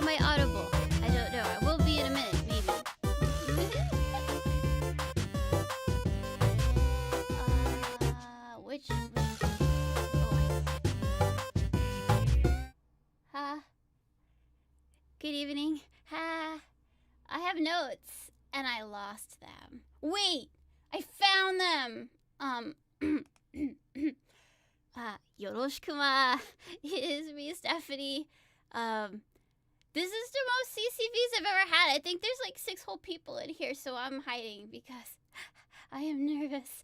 I audible? I don't know. I will be in a minute, maybe. Which good evening. I have notes and I lost them. Wait, I found them. Yoroshiku. It is me, Stephanie. This is the most CCVs I've ever had. I think there's like 6 whole people in here, so I'm hiding because I am nervous.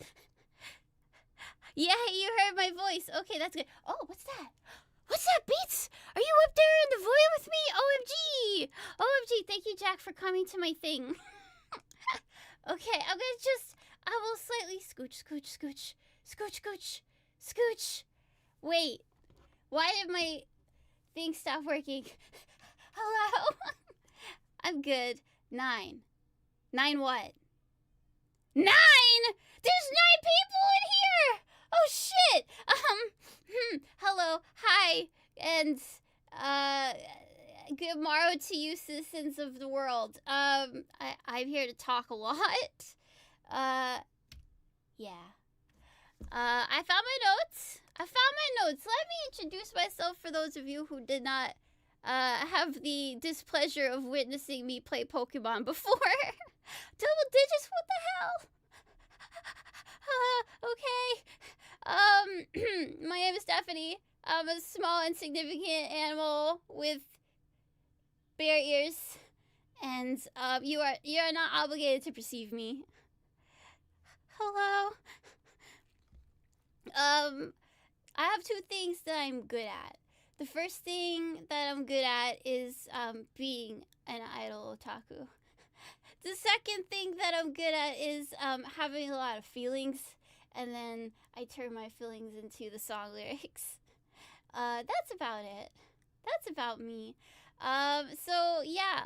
Yeah, you heard my voice. Okay, that's good. Oh, what's that? What's that, Beats? Are you up there in the void with me? OMG! OMG, thank you, Jack, for coming to my thing. Okay, I'm gonna I will slightly scooch. Wait, why did my thing stop working? Hello? I'm good. 9. 9 what? 9?! There's 9 people in here! Oh shit! Hello, hi, and good morrow to you, citizens of the world. I'm here to talk a lot. Yeah. I found my notes. Let me introduce myself for those of you who did not have the displeasure of witnessing me play Pokemon before. Double digits, what the hell? Okay. My name is Stephanie. I'm a small, insignificant animal with bare ears, and you are not obligated to perceive me. Hello. I have 2 things that I'm good at. The first thing that I'm good at is being an idol otaku. The second thing that I'm good at is having a lot of feelings, and then I turn my feelings into the song lyrics. That's about it. That's about me. So yeah,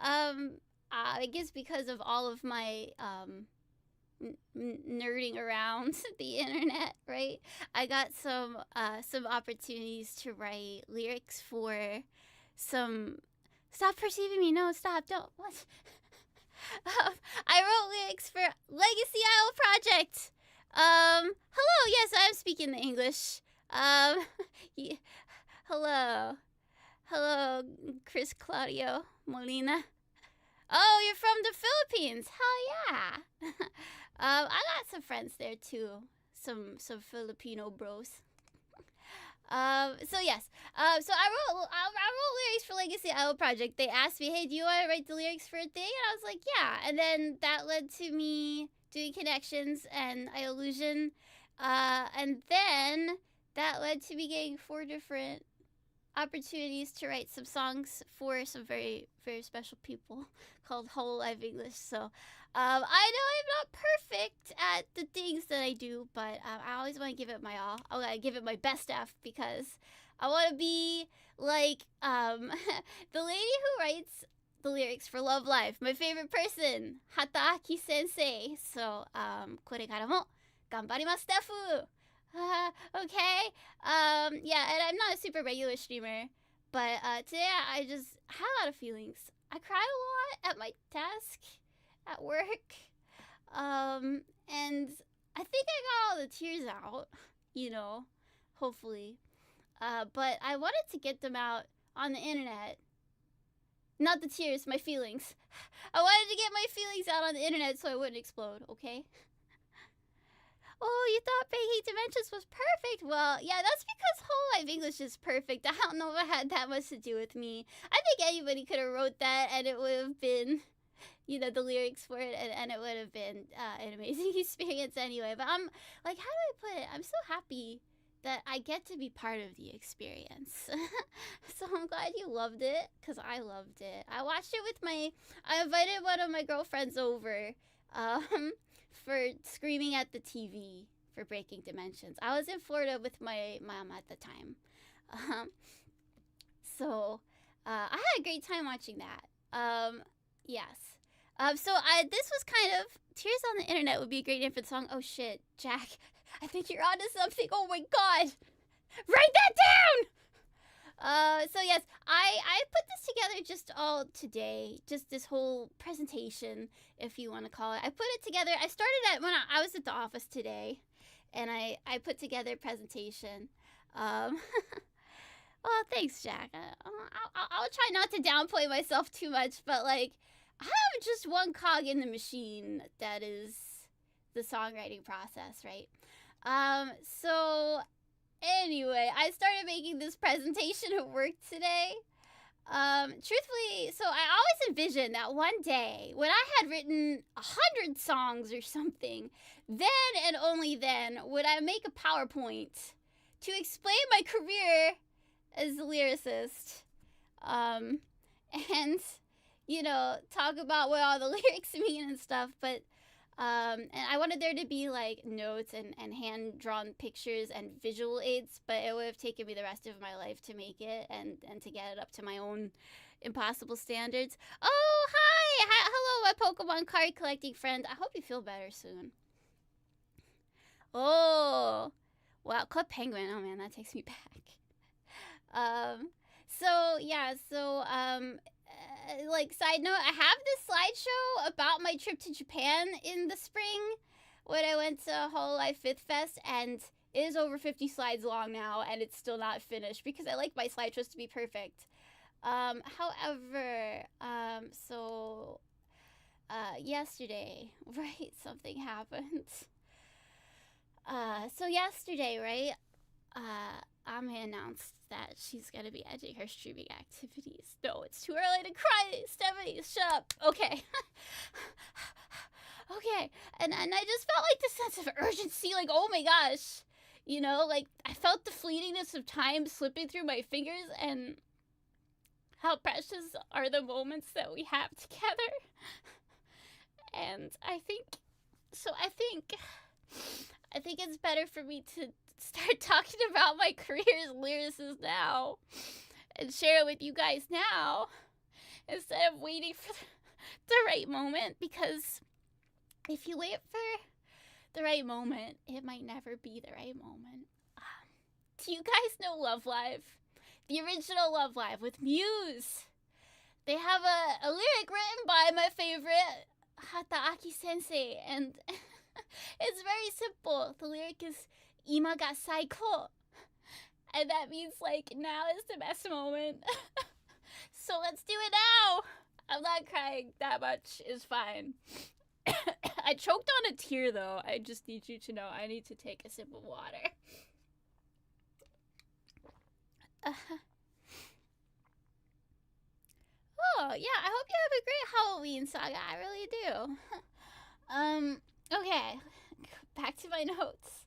I guess because of all of my nerding around the internet, right? I got some opportunities to write lyrics for some. Stop perceiving me. No, stop. Don't. What? I wrote lyrics for Legacy Isle Project. Hello. Yes, I'm speaking the English. Yeah, hello, Chris Claudio Molina. Oh, you're from the Philippines. Hell yeah. I got some friends there too. Some Filipino bros. So yes. So I wrote lyrics for Legacy Isle Project. They asked me, "Hey, do you want to write the lyrics for a thing?" And I was like, "Yeah." And then that led to me doing Connections and Illusion. And then that led to me getting 4 different opportunities to write some songs for some very, very special people called hololive English. So I know I'm not perfect at the things that I do, but I always want to give it my all. I want to give it my best F because I want to be like the lady who writes the lyrics for Love Live, my favorite person, Hataaki Sensei. So これからも頑張りますSteffu. Okay. Yeah, and I'm not a super regular streamer, but today I just had a lot of feelings. I cried a lot at my desk at work. And I think I got all the tears out, hopefully. But I wanted to get them out on the internet. Not the tears, my feelings. I wanted to get my feelings out on the internet so I wouldn't explode, okay? Oh, you thought Breaking Dimensions was perfect? Well, yeah, that's because whole life English is perfect. I don't know if it had that much to do with me. I think anybody could have wrote that and it would have been, the lyrics for it, and it would have been an amazing experience anyway. But I'm like, how do I put it? I'm so happy that I get to be part of the experience. So I'm glad you loved it, because I loved it. I watched it with I invited one of my girlfriends over, for screaming at the TV for Breaking Dimensions. I was in Florida with my mom at the time. So I had a great time watching that. Yes. So this was kind of, Tears on the Internet would be a great name for the song. Oh shit, Jack, I think you're onto something. Oh my god. Write that So yes, I put this together just all today, just this whole presentation, if you want to call it. I put it together. I started at when I was at the office today, and I put together a presentation. Um, well, thanks, Jack. I'll try not to downplay myself too much, but like, I'm just one cog in the machine that is the songwriting process, right? So anyway, I started making this presentation at work today. Truthfully, so I always envisioned that one day when I had written 100 songs or something, then and only then would I make a PowerPoint to explain my career as a lyricist. And, talk about what all the lyrics mean and stuff, but and I wanted there to be like notes and hand drawn pictures and visual aids, but it would have taken me the rest of my life to make it and to get it up to my own impossible standards. Oh, hello, my Pokemon card collecting friend. I hope you feel better soon. Oh, wow, Club Penguin. Oh man, that takes me back. Like, side note, I have this slideshow about my trip to Japan in the spring when I went to hololive 5th Fest, and it is over 50 slides long now, and it's still not finished because I like my slideshows to be perfect. However, yesterday, right, something happened. So yesterday, right, Ame announced that she's gonna be ending her streaming activities. No, it's too early to cry, Stephanie, shut up. Okay. Okay, and I just felt like this sense of urgency, like, oh my gosh. Like, I felt the fleetingness of time slipping through my fingers, and how precious are the moments that we have together. And I think it's better for me to start talking about my career as a lyricist now and share it with you guys now instead of waiting for the right moment, because if you wait for the right moment, it might never be the right moment. Do you guys know Love Live? The original Love Live with Muse. They have a lyric written by my favorite Hataaki sensei, and it's very simple. The lyric is "Ima ga saiko," and that means like now is the best moment. So let's do it now. I'm not crying that much. Is fine. I choked on a tear though. I just need you to know I need to take a sip of water. Oh yeah, I hope you have a great Halloween, Saga. I really do. Okay, back to my notes.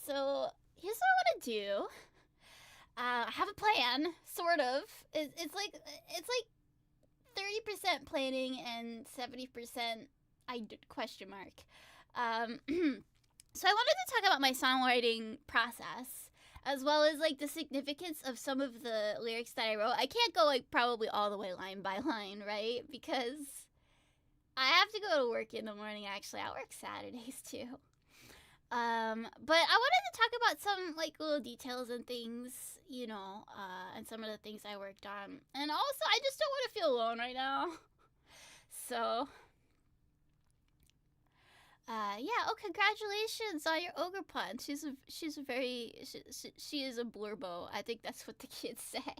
So here's what I want to do. I have a plan, sort of. It's like 30% planning and 70% question mark. So I wanted to talk about my songwriting process, as well as like the significance of some of the lyrics that I wrote. I can't go like probably all the way line by line, right? Because I have to go to work in the morning, actually. I work Saturdays too. But I wanted to talk about some like little details and things, and some of the things I worked on. And also, I just don't want to feel alone right now. So, yeah. Oh, congratulations on your ogre pun. She is a blurbo. I think that's what the kids say.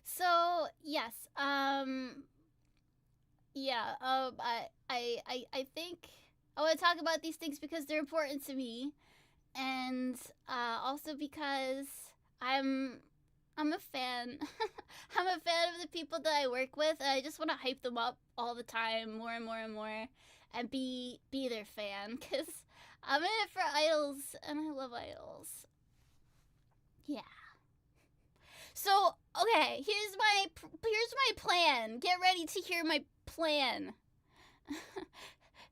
So yes. Yeah. I think I want to talk about these things because they're important to me, and also because I'm a fan. I'm a fan of the people that I work with, and I just want to hype them up all the time, more and more and more, and be their fan, because I'm in it for idols, and I love idols. Yeah. So, okay, here's my plan. Get ready to hear my plan.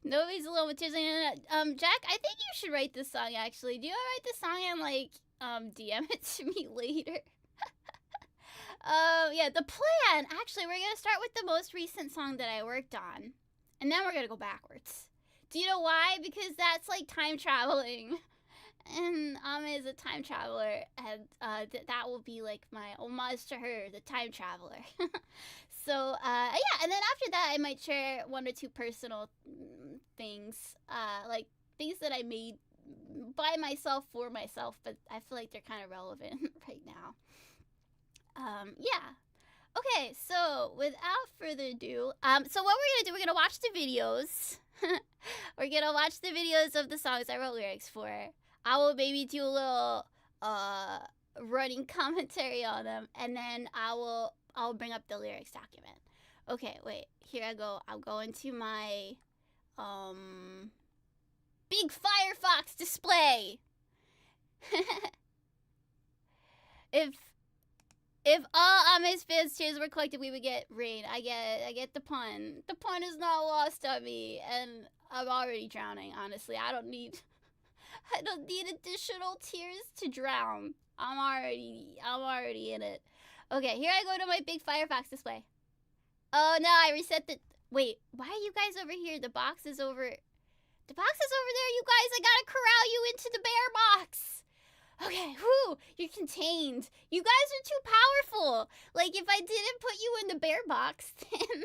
Nobody's alone with tears. Jack, I think you should write this song, actually. Do you want to write this song and, like, DM it to me later? Yeah, the plan. Actually, we're gonna start with the most recent song that I worked on. And then we're gonna go backwards. Do you know why? Because that's, like, time traveling. And Ame is a time traveler, and that will be like my homage to her, the time traveler. So yeah, and then after that, I might share one or two personal things, like things that I made by myself for myself, but I feel like they're kind of relevant right now. Yeah. Okay, so without further ado, so what we're gonna do, we're gonna watch the videos. We're gonna watch the videos of the songs I wrote lyrics for. I will maybe do a little running commentary on them, and then I'll bring up the lyrics document. Okay, wait. Here I go. I'll go into my big Firefox display. If all Ame's fans' tears were collected, we would get rain. I get the pun. The pun is not lost on me, and I'm already drowning. Honestly, I don't need additional tears to drown. I'm already in it. Okay, here I go to my big Firefox display. Oh no, I reset the. Wait, why are you guys over here? The box is over. The box is over there, you guys. I gotta corral you into the bear box. Okay, whew, you're contained. You guys are too powerful. Like, if I didn't put you in the bear box, then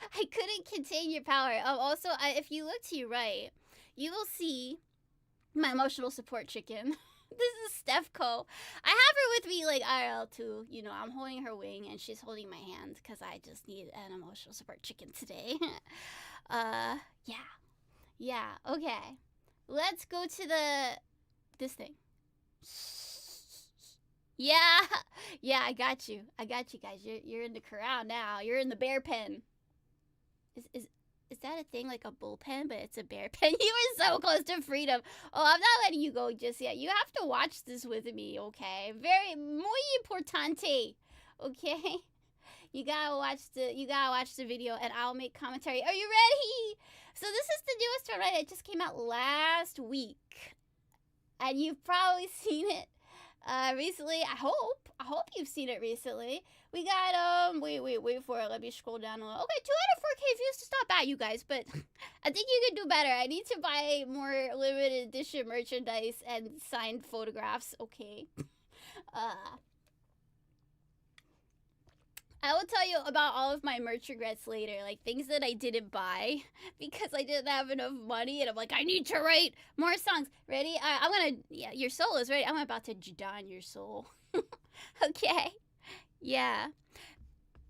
I couldn't contain your power. Also, if you look to your right, you will see my emotional support chicken. This is Stephco. I have her with me, like, IRL too. You know, I'm holding her wing, and she's holding my hand, because I just need an emotional support chicken today. Yeah, okay. Let's go to this thing. Yeah, I got you guys. You're in the corral now. You're in the bear pen. Is that a thing, like a bullpen, but it's a bear pen? You were so close to freedom. Oh, I'm not letting you go just yet. You have to watch this with me, okay? Very muy importante, okay? You gotta watch the video, and I'll make commentary. Are you ready? So this is the newest one, right? It just came out last week. And you've probably seen it recently. I hope you've seen it recently. We got wait for it. Let me scroll down a little. Okay, 2 out of 4K views. It's not bad, you guys, but I think you can do better. I need to buy more limited edition merchandise and signed photographs. Okay. I will tell you about all of my merch regrets later, like things that I didn't buy because I didn't have enough money, and I'm like, I need to write more songs. Ready? Yeah, your soul is ready. I'm about to don your soul. Okay. Yeah.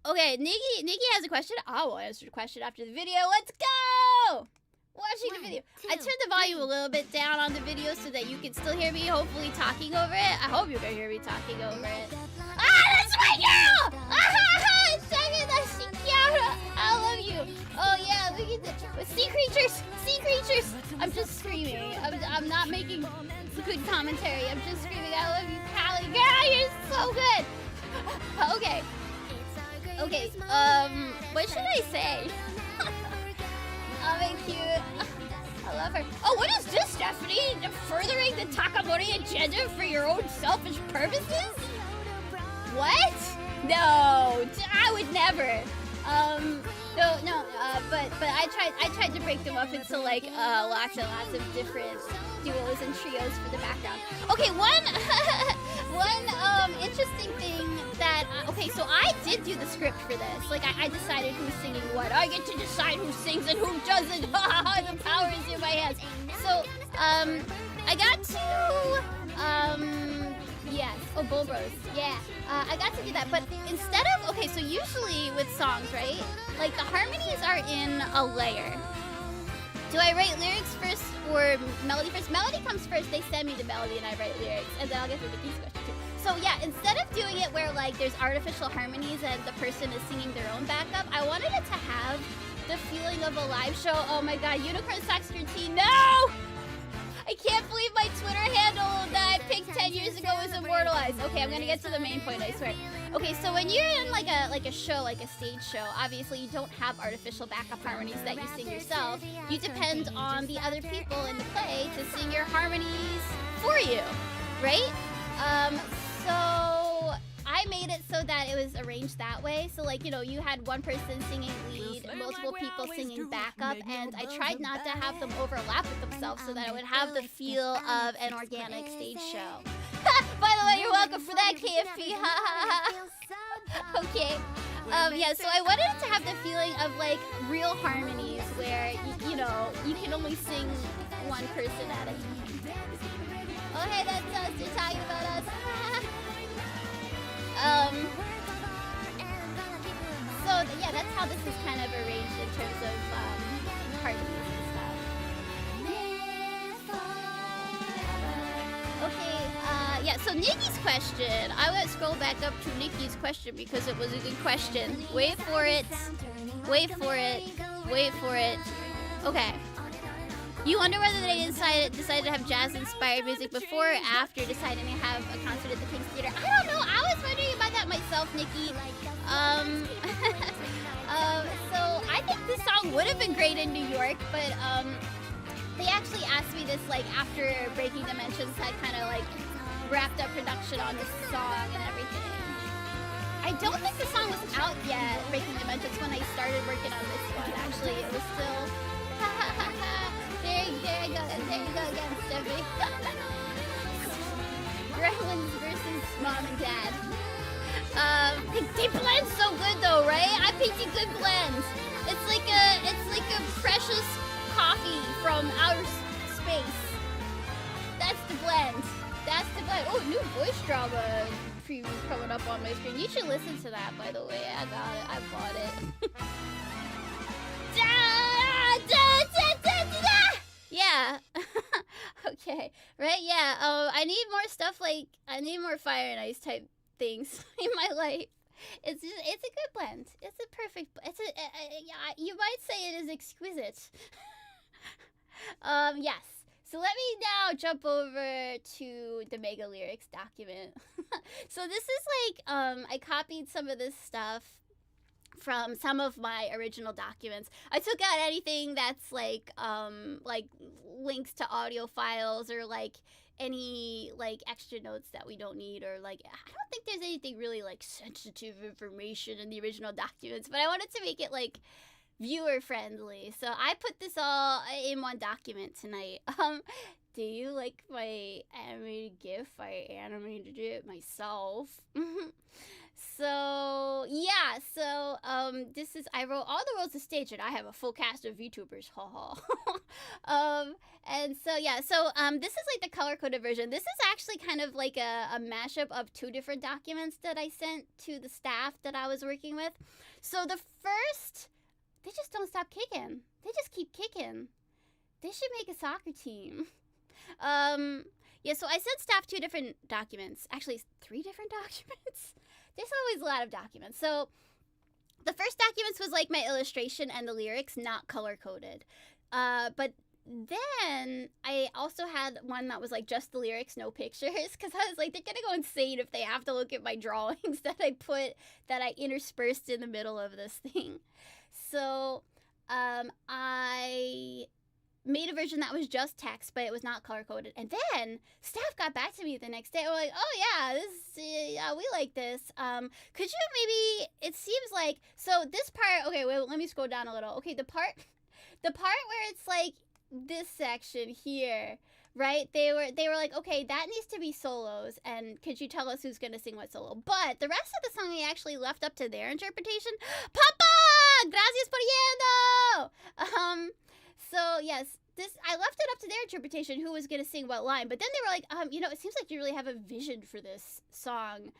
Okay, Nikki has a question. I will answer the question after the video. Let's go! Watching the video. I turned the volume a little bit down on the video so that you can still hear me, hopefully talking over it. I hope you can hear me talking over it. Ah, that's my girl! I love you. Oh yeah, look at this. Sea creatures. I'm just screaming. I'm not making good commentary. I'm just screaming. I love you, Callie. Girl, you're so good. Okay. What should I say? Oh, cute. I love her. Oh, what is this, Stephanie? Furthering the Takamori agenda for your own selfish purposes? What? No, I would never. No, but I tried to break them up into like lots and lots of different duos and trios for the background. Okay, one interesting thing that okay, so I did do the script for this. Like I decided who's singing what. I get to decide who sings and who doesn't. The power is in my hands. So I got to yes. Oh, Bull Bros. Yeah. I got to do that, but instead of okay, so usually with songs, right? Like the harmonies are in a layer. Do I write lyrics first or melody first? Melody comes first. They send me the melody and I write lyrics, and then I'll get to the keys question too. So yeah, instead of doing it where like there's artificial harmonies and the person is singing their own backup, I wanted it to have the feeling of a live show. Oh my god, Unicorn Socks Your Tea. No! I can't believe my Twitter handle that I picked 10 years ago is immortalized. Okay, I'm gonna get to the main point, I swear. Okay, so when you're in like a show, like a stage show, obviously you don't have artificial backup harmonies that you sing yourself. You depend on the other people in the play to sing your harmonies for you, right? So I made it so that it was arranged that way. So like, you know, you had one person singing lead, multiple people singing backup, and I tried not to have them overlap with themselves so that it would have the feel of an organic stage show. By the way, you're welcome for that, KFP. Okay. Yeah, so I wanted it to have the feeling of like real harmonies where, you know, you can only sing one person at a time. Oh, hey, that's us. You're talking about us. So, yeah, that's how this is kind of arranged in terms of harmonies and stuff. Okay, yeah, so Nikki's question. I would scroll back up to Nikki's question because it was a good question. Wait for it. Wait for it. Wait for it. Okay. You wonder whether they decided to have jazz-inspired music before or after deciding to have a concert at the King's Theater. I don't know. I was wondering about that myself, Nikki. So I think this song would have been great in New York, but they actually asked me this like after Breaking Dimensions had kind of like wrapped up production on this song and everything. I don't think the song was out yet, Breaking Dimensions, when I started working on this one. Actually, it was still. There you go again, Steffi. Gremlins versus Mom and Dad. They blend so good though, right? I'm picking good blends. It's like a precious coffee from outer space. That's the blend. That's the blend. Oh, new voice drama preview coming up on my screen. You should listen to that, by the way. I got it. I bought it. Yeah. Okay. Right? Yeah. I need more stuff like I need more Fire and Ice type things in my life. It's a good blend. It's a perfect. You might say it is exquisite. Yes. So let me now jump over to the Mega Lyrics document. So this is like I copied some of this stuff from some of my original documents. I took out anything that's like links to audio files or like any like extra notes that we don't need, or like I don't think there's anything really like sensitive information in the original documents, but I wanted to make it like viewer friendly. So I put this all in one document tonight. Do you like my animated GIF? I animated it myself. So yeah, so this is I wrote all the world's a stage and I have a full cast of VTubers. Haha. And so yeah, so this is like the color coded version. This is actually kind of like a mashup of two different documents that I sent to the staff that I was working with. So the first, they just don't stop kicking. They just keep kicking. They should make a soccer team. Yeah, so I sent staff two different documents. Actually, three different documents. There's always a lot of documents. So the first documents was like my illustration and the lyrics, not color-coded. But then I also had one that was like just the lyrics, no pictures, because I was like, they're going to go insane if they have to look at my drawings that I interspersed in the middle of this thing. So I made a version that was just text, but it was not color-coded. And then staff got back to me the next day. They were like, oh, yeah, we like this. Could you maybe, it seems like, so this part, okay, wait, let me scroll down a little. Okay, the part where it's like this section here, right? They were like, okay, that needs to be solos, and could you tell us who's going to sing what solo? But the rest of the song I actually left up to their interpretation. Papa! Gracias por yendo! So yes, I left it up to their interpretation who was gonna sing what line. But then they were like, it seems like you really have a vision for this song.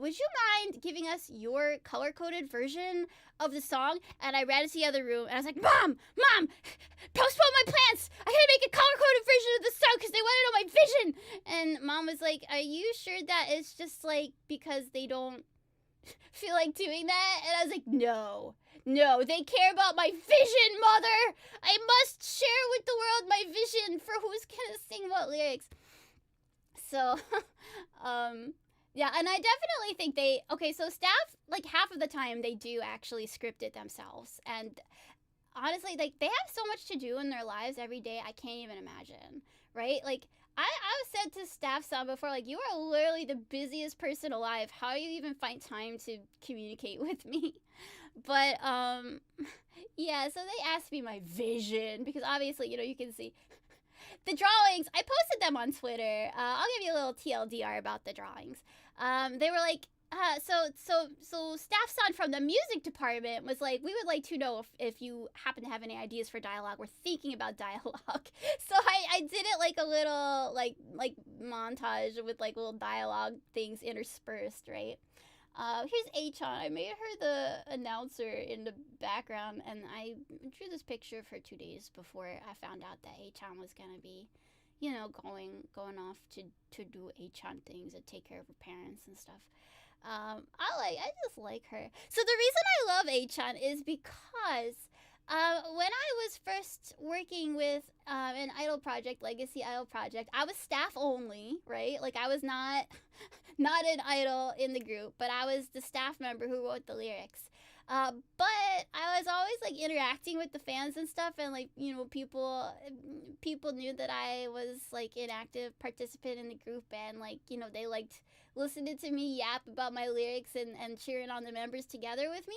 Would you mind giving us your color-coded version of the song? And I ran into the other room and I was like, Mom, postpone my plans. I gotta make a color-coded version of the song because they want to know my vision. And Mom was like, are you sure that it's just like because they don't feel like doing that? And I was like, no, they care about my vision, Mother. I must share with the world my vision for who's gonna sing what lyrics. So, yeah, and I definitely think so staff, like half of the time they do actually script it themselves. And honestly, like they have so much to do in their lives every day, I can't even imagine, right? Like I've said to staff son before, like, you are literally the busiest person alive. How do you even find time to communicate with me? But yeah, so they asked me my vision because obviously, you can see the drawings. I posted them on Twitter. I'll give you a little TLDR about the drawings. They were like, so staff son from the music department was like, we would like to know if you happen to have any ideas for dialogue. We're thinking about dialogue. So I did it like a little like montage with like little dialogue things interspersed, right? Here's Achan. I made her the announcer in the background, and I drew this picture for 2 days before I found out that Achan was gonna be, going off to do Achan things and take care of her parents and stuff. I just like her. So the reason I love Achan is because when I was first working with an idol project, Legacy Idol project, I was staff only, right? Like I was not not an idol in the group, but I was the staff member who wrote the lyrics. But I was always like interacting with the fans and stuff, and like people knew that I was like an active participant in the group, and like they liked listening to me yap about my lyrics and cheering on the members together with me.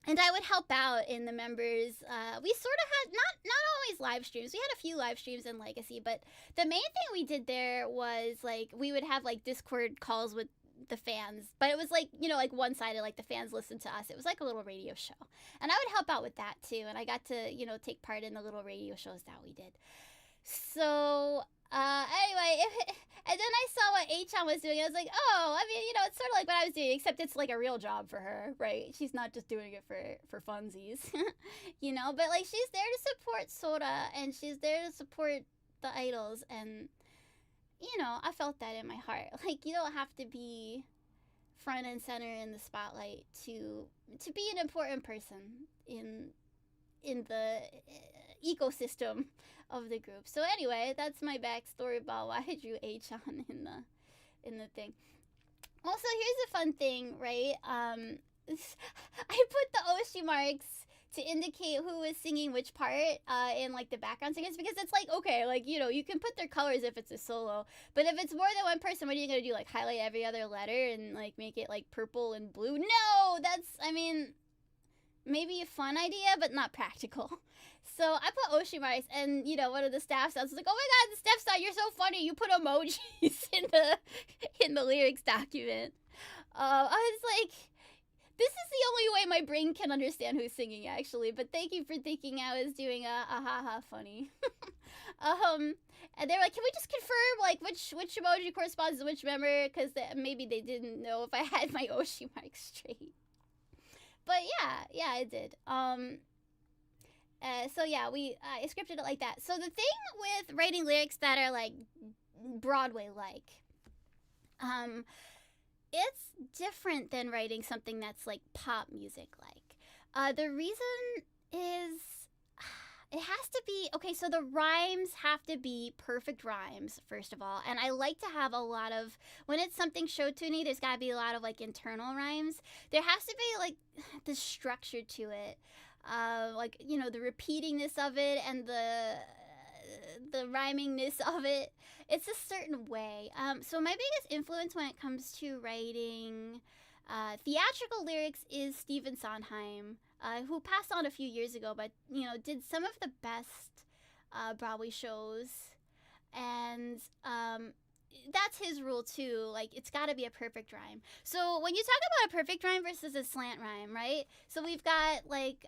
And I would help out in the members. We sort of had not always live streams. We had a few live streams in Legacy, but the main thing we did there was like we would have like Discord calls with the fans, but it was like like one-sided, like the fans listened to us. It was like a little radio show, and I would help out with that too, and I got to take part in the little radio shows that we did. So anyway, and then I saw what Achan was doing. I was like, oh, I mean, it's sort of like what I was doing, except it's like a real job for her, right? She's not just doing it for funsies, But like she's there to support Sora, and she's there to support the idols, and I felt that in my heart. Like, you don't have to be front and center in the spotlight to be an important person in the ecosystem of the group. So anyway, that's my backstory about why I drew Achan in the thing. Also, here's a fun thing, right? I put the Oshi marks to indicate who is singing which part in like the background singers, because it's like, okay, like you can put their colors if it's a solo, but if it's more than one person, what are you gonna do, like highlight every other letter and like make it like purple and blue? No, maybe a fun idea, but not practical. So I put Oshi marks, and one of the staff sounds was like, oh my god, the staff side, you're so funny, you put emojis in the lyrics document. I was like, this is the only way my brain can understand who's singing, actually. But thank you for thinking I was doing a haha funny. And they're like, can we just confirm like which emoji corresponds to which member? Because maybe they didn't know if I had my Oshi mark straight. But yeah, I did. So yeah, I scripted it like that. So the thing with writing lyrics that are like Broadway-like, it's different than writing something that's like pop music like. The reason is it has to be, okay, so the rhymes have to be perfect rhymes, first of all. And I like to have a lot of, when it's something show tuning, there's got to be a lot of like internal rhymes. There has to be like the structure to it. Like, the repeatingness of it and the rhymingness of it. It's a certain way. So my biggest influence when it comes to writing theatrical lyrics is Stephen Sondheim, who passed on a few years ago, but did some of the best Broadway shows, and that's his rule too. Like, it's got to be a perfect rhyme. So when you talk about a perfect rhyme versus a slant rhyme, right? So we've got like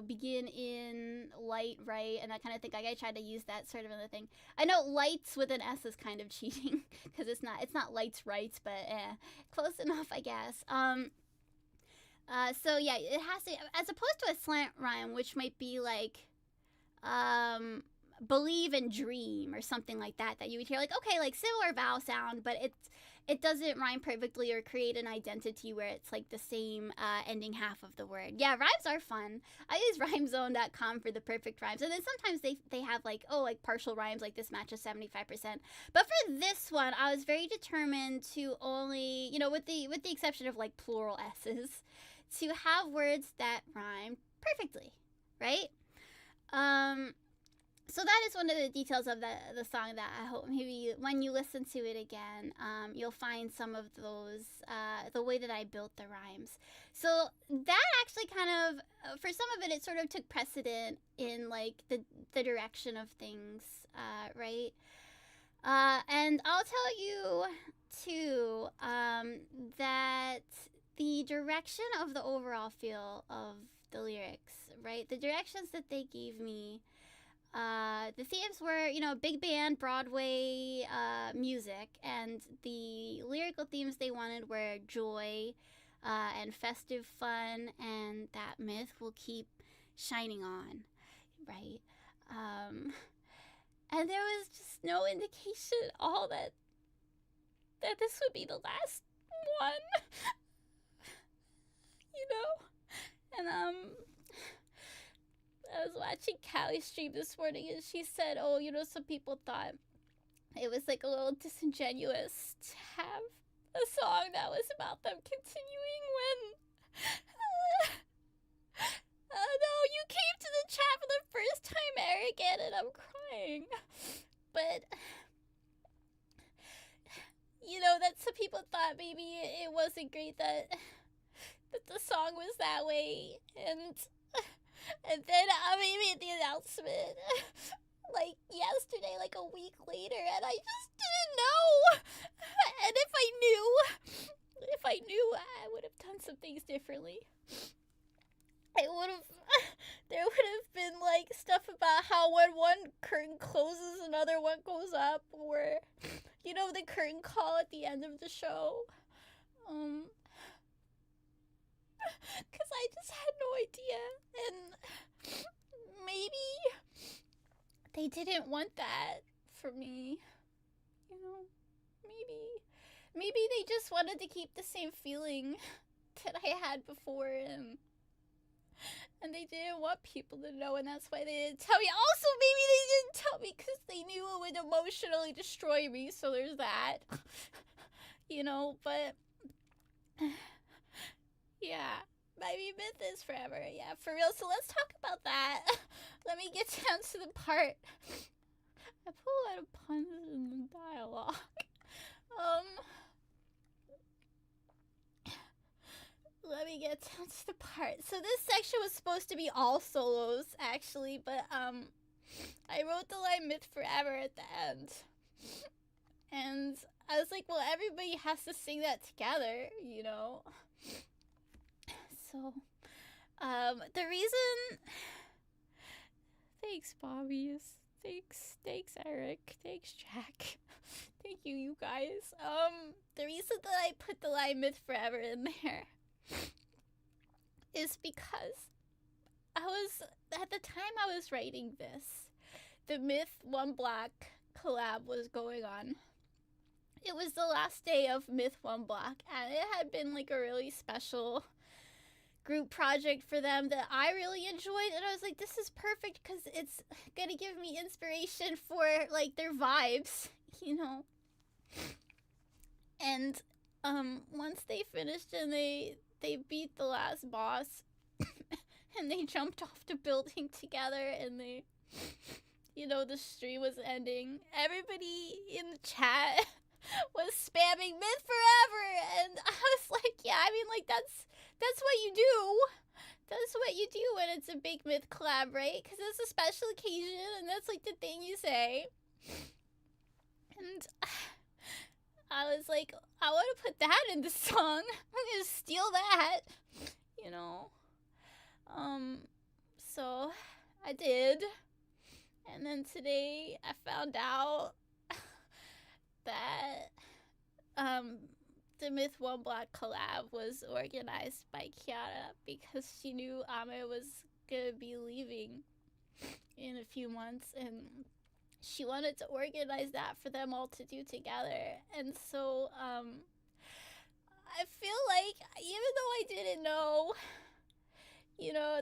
begin in light, right, and that kind of thing. Like I tried to use that sort of in the thing. I know lights with an S is kind of cheating because it's not lights right, but close enough, I guess. So yeah, it has to, as opposed to a slant rhyme, which might be like believe and dream or something like that you would hear, like, okay, like similar vowel sound, but it doesn't rhyme perfectly or create an identity where it's like the same ending half of the word. Yeah, rhymes are fun. I use rhymezone.com for the perfect rhymes, and then sometimes they have like, oh, like partial rhymes, like this matches 75%. But for this one, I was very determined to only, with the exception of like plural S's, to have words that rhyme perfectly, right? So that is one of the details of the song that I hope maybe when you listen to it again, you'll find some of those, the way that I built the rhymes. So that actually kind of, for some of it, it sort of took precedent in like the direction of things, right? And I'll tell you too, that the direction of the overall feel of the lyrics, right? The directions that they gave me, the themes were, big band, Broadway music, and the lyrical themes they wanted were joy and festive fun, and that myth will keep shining on, right? And there was just no indication at all that this would be the last one, And I was watching Callie stream this morning, and she said, "Oh, some people thought it was like a little disingenuous to have a song that was about them continuing when." Oh no, you came to the chat for the first time, Eric, and I'm crying. But that some people thought maybe it wasn't great that the song was that way, and then I made the announcement like yesterday, like a week later, and I just didn't know. And if I knew, I would have done some things differently. There would have been like stuff about how when one curtain closes, another one goes up, or the curtain call at the end of the show. Because I just had no idea, and maybe they didn't want that for me, maybe they just wanted to keep the same feeling that I had before, and they didn't want people to know, and that's why they didn't tell me. Also, maybe they didn't tell me because they knew it would emotionally destroy me, so there's that. But yeah, maybe myth is forever. Yeah, for real. So let's talk about that. Let me get down to the part. I put a lot of puns in the dialogue. Let me get down to the part. So this section was supposed to be all solos, actually, but I wrote the line "myth forever" at the end, and I was like, well, everybody has to sing that together, So, the reason. Thanks, Bobbies. Thanks, Eric. Thanks, Jack. Thank you, you guys. The reason that I put the line "myth forever" in there is because at the time I was writing this, the Myth One Black collab was going on. It was the last day of Myth One Black, and it had been like a really special group project for them that I really enjoyed, and I was like, this is perfect because it's gonna give me inspiration for like their vibes, And once they finished and they beat the last boss and they jumped off the building together, and they the stream was ending, everybody in the chat was spamming "myth forever," and I was like, yeah, I mean, like, that's what you do. That's what you do when it's a big myth collab, right? Because it's a special occasion, and that's like the thing you say. And I was like, I want to put that in the song. I'm gonna steal that, So I did, and then today I found out that the Myth One Black collab was organized by Kiara because she knew Ame was gonna be leaving in a few months, and she wanted to organize that for them all to do together. And so I feel like, even though I didn't know,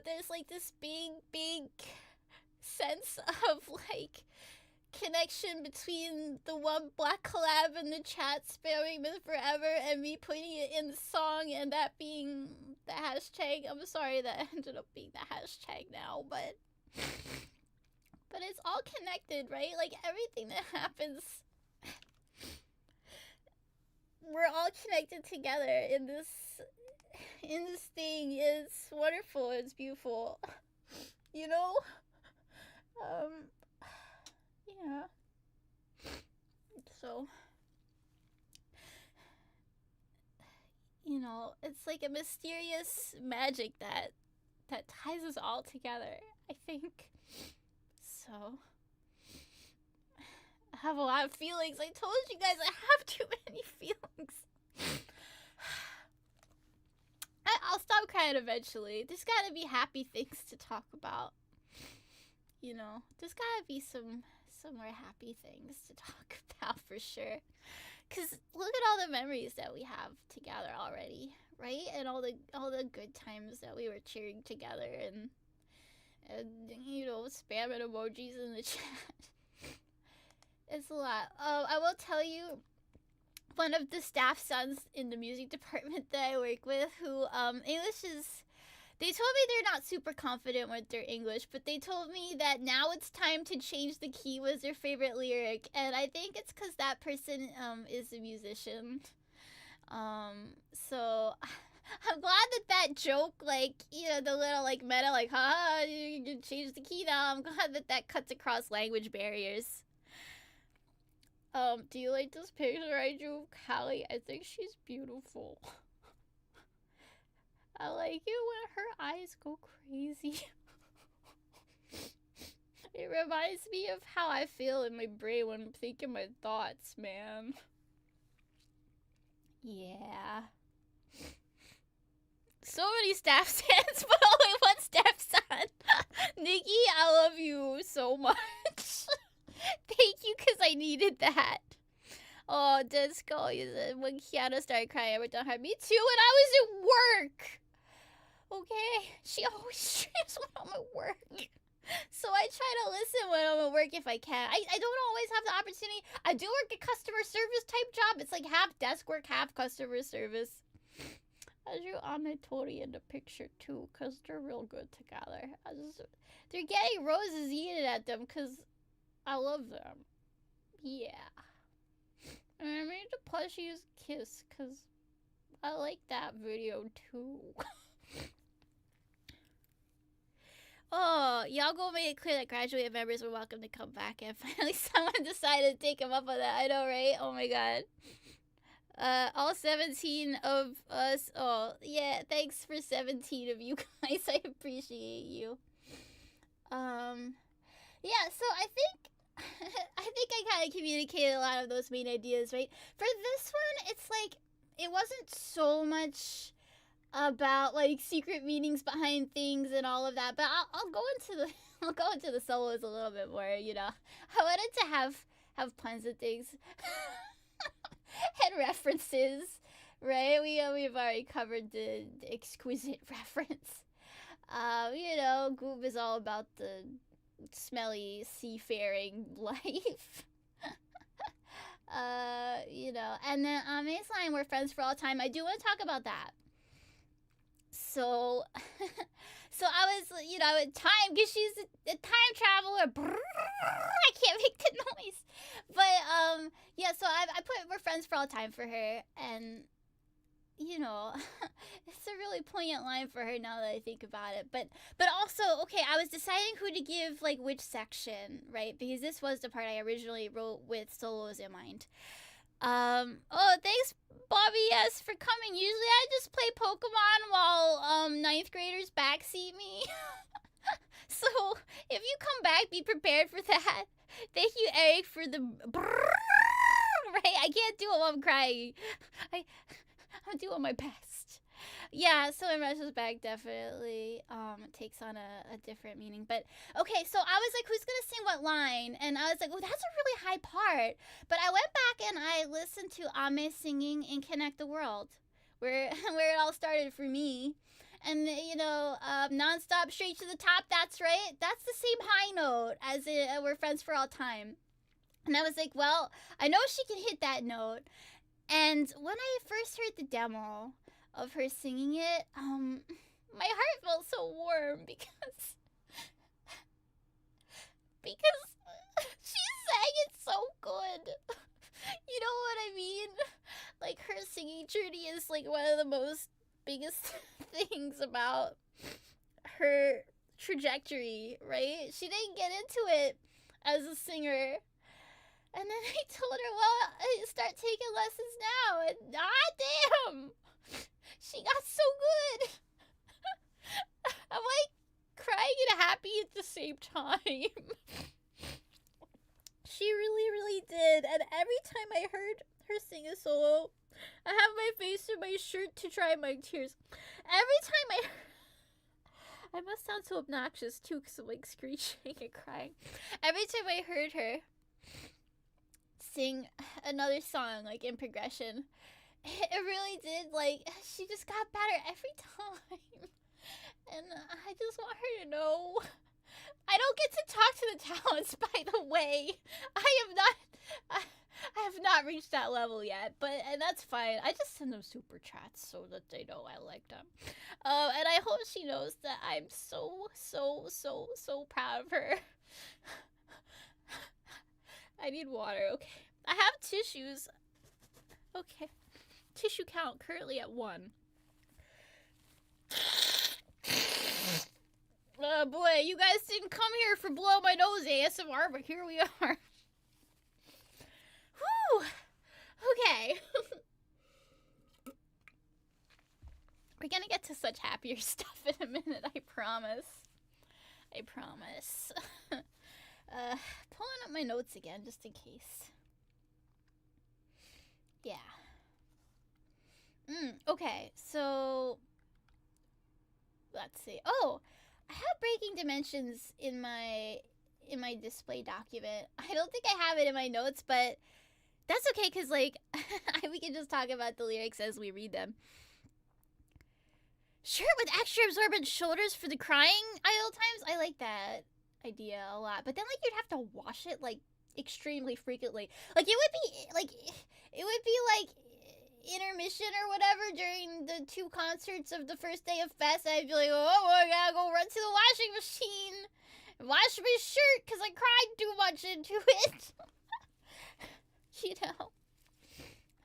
there's like this big sense of like connection between the One Black collab and the chat spamming "myth forever" and me putting it in the song, and that being the hashtag. I'm sorry that ended up being the hashtag now, but But it's all connected, right? Like everything that happens, we're all connected together in this thing. It's wonderful. It's beautiful. You know? Um yeah. So, it's like a mysterious magic that ties us all together, I think. So, I have a lot of feelings. I told you guys I have too many feelings. I'll stop crying eventually. There's gotta be happy things to talk about. There's gotta be some more happy things to talk about for sure. Cause look at all the memories that we have together already, right? And all the good times that we were cheering together and spamming emojis in the chat. It's a lot. I will tell you, one of the staff sons in the music department that I work with, who English is. They told me they're not super confident with their English, but they told me that now it's time to change the key was their favorite lyric, and I think it's because that person is a musician. So I'm glad that joke, like, the little like meta, like, haha, you can change the key now. I'm glad that cuts across language barriers. Do you like this picture I drew of Callie? I think she's beautiful. I like it when her eyes go crazy. It reminds me of how I feel in my brain when I'm thinking my thoughts, man. Yeah. So many staff stands, but only one staff stand. Nikki, I love you so much. Thank you, because I needed that. Oh, Disco, you said when Kiana started crying every time. Me too, when I was at work. Okay? She always streams when I'm at work. So I try to listen when I'm at work if I can. I don't always have the opportunity. I do work a customer service type job. It's like half desk work, half customer service. I drew Ame Tori in the picture too, because they're real good together. They're getting roses eaten at them because I love them. Yeah. And I made the plushies kiss because I like that video too. Oh, y'all go make it clear that graduated members were welcome to come back, and finally someone decided to take them up on that. I know, right? Oh my god. All 17 of us. Oh, yeah, thanks for 17 of you guys. I appreciate you. Yeah, so I think I kind of communicated a lot of those main ideas, right? For this one, it's like, it wasn't so much about like secret meanings behind things and all of that, but I'll go into the solos a little bit more. I wanted to have puns and things and references, right? We've already covered the exquisite reference. Goop is all about the smelly seafaring life. And then Ame's line, we're friends for all time. I do want to talk about that. So I was, time, because she's a time traveler. I can't make the noise. But, yeah, so I put we're friends for all time for her. And, it's a really poignant line for her now that I think about it. But also, okay, I was deciding who to give, like, which section, right? Because this was the part I originally wrote with solos in mind. Oh, thanks, Bobby S, for coming. Usually I just play Pokemon while 9th graders backseat me. So if you come back, be prepared for that. Thank you, Eric, for the right. I can't do it while I'm crying. I'm doing my best. Yeah, so in retrospect, definitely takes on a different meaning. But okay, so I was like, who's gonna sing what line? And I was like, oh, that's a really high part. But I went back and I listened to Ame singing in Connect the World, where it all started for me. And nonstop, straight to the top. That's right. That's the same high note as we're friends for all time. And I was like, well, I know she can hit that note. And when I first heard the demo of her singing it, my heart felt so warm because because she sang it so good. You know what I mean? Like, her singing journey is like one of the most biggest things about her trajectory, right? She didn't get into it as a singer. And then I told her, well, I start taking lessons now. And damn! She got so good. I'm like crying and happy at the same time. She really, really did. And every time I heard her sing a solo, I have my face in my shirt to dry my tears. Every time I must sound so obnoxious too, because I'm like screeching and crying. Every time I heard her sing another song, like in progression, it really did, like, she just got better every time. And I just want her to know, I don't get to talk to the talents, by the way. I have not reached that level yet, and that's fine. I just send them super chats so that they know I like them. And I hope she knows that I'm so, so, so, so proud of her. I need water, okay. I have tissues. Okay. Tissue count currently at 1. Oh boy, you guys didn't come here for blow my nose ASMR, but here we are. Whew. Okay. We're gonna get to such happier stuff in a minute, I promise. I promise. Pulling up my notes again, just in case. Yeah. Okay, so let's see. Oh, I have breaking dimensions in my display document. I don't think I have it in my notes, but that's okay, because, like, we can just talk about the lyrics as we read them. Shirt with extra absorbent shoulders for the crying idle times. I like that idea a lot. But then, like, you'd have to wash it, like, extremely frequently. Like, it would be like intermission or whatever during the 2 concerts of the first day of Fest. I'd be like, oh, I gotta go run to the washing machine and wash my shirt because I cried too much into it. You know.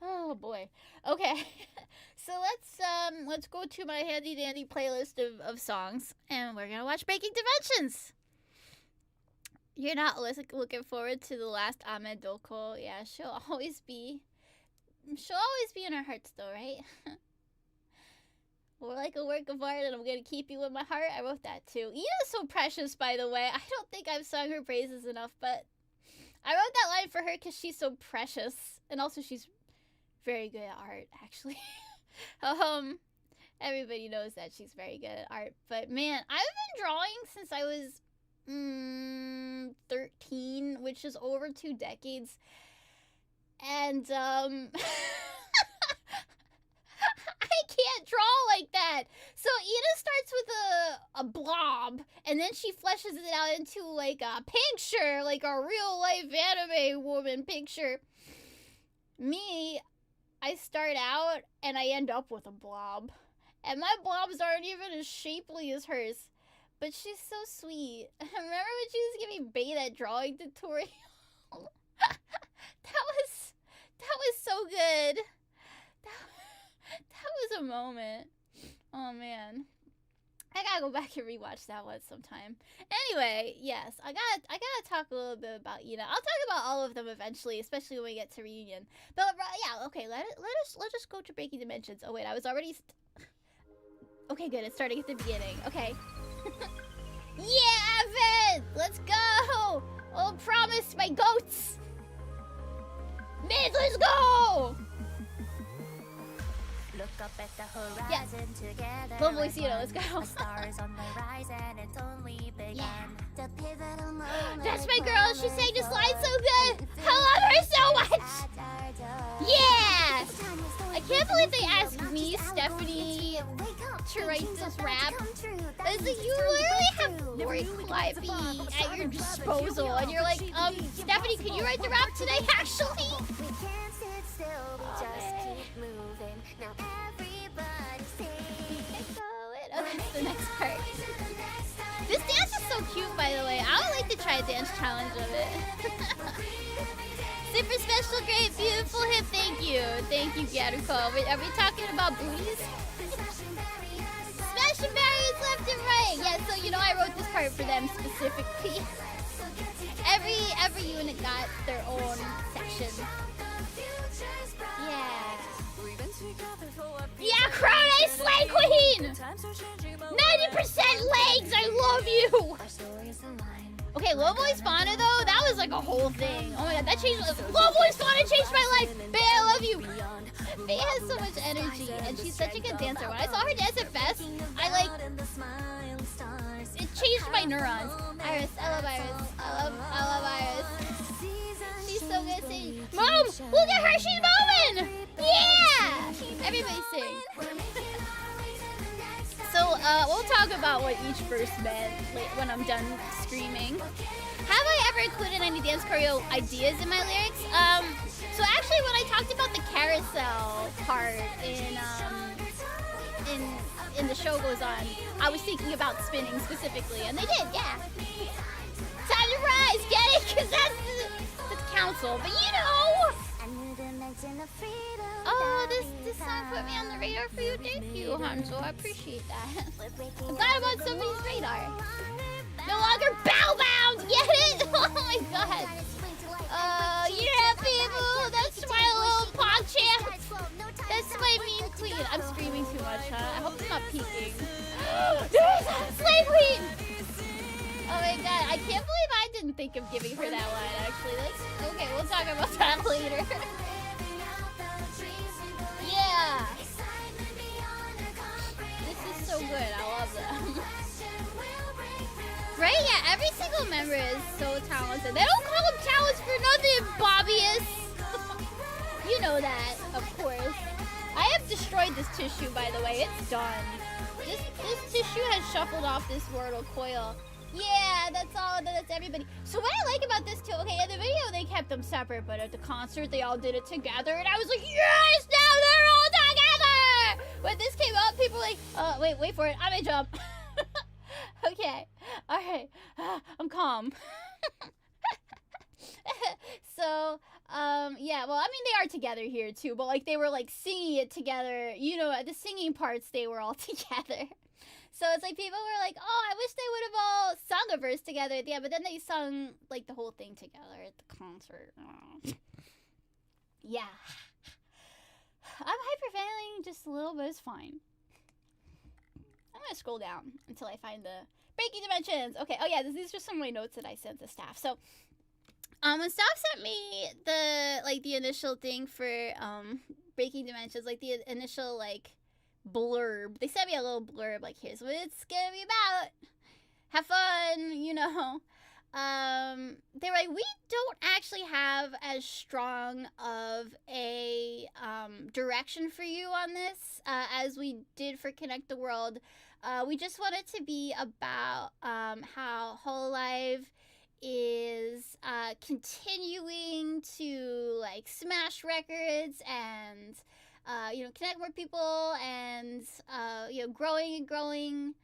Oh boy. Okay. So let's go to my handy dandy playlist of songs, and we're gonna watch Breaking Dimensions. You're not looking forward to the last Ahmed Dolko. Yeah, she'll always be in our hearts though, right? We're like a work of art, and I'm gonna keep you in my heart. I wrote that too. Ina's so precious, by the way. I don't think I've sung her praises enough, but I wrote that line for her because she's so precious, and also she's very good at art, actually. Everybody knows that she's very good at art, but man, I've been drawing since I was 13, which is over 2 decades, and I can't draw like that. So Ina starts with a blob, and then she fleshes it out into like a picture, like a real life anime woman picture. Me, I start out and I end up with a blob, and my blobs aren't even as shapely as hers. But she's so sweet. Remember when she was giving beta drawing tutorial? that was so good. That was a moment. Oh man, I gotta go back and rewatch that one sometime. Anyway, yes, I gotta talk a little bit about Ina. I'll talk about all of them eventually, especially when we get to reunion. But yeah, okay, let us go to Breaking Dimensions. Oh wait, I was already. Okay, good. It's starting at the beginning. Okay. Yeah, Evan! Let's go! Oh, promise, my goats! Mid, let's go! Look up at the horizon together. Love Luciano, let's go. Stars on the rise and it's only begun. Yeah. The pivotal moment. That's my girl. She sang this line so good. I love her so much. Yeah. I can't believe they asked me, Stephanie, to write this rap. It's like, you literally have Lori Clivey at your disposal, and you're like, Stephanie, can you write the rap today? Actually. We can't sit still. We just keep moving. Now everybody sing. Okay, the next part. This dance is so cute, by the way. I would like to try try a dance challenge of it. Super special, great, beautiful hip. Thank you, Gyaruko. Are we talking about booties? Smashing barriers left and right. Yeah, so you know I wrote this part for them specifically. Every unit got their own section. Yeah. Yeah, Crown Eye Slay Queen! 90% legs! I love you! Okay, Low Voice Fauna though, that was like a whole thing. Oh my god, that changed. Low Voice Fauna changed my life! Faye, I love you! Faye has so much energy and she's such a good dancer. When I saw her dance at Fest, it changed my neurons. Iris, I love Iris. I love Iris. She's so good singing. Mom, look at her, she's moving! Yeah! Everybody sing. So, we'll talk about what each verse meant when I'm done screaming. Have I ever included any dance choreo ideas in my lyrics? So actually when I talked about the carousel part in The Show Goes On, I was thinking about spinning specifically, and they did, yeah. Time to rise, get it? Because that's the council, but you know! Oh, this song put me on the radar for you. Thank you, Hanzo. I appreciate that. I'm glad I'm on somebody's radar. No longer bow-bound! Get it? Oh my god. Yeah, people! That's my little PogChamp! That's my meme queen. I'm screaming too much, huh? I hope it's not peaking. There's a Slay Queen! Oh my god, I can't believe I didn't think of giving her that line, actually. Okay, we'll talk about that later. Yeah! This is so good, I love them. Right? Yeah, every single member is so talented. They don't call them talents for nothing, Bobbyist! You know that, of course. I have destroyed this tissue, by the way. It's done. This tissue has shuffled off this mortal coil. Yeah, that's everybody. So what I like about this too, okay, in the video they kept them separate, but at the concert they all did it together, and I was like, yes, now they're all together! When this came up, people were like, wait for it, I'm gonna jump. Okay, alright, I'm calm. So, yeah, well, I mean, they are together here too, but like they were like singing it together, you know, the singing parts, they were all together. So it's like people were like, oh, I wish they would have all sung a verse together. Yeah, but then they sung like the whole thing together at the concert. Yeah. I'm hyperventilating just a little, but it's fine. I'm gonna scroll down until I find the breaking dimensions. Okay, oh yeah, these are some of my notes that I sent to staff. So, when staff sent me the initial thing for breaking dimensions, like the initial blurb. They sent me a little blurb, like, here's what it's gonna be about. Have fun, you know. They were like, we don't actually have as strong of a direction for you on this as we did for Connect the World. We just want it to be about how hololive is continuing to smash records and connect more people and growing and growing.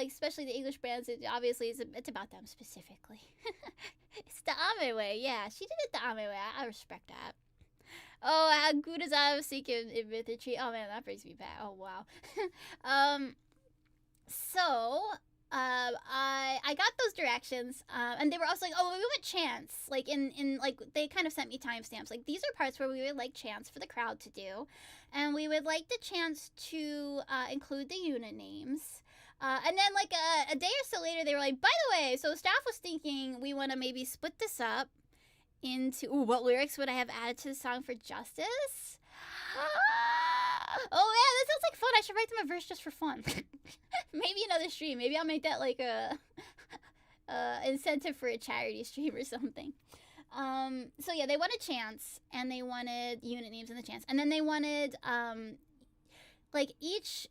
Especially the English bands, obviously it's about them specifically. It's the Ame way, yeah. She did it the Ame way. I respect that. Oh, how good is I was seeking in Mythotry. Oh man, that brings me back. Oh wow. I got those directions, and they were also like, oh, we want chants. They kind of sent me timestamps. Like, these are parts where we would like chants for the crowd to do, and we would like the chants to include the unit names. And then a day or so later, they were like, by the way, so staff was thinking we want to maybe split this up into, what lyrics would I have added to the song for Justice? Oh yeah, that sounds like fun. I should write them a verse just for fun. Maybe another stream. Maybe I'll make that a incentive for a charity stream or something. So yeah, they wanted chants, and they wanted unit names in the chants, and then they wanted each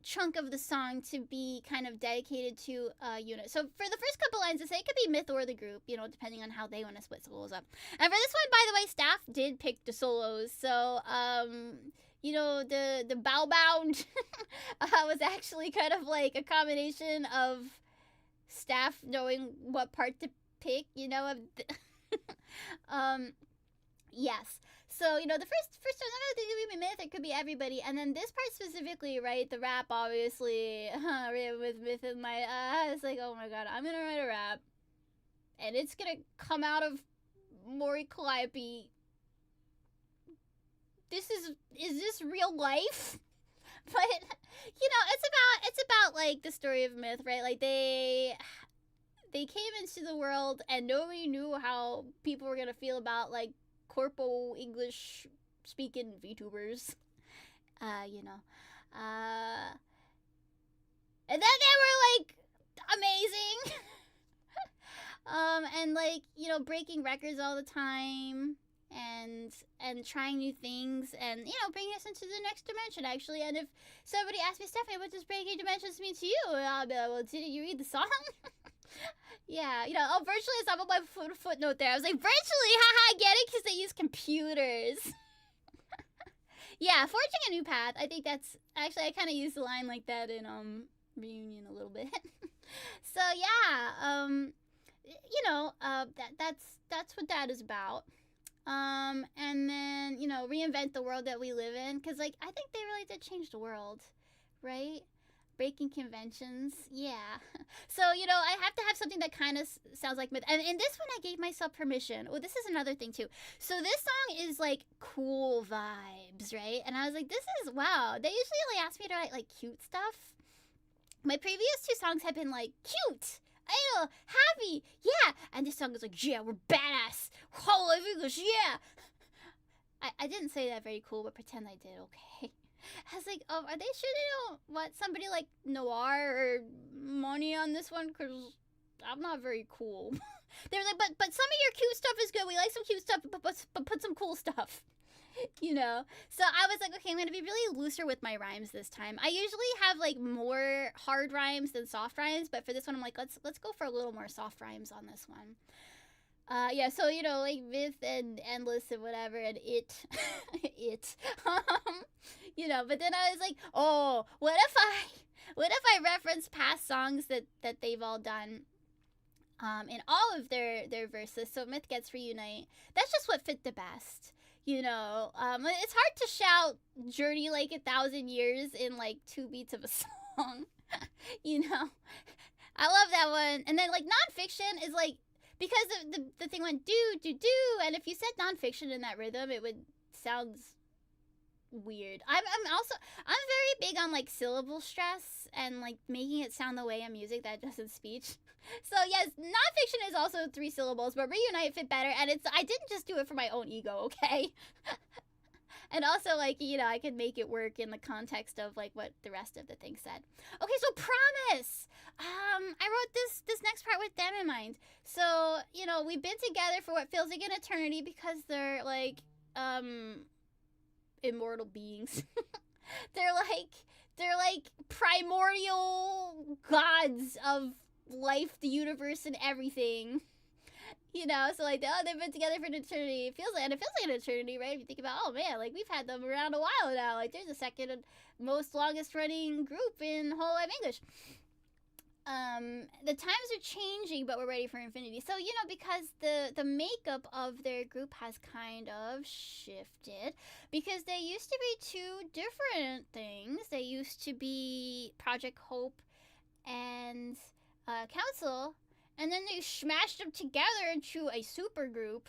chunk of the song to be kind of dedicated to a unit. So for the first couple lines, to say it could be Myth or the group, depending on how they want to split solos up. And for this one, by the way, staff did pick the solos. So, the bow bound was actually kind of a combination of staff knowing what part to pick, of yes. So, the first time, I think it could be Myth, it could be everybody. And then this part specifically, right, the rap, obviously, with Myth in my, it's like, oh my god, I'm gonna write a rap. And it's gonna come out of Maury Calliope. Is this real life? But, it's about, like, the story of Myth, right? Like, they came into the world and nobody knew how people were gonna feel about, like, corpo English speaking VTubers. And then they were, like, amazing. And, like, breaking records all the time. And trying new things, and bringing us into the next dimension, actually. And if somebody asks me, Stephanie, what does breaking dimensions mean to you? I'll be like, well, didn't you read the song? Yeah, virtually is up on my footnote there. I was like, virtually, haha, get it? Because they use computers. Yeah, forging a new path. I think that's actually, I kind of used the line like that in Reunion a little bit. So yeah, that's what that is about. And then, reinvent the world that we live in. Because, like, I think they really did change the world, right? Breaking conventions. Yeah. So, I have to have something that kind of sounds like Myth. And in this one, I gave myself permission. Oh, this is another thing, too. So this song is, like, cool vibes, right? And I was like, this is, wow. They usually only ask me to write, like, cute stuff. My previous 2 songs have been, like, cute. Idle, happy, yeah. And this song is like, yeah, we're badass. Hololive English, yeah. I didn't say that very cool, but pretend I did, okay. I was like, are they sure they don't want somebody like Noir or Money on this one? Because I'm not very cool. They were like, but some of your cute stuff is good. We like some cute stuff, but put some cool stuff. So I was like, okay, I'm gonna be really looser with my rhymes this time. I usually have like more hard rhymes than soft rhymes, but for this one I'm like, let's go for a little more soft rhymes on this one. Yeah, so like Myth and Endless and whatever, and it but then I was like, oh, what if I reference past songs that they've all done in all of their verses? So Myth gets Reunite. That's just what fit the best. It's hard to shout Journey like 1,000 years in like 2 beats of a song. I love that one. And then like nonfiction is like, because the thing went do, and if you said nonfiction in that rhythm, it would sound weird. I'm very big on like syllable stress and like making it sound the way in music that does in speech. So yes, nonfiction is also 3 syllables, but Reunite fit better, and I didn't just do it for my own ego, okay? And also, like, I could make it work in the context of like what the rest of the thing said. Okay, so Promise. I wrote this next part with them in mind. So, we've been together for what feels like an eternity because they're like immortal beings. They're like primordial gods of life, the universe, and everything. So like, they've been together for an eternity. It feels like an eternity, right? If you think about, oh man, like we've had them around a while now. Like there's the second most longest running group in hololive English. The times are changing, but we're ready for infinity. So, because the makeup of their group has kind of shifted, because they used to be 2 different things. They used to be Project Hope and Council, and then they smashed them together into a super group.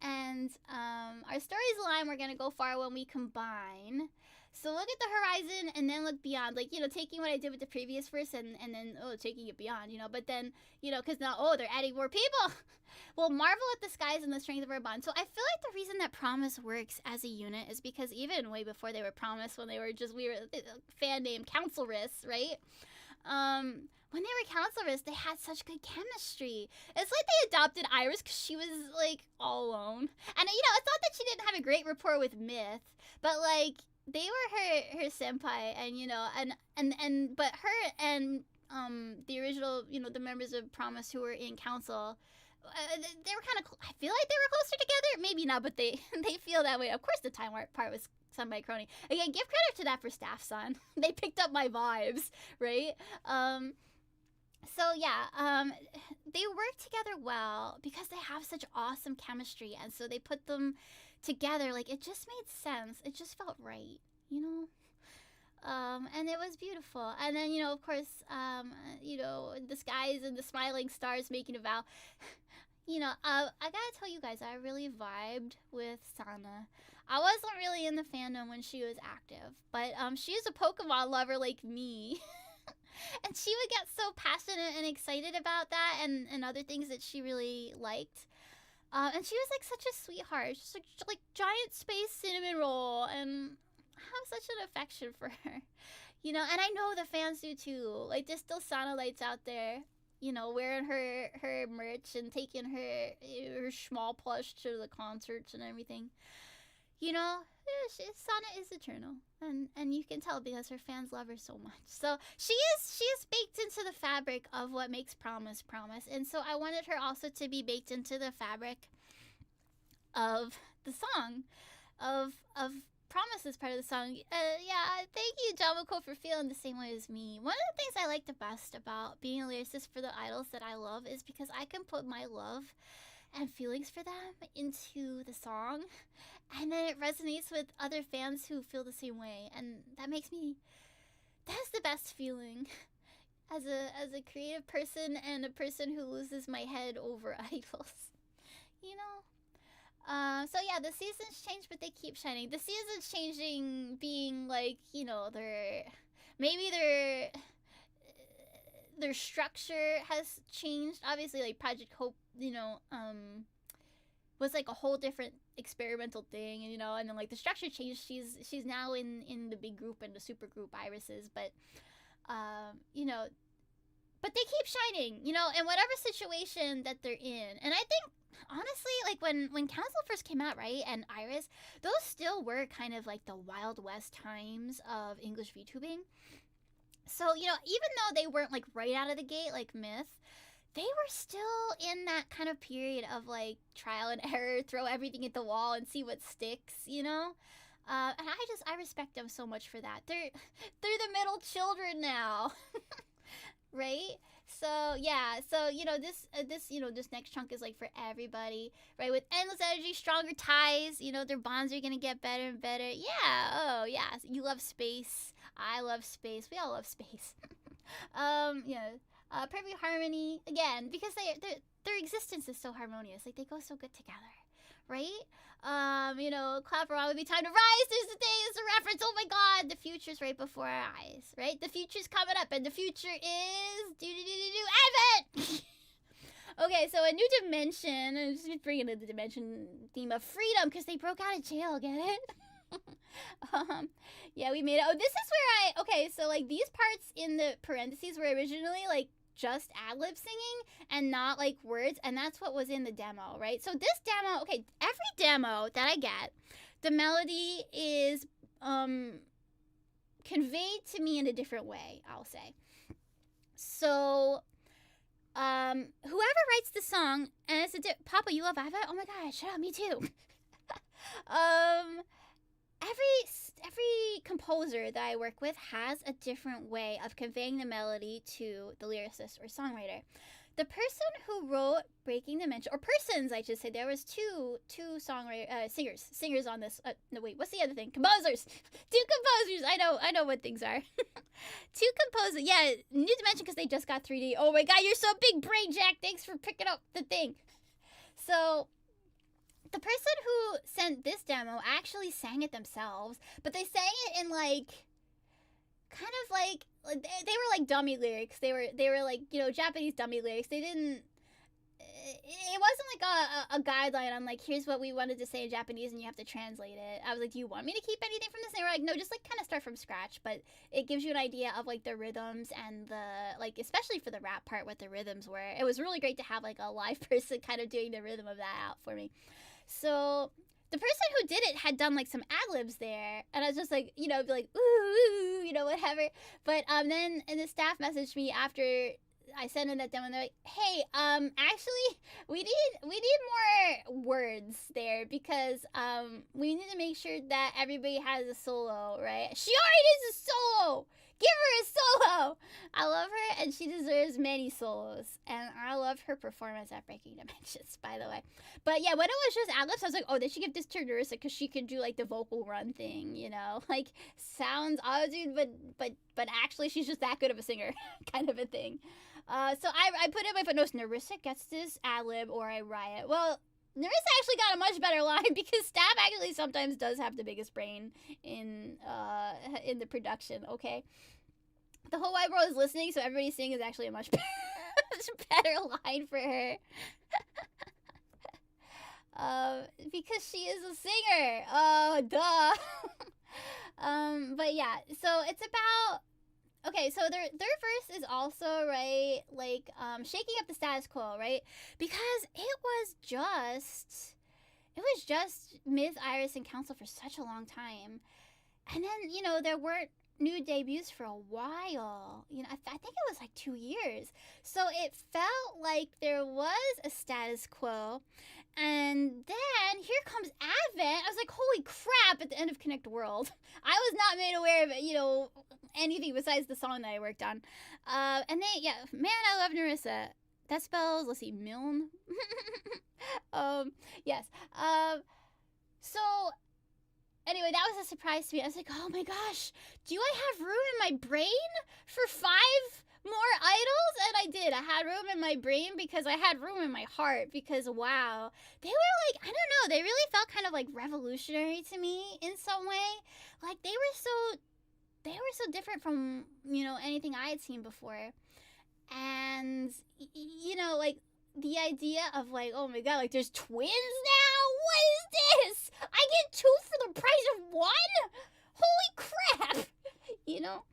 And our stories align. We're gonna go far when we combine. So look at the horizon and then look beyond. Like, taking what I did with the previous verse and then, taking it beyond, But then, because now, they're adding more people. Well, marvel at the skies and the strength of our bond. So I feel like the reason that Promise works as a unit is because even way before they were Promise, when we were a fan named Councilress, right? When they were Councilress, they had such good chemistry. It's like they adopted Iris because she was, like, all alone. And, it's not that she didn't have a great rapport with Myth, but, like, they were her senpai, and but her and the original, the members of Promise who were in Council, they were kind of, I feel like they were closer together. Maybe not, but they feel that way. Of course, the time warp part was sung by Crony. Again, give credit to that for Staff Son. They picked up my vibes, right? So yeah, they work together well because they have such awesome chemistry, and so they put them together. Like it just made sense. It just felt right, you know. And it was beautiful. And then of course, the skies and the smiling stars making a vow. I gotta tell you guys, I really vibed with Sana. I wasn't really in the fandom when she was active, but she is a Pokemon lover like me. And she would get so passionate and excited about that and other things that she really liked. And she was like such a sweetheart, just like giant space cinnamon roll, and I have such an affection for her. And I know the fans do too. Like there's still Sana lights out there, wearing her merch and taking her small plush to the concerts and everything. Sana is eternal, and you can tell because her fans love her so much. So she is baked into the fabric of what makes Promise Promise, and so I wanted her also to be baked into the fabric of the song, of Promise is part of the song. Yeah, thank you, Jamako, for feeling the same way as me. One of the things I like the best about being a lyricist for the idols that I love is because I can put my love and feelings for them into the song, and then it resonates with other fans who feel the same way, and that's the best feeling as a creative person and a person who loses my head over idols. you know so yeah, the seasons change, but they keep shining. The seasons changing being like, their structure has changed. Obviously, like Project Hope, was like a whole different experimental thing, and then like the structure changed. She's now in the big group and the super group Irises, but um, you know, but they keep shining, in whatever situation that they're in. And I think honestly, like when Council first came out, right, and Iris, those still were kind of like the Wild West times of English VTubing. So, even though they weren't like right out of the gate like Myth, they were still in that kind of period of like trial and error, throw everything at the wall and see what sticks. And I respect them so much for that. They're the middle children now. Right? So yeah, so this next chunk is like for everybody, right? With endless energy, stronger ties, their bonds are gonna get better and better. Yeah, oh yeah, you love space. I love space. We all love space. Perfect harmony again because their existence is so harmonious. Like they go so good together, right? Clap around with me, time to rise. There's the thing, it's a reference. Oh my god, the future's right before our eyes, right? The future's coming up, and the future is Advent. Okay, so a new dimension. I'm just bringing in the dimension theme of freedom because they broke out of jail. Get it? Yeah, we made it. Oh, this is where okay, so like these parts in the parentheses were originally like just ad-lib singing and not like words, and that's what was in the demo, right? So this demo, okay, every demo that I get, the melody is conveyed to me in a different way, I'll say. So whoever writes the song, and it's Papa, you love Ava? Oh my god, shut up, me too. Every composer that I work with has a different way of conveying the melody to the lyricist or songwriter. The person who wrote Breaking Dimension, or persons, I should say, there was two singers on this. No, wait, what's the other thing? Composers, two composers. I know what things are. Two composers. Yeah, New Dimension because they just got 3D. Oh my god, you're so big brain, Jack. Thanks for picking up the thing. So the person who sent this demo actually sang it themselves, but they sang it in like kind of like they were like dummy lyrics. They were like Japanese dummy lyrics. They didn't. It wasn't like a guideline on like here's what we wanted to say in Japanese and you have to translate it. I was like, do you want me to keep anything from this? And they were like, no, just like kind of start from scratch. But it gives you an idea of like the rhythms and the like, especially for the rap part, what the rhythms were. It was really great to have like a live person kind of doing the rhythm of that out for me. So the person who did it had done like some ad-libs there, and I was just like, be like, ooh, whatever. But then the staff messaged me after I sent in that demo, and they're like, hey, actually, we need more words there because we need to make sure that everybody has a solo, right? She already needs a solo. Give her a solo. I love her, and she deserves many solos. And I love her performance at Breaking Dimensions, by the way. But yeah, when it was just ad libs, I was like, oh, they should give this to Narissa because she could do like the vocal run thing, you know, like sounds auto-tuned, but actually she's just that good of a singer, kind of a thing. So I put in my footnotes. Narissa gets this ad lib, or I riot. Well, Narissa actually got a much better line because Stab actually sometimes does have the biggest brain in the production. Okay, the whole wide world is listening, so everybody singing is actually a much better line for her. Because she is a singer. Oh, duh. But yeah, so it's about. Okay, so their verse is also, right, like, shaking up the status quo, right? Because it was just Myth, Iris, and Council for such a long time. And then, you know, there weren't new debuts for a while. You know, I think it was like 2 years. So it felt like there was a status quo. And then here comes Advent. I was like, holy crap, at the end of Connect World. I was not made aware of, you know, anything besides the song that I worked on. And they, yeah, man, I love Narissa. That spells, let's see, Milne. Yes. So, anyway, that was a surprise to me. I was like, oh my gosh, do I have room in my brain for 5 more idols? And I did. I had room in my brain because I had room in my heart because, wow, they were like, I don't know, they really felt kind of like revolutionary to me in some way. Like they were so different from, you know, anything I had seen before. And, you know, like the idea of like, oh my god, like there's twins now? What is this? I get 2 for the price of 1? Holy crap! You know?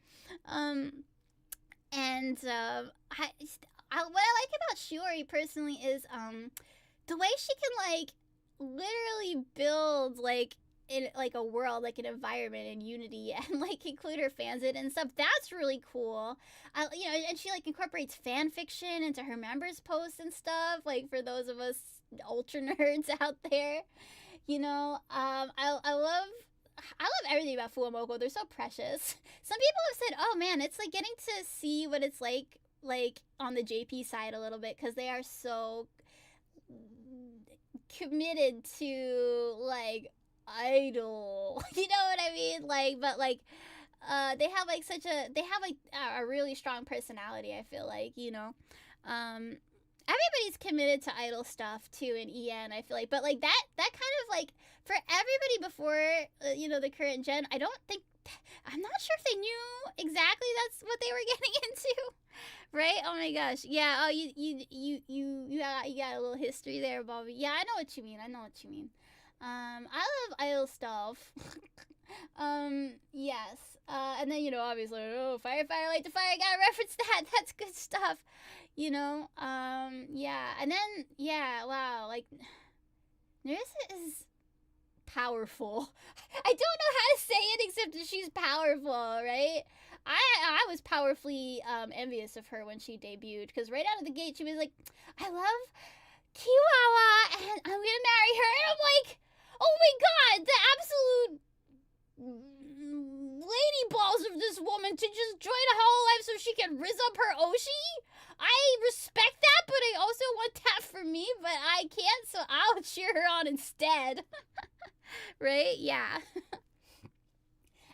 And what I like about Shiori personally is the way she can like literally build like in like a world, like an environment and unity, and like include her fans in and stuff. That's really cool. You know, and she like incorporates fan fiction into her members posts and stuff. Like for those of us ultra nerds out there, you know, I love everything about Fuwamoko. They're so precious. Some people have said, oh man, it's like getting to see what it's like on the JP side a little bit, because they are so committed to like idol. You know what I mean? Like, but like they have like a really strong personality, I feel like, you know. Everybody's committed to idol stuff too in EN, I feel like, but like that kind of like for everybody before you know, the current gen, I'm not sure if they knew exactly that's what they were getting into, right? Oh my gosh, yeah. Oh, you got a little history there, Bobby. Yeah, I know what you mean. I love idol stuff. Yes. And then, you know, obviously, oh, Fire, Light the Fire, gotta reference that. That's good stuff. You know, yeah. And then, yeah, wow, like, Narissa is powerful. I don't know how to say it except that she's powerful, right? I was powerfully envious of her when she debuted, because right out of the gate she was like, I love Kiwawa and I'm gonna marry her, and I'm like, oh my god, the absolute lady balls of this woman to just join a hololive so she can rizz up her Oshi. I respect that, but I also want that for me, but I can't, so I'll cheer her on instead. Right? Yeah.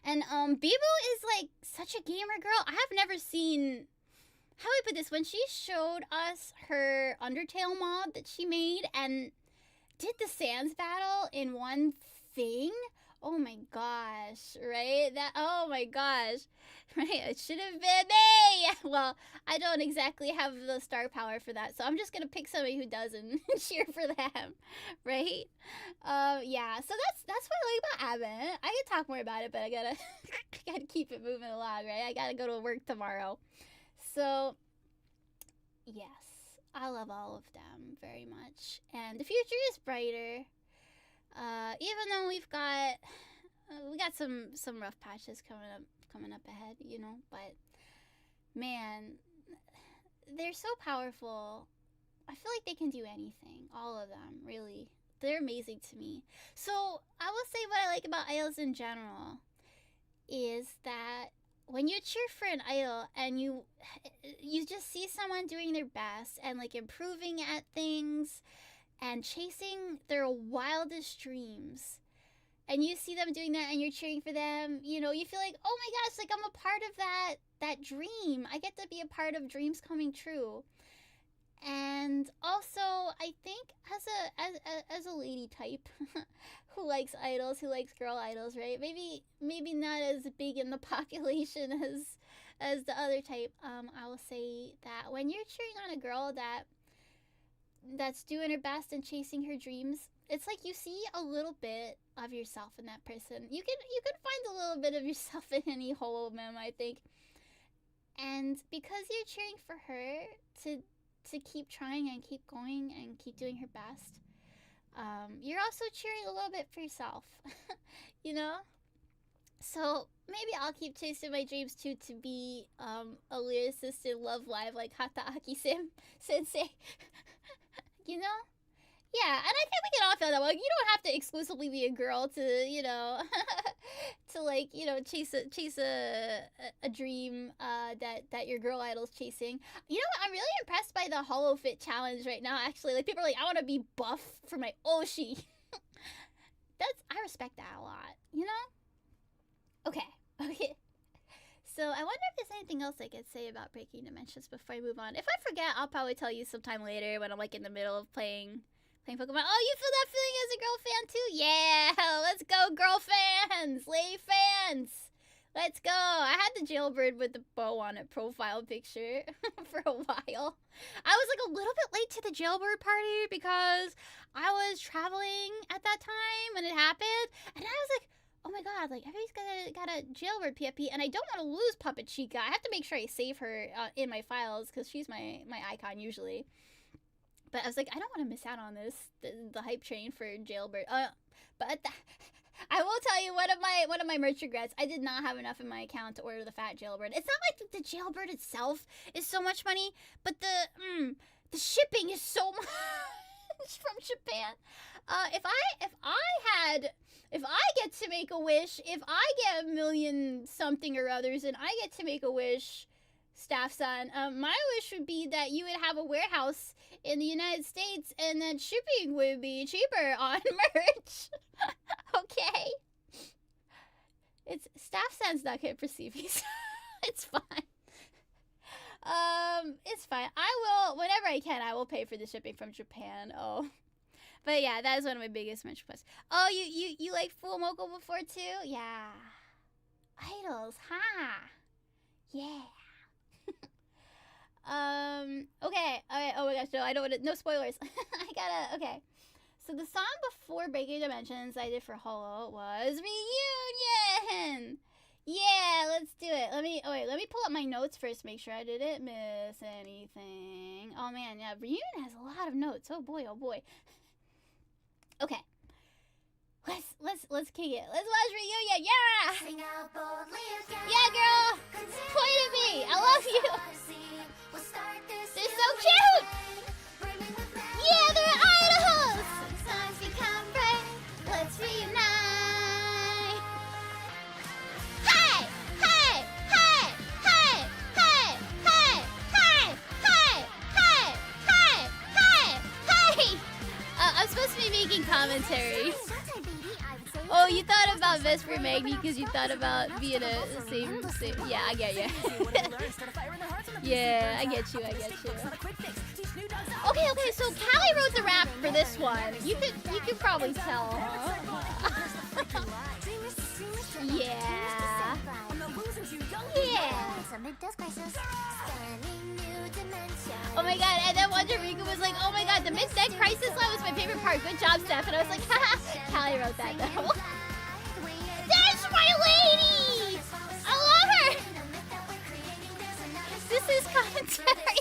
And Bibo is like such a gamer girl. I have never seen, how do I put this, when she showed us her Undertale mod that she made and did the Sans battle in one thing. Oh my gosh, right? Oh my gosh, right? It should have been me. Well, I don't exactly have the star power for that, so I'm just gonna pick somebody who does and cheer for them, right? Yeah. So that's what I like about Advent. I can talk more about it, but I gotta keep it moving along, right? I gotta go to work tomorrow. So yes, I love all of them very much, and the future is brighter. Even though we got some rough patches coming up ahead, you know, but man, they're so powerful. I feel like they can do anything. All of them, really. They're amazing to me. So I will say what I like about idols in general is that when you cheer for an idol and you just see someone doing their best and like improving at things and chasing their wildest dreams, and you see them doing that and you're cheering for them, you know, you feel like, oh my gosh, like I'm a part of that dream. I get to be a part of dreams coming true. And also, I think as a lady type who likes idols, who likes girl idols, right? Maybe not as big in the population as the other type. I will say that when you're cheering on a girl that's doing her best and chasing her dreams, it's like you see a little bit of yourself in that person. You can find a little bit of yourself in any holo mem, I think. And because you're cheering for her to keep trying and keep going and keep doing her best, you're also cheering a little bit for yourself, you know? So maybe I'll keep chasing my dreams too, to be a lyricist in Love Live like Hataaki Sensei, you know? Yeah, and I think we can all feel that way. Like, you don't have to exclusively be a girl to, you know, to like, you know, chase a dream that your girl idol's chasing. You know what? I'm really impressed by the Holo Fit challenge right now. Actually, like people are like, I want to be buff for my Oshi. I respect that a lot. You know? Okay. So I wonder if there's anything else I could say about Breaking Dimensions before I move on. If I forget, I'll probably tell you sometime later when I'm like in the middle of playing Pokemon. Oh, you feel that feeling as a girl fan too? Yeah, let's go, girl fans, lady fans. Let's go. I had the jailbird with the bow on it profile picture for a while. I was like a little bit late to the jailbird party because I was traveling at that time when it happened, and I was like, oh my god, like everybody's got a jailbird PFP, and I don't want to lose Puppet Chica. I have to make sure I save her in my files because she's my icon usually. But I was like, I don't want to miss out on the hype train for jailbird. But I will tell you, one of my merch regrets, I did not have enough in my account to order the fat jailbird. It's not like the jailbird itself is so much money, but the shipping is so much from Japan. If I get to make a wish, if I get a million something or others, and I get to make a wish, Staff-san, my wish would be that you would have a warehouse in the United States and then shipping would be cheaper on merch. Okay? It's Staff-san's not gonna perceive me, so it's fine. It's fine. I will, whenever I can, I will pay for the shipping from Japan. Oh. But yeah, that is one of my biggest merch requests. Oh, you like Full Moko before too? Yeah. Idols, huh? Yeah. Okay. Oh my gosh, no, I don't want to, no spoilers. Okay. So the song before Breaking Dimensions I did for Holo was Reunion! Yeah, let's do it. Let me pull up my notes first, make sure I didn't miss anything. Oh man, yeah, Reunion has a lot of notes. Oh boy. Okay. Let's kick it. Let's watch Reunion. Yeah! Yeah, girl! Point at me! I love you! They're so cute! Yeah, they're idols! Sometimes become brave. Let's reunite! Hey! Hey! Hey! Hey! Hey! Hey! Hey! Hey! Hey! Hey! Hey! Hey! I'm supposed to be making commentary. Oh, you thought about Vesper Magni because you thought about being a same. Yeah, I get you. Yeah, I get you. Okay, so Callie wrote the rap for this one. You could probably tell, huh? Yeah. Oh my god, and then Wonder Rika was like, oh my god, the mid-deck crisis line was my favorite part. Good job, Steph. And I was like, haha, Callie wrote that though. That's my lady! I love her! This is commentary.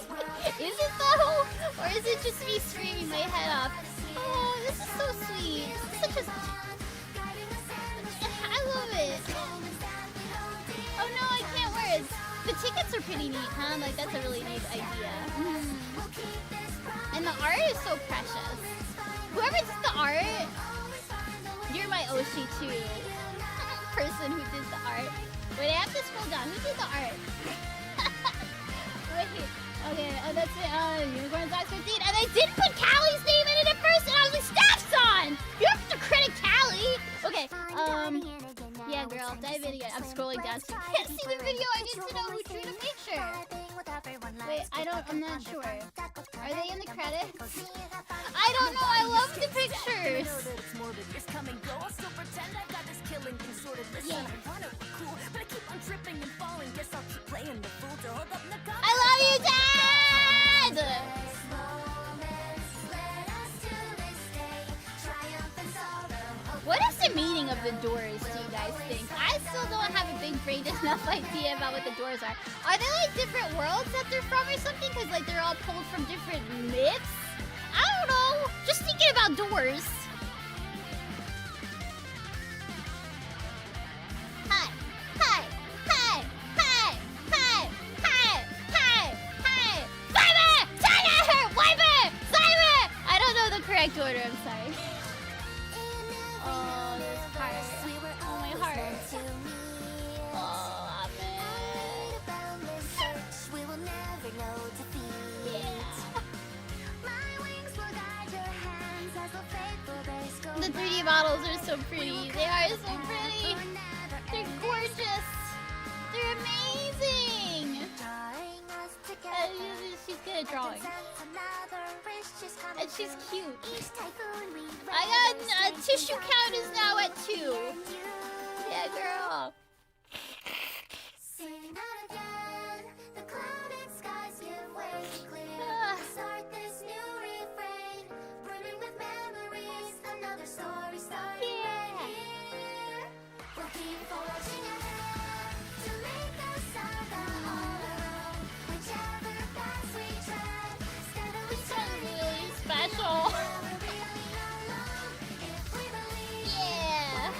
Is it though? Or is it just me screaming my head off? Oh, this is so sweet. Such a... I love it. Oh no, I can't wear it. The tickets are pretty neat, huh? Like, that's a really neat idea. And the art is so precious. Whoever did the art, you're my Oshi too. Person who did the art. Wait, I have to scroll down. Who did the art? Wait. Okay, oh, that's it. Unicorn Size 15. And they did put Callie's name in it at first, and I was like, Staff's on! You have to credit Callie! Okay, yeah, girl, dive in again. I'm scrolling down so you can't see the video. I need to know who drew the picture. Wait, I'm not sure. Are they in the credits? I don't know, I love the pictures. Yeah. I love you, Dad! What is the meaning of the doors, do you guys think? I still don't have a big brain enough idea about what the doors are. Are they like different worlds that they're from or something? Because like they're all pulled from different myths? I don't know. Just thinking about doors. Hi. Hi. Hi. Hi. Hi. Hi. Hi. Hi. Simon! Simon! Wiper! Simon! I don't know the correct order, I'm sorry. Oh, this heart. Oh, my heart. Oh, yeah. The 3D models are so pretty. They are so pretty. They're gorgeous. They're amazing. She's good at drawing. And she's cute. I got tissue count is now at 2. Yeah, girl. Special. Yeah.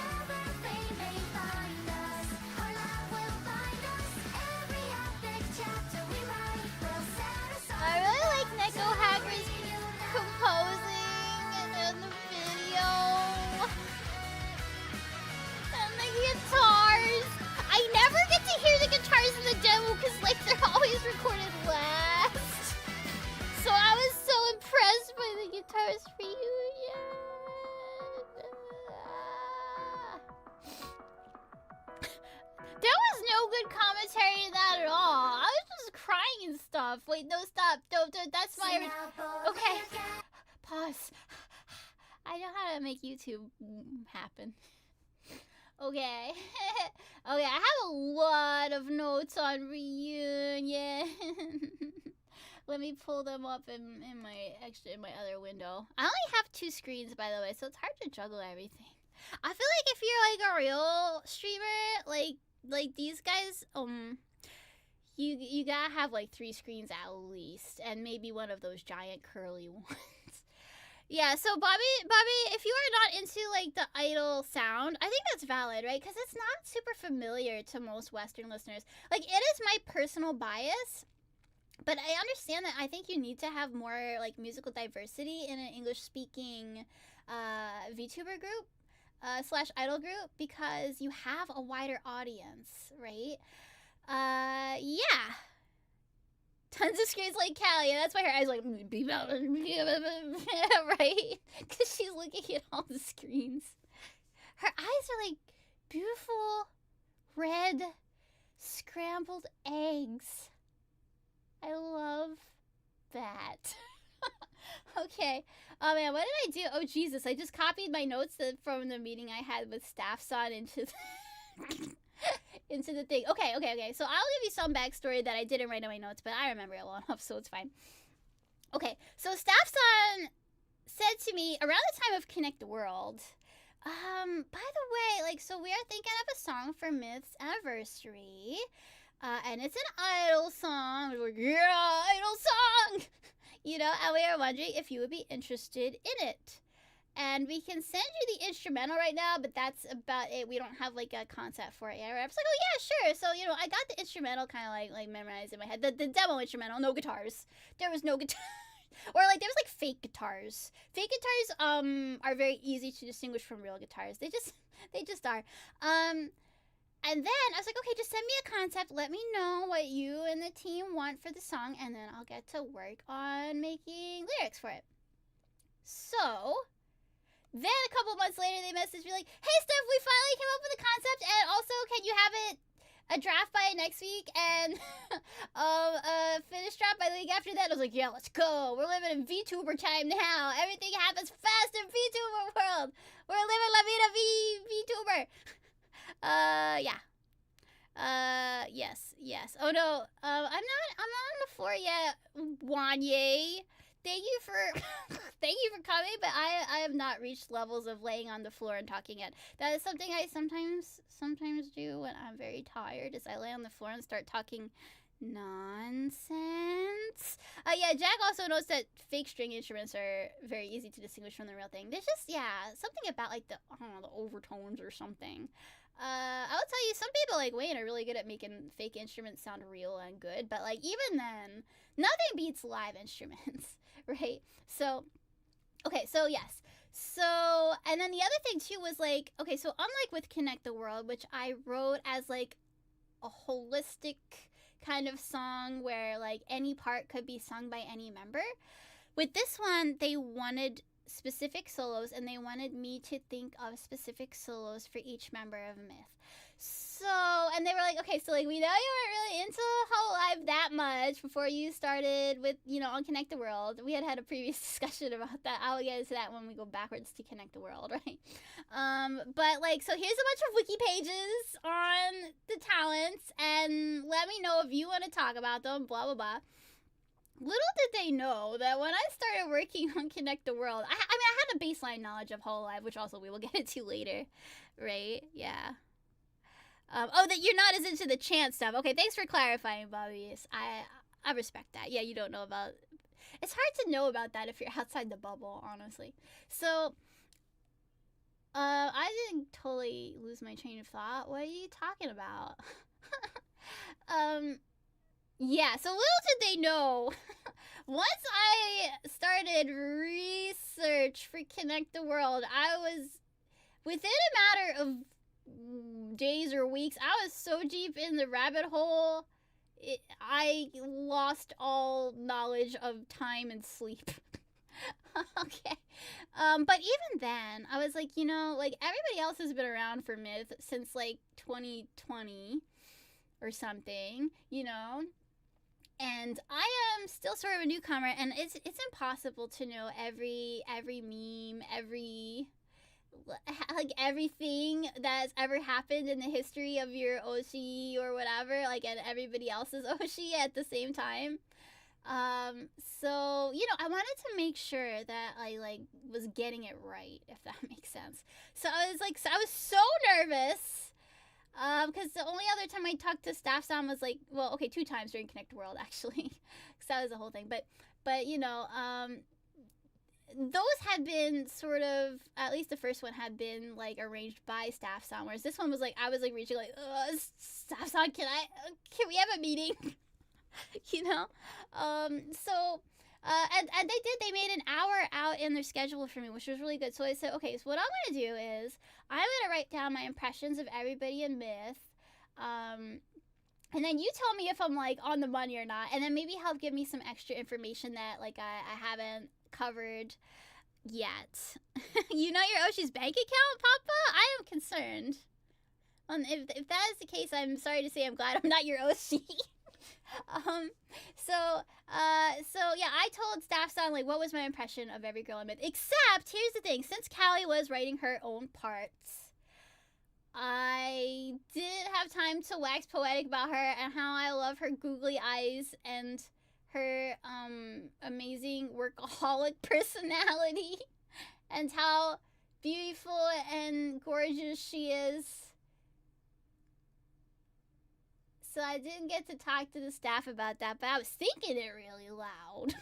I really like Neko Hacker's composing in the video. And the guitars. I never get to hear the guitars in the demo because like they're always recorded last. So I was so impressed by the guitars reunion. There was no good commentary in that at all. I was just crying and stuff. Wait, no, stop. Don't, that's my... Okay. Pause. I know how to make YouTube happen. Okay. Okay, I have a lot of notes on reunion. Let me pull them up in my other window. I only have 2 screens, by the way, so it's hard to juggle everything. I feel like if you're like a real streamer, like these guys, you gotta have like 3 screens at least, and maybe one of those giant curly ones. Yeah, so Bobby, if you are not into like the idle sound, I think that's valid, right? Because it's not super familiar to most Western listeners. Like, it is my personal bias. But I understand that I think you need to have more like musical diversity in an English-speaking VTuber group slash idol group because you have a wider audience, right? Yeah. Tons of screens like Callie, and that's why her eyes like right? Because she's looking at all the screens. Her eyes are like beautiful red scrambled eggs. I love that. Okay. Oh man, what did I do? Oh Jesus, I just copied my notes from the meeting I had with Staffson into the into the thing. Okay. So I'll give you some backstory that I didn't write in my notes, but I remember it well enough, so it's fine. Okay, so Staffson said to me around the time of Connect the World, by the way, like, so we are thinking of a song for Myth's anniversary. And it's an idol song. We're like, yeah, idol song! You know, and we are wondering if you would be interested in it. And we can send you the instrumental right now, but that's about it. We don't have, like, a concept for it yet. I was like, oh, yeah, sure. So, you know, I got the instrumental kind of, like memorized in my head. The demo instrumental, no guitars. There was no guitar. Or, like, there was, like, fake guitars. Fake guitars, are very easy to distinguish from real guitars. They just are. And then I was like, okay, just send me a concept. Let me know what you and the team want for the song, and then I'll get to work on making lyrics for it. So then a couple months later, they messaged me like, hey, Steph, we finally came up with a concept, and also, can you have it a draft by next week and a finished draft by the week after that? I was like, yeah, let's go. We're living in VTuber time now. Everything happens fast in VTuber world. We're living La Vida VTuber. Yeah. Yes. Oh no. I'm not on the floor yet, Wanye. Thank you for coming, but I have not reached levels of laying on the floor and talking yet. That is something I sometimes do when I'm very tired, is I lay on the floor and start talking nonsense. Yeah, Jack also knows that fake string instruments are very easy to distinguish from the real thing. There's just, something about like the overtones or something. I will tell you, some people like Wayne are really good at making fake instruments sound real and good, but like even then, nothing beats live instruments, right? So, okay, so yes. So, and then the other thing too was like, okay, so unlike with Connect the World, which I wrote as like a holistic kind of song where like any part could be sung by any member, with this one, they wanted specific solos, and they wanted me to think of specific solos for each member of Myth. So, and they were like, okay, so like we know you weren't really into hololive that much before you started with, on Connect the World. We had a previous discussion about that. I'll get into that when we go backwards to Connect the World, right? But like, so here's a bunch of wiki pages on the talents, and let me know if you want to talk about them, blah, blah, blah. Little did they know that when I started working on Connect the World, I had a baseline knowledge of hololive, which also we will get into later, right? Yeah. That you're not as into the chant stuff. Okay, thanks for clarifying, Bobby. I respect that. Yeah, you don't know about... It's hard to know about that if you're outside the bubble, honestly. So, I didn't totally lose my train of thought. What are you talking about? Yeah, so little did they know, once I started research for Connect the World, I was, within a matter of days or weeks, I was so deep in the rabbit hole, I lost all knowledge of time and sleep. Okay. But even then, I was like, like everybody else has been around for Myth since like 2020 or something, And I am still sort of a newcomer, and it's impossible to know every meme, everything that's ever happened in the history of your Oshi or whatever, like, and everybody else's Oshi at the same time. So, I wanted to make sure that I, like, was getting it right, if that makes sense. So I was so nervous. Because the only other time I talked to Staff Sound was like, well, okay, 2 times during Connect World, actually. Because that was the whole thing. But those had been sort of, at least the first one had been, like, arranged by Staff Sound. Whereas this one was like, I was, like, reaching, like, Staff Sound, can we have a meeting? And they made an hour out in their schedule for me, which was really good. So I said, okay, so what I'm going to do is I'm going to write down my impressions of everybody in Myth. And then you tell me if I'm, like, on the money or not. And then maybe help give me some extra information that, like, I haven't covered yet. You know your Oshi's bank account, Papa? I am concerned. If that is the case, I'm sorry to say I'm glad I'm not your Oshi. So yeah, I told Staff Sound, like, what was my impression of every girl in Myth. Except, here's the thing, since Callie was writing her own parts, I didn't have time to wax poetic about her and how I love her googly eyes and her, amazing workaholic personality and how beautiful and gorgeous she is. So I didn't get to talk to the staff about that, but I was thinking it really loud.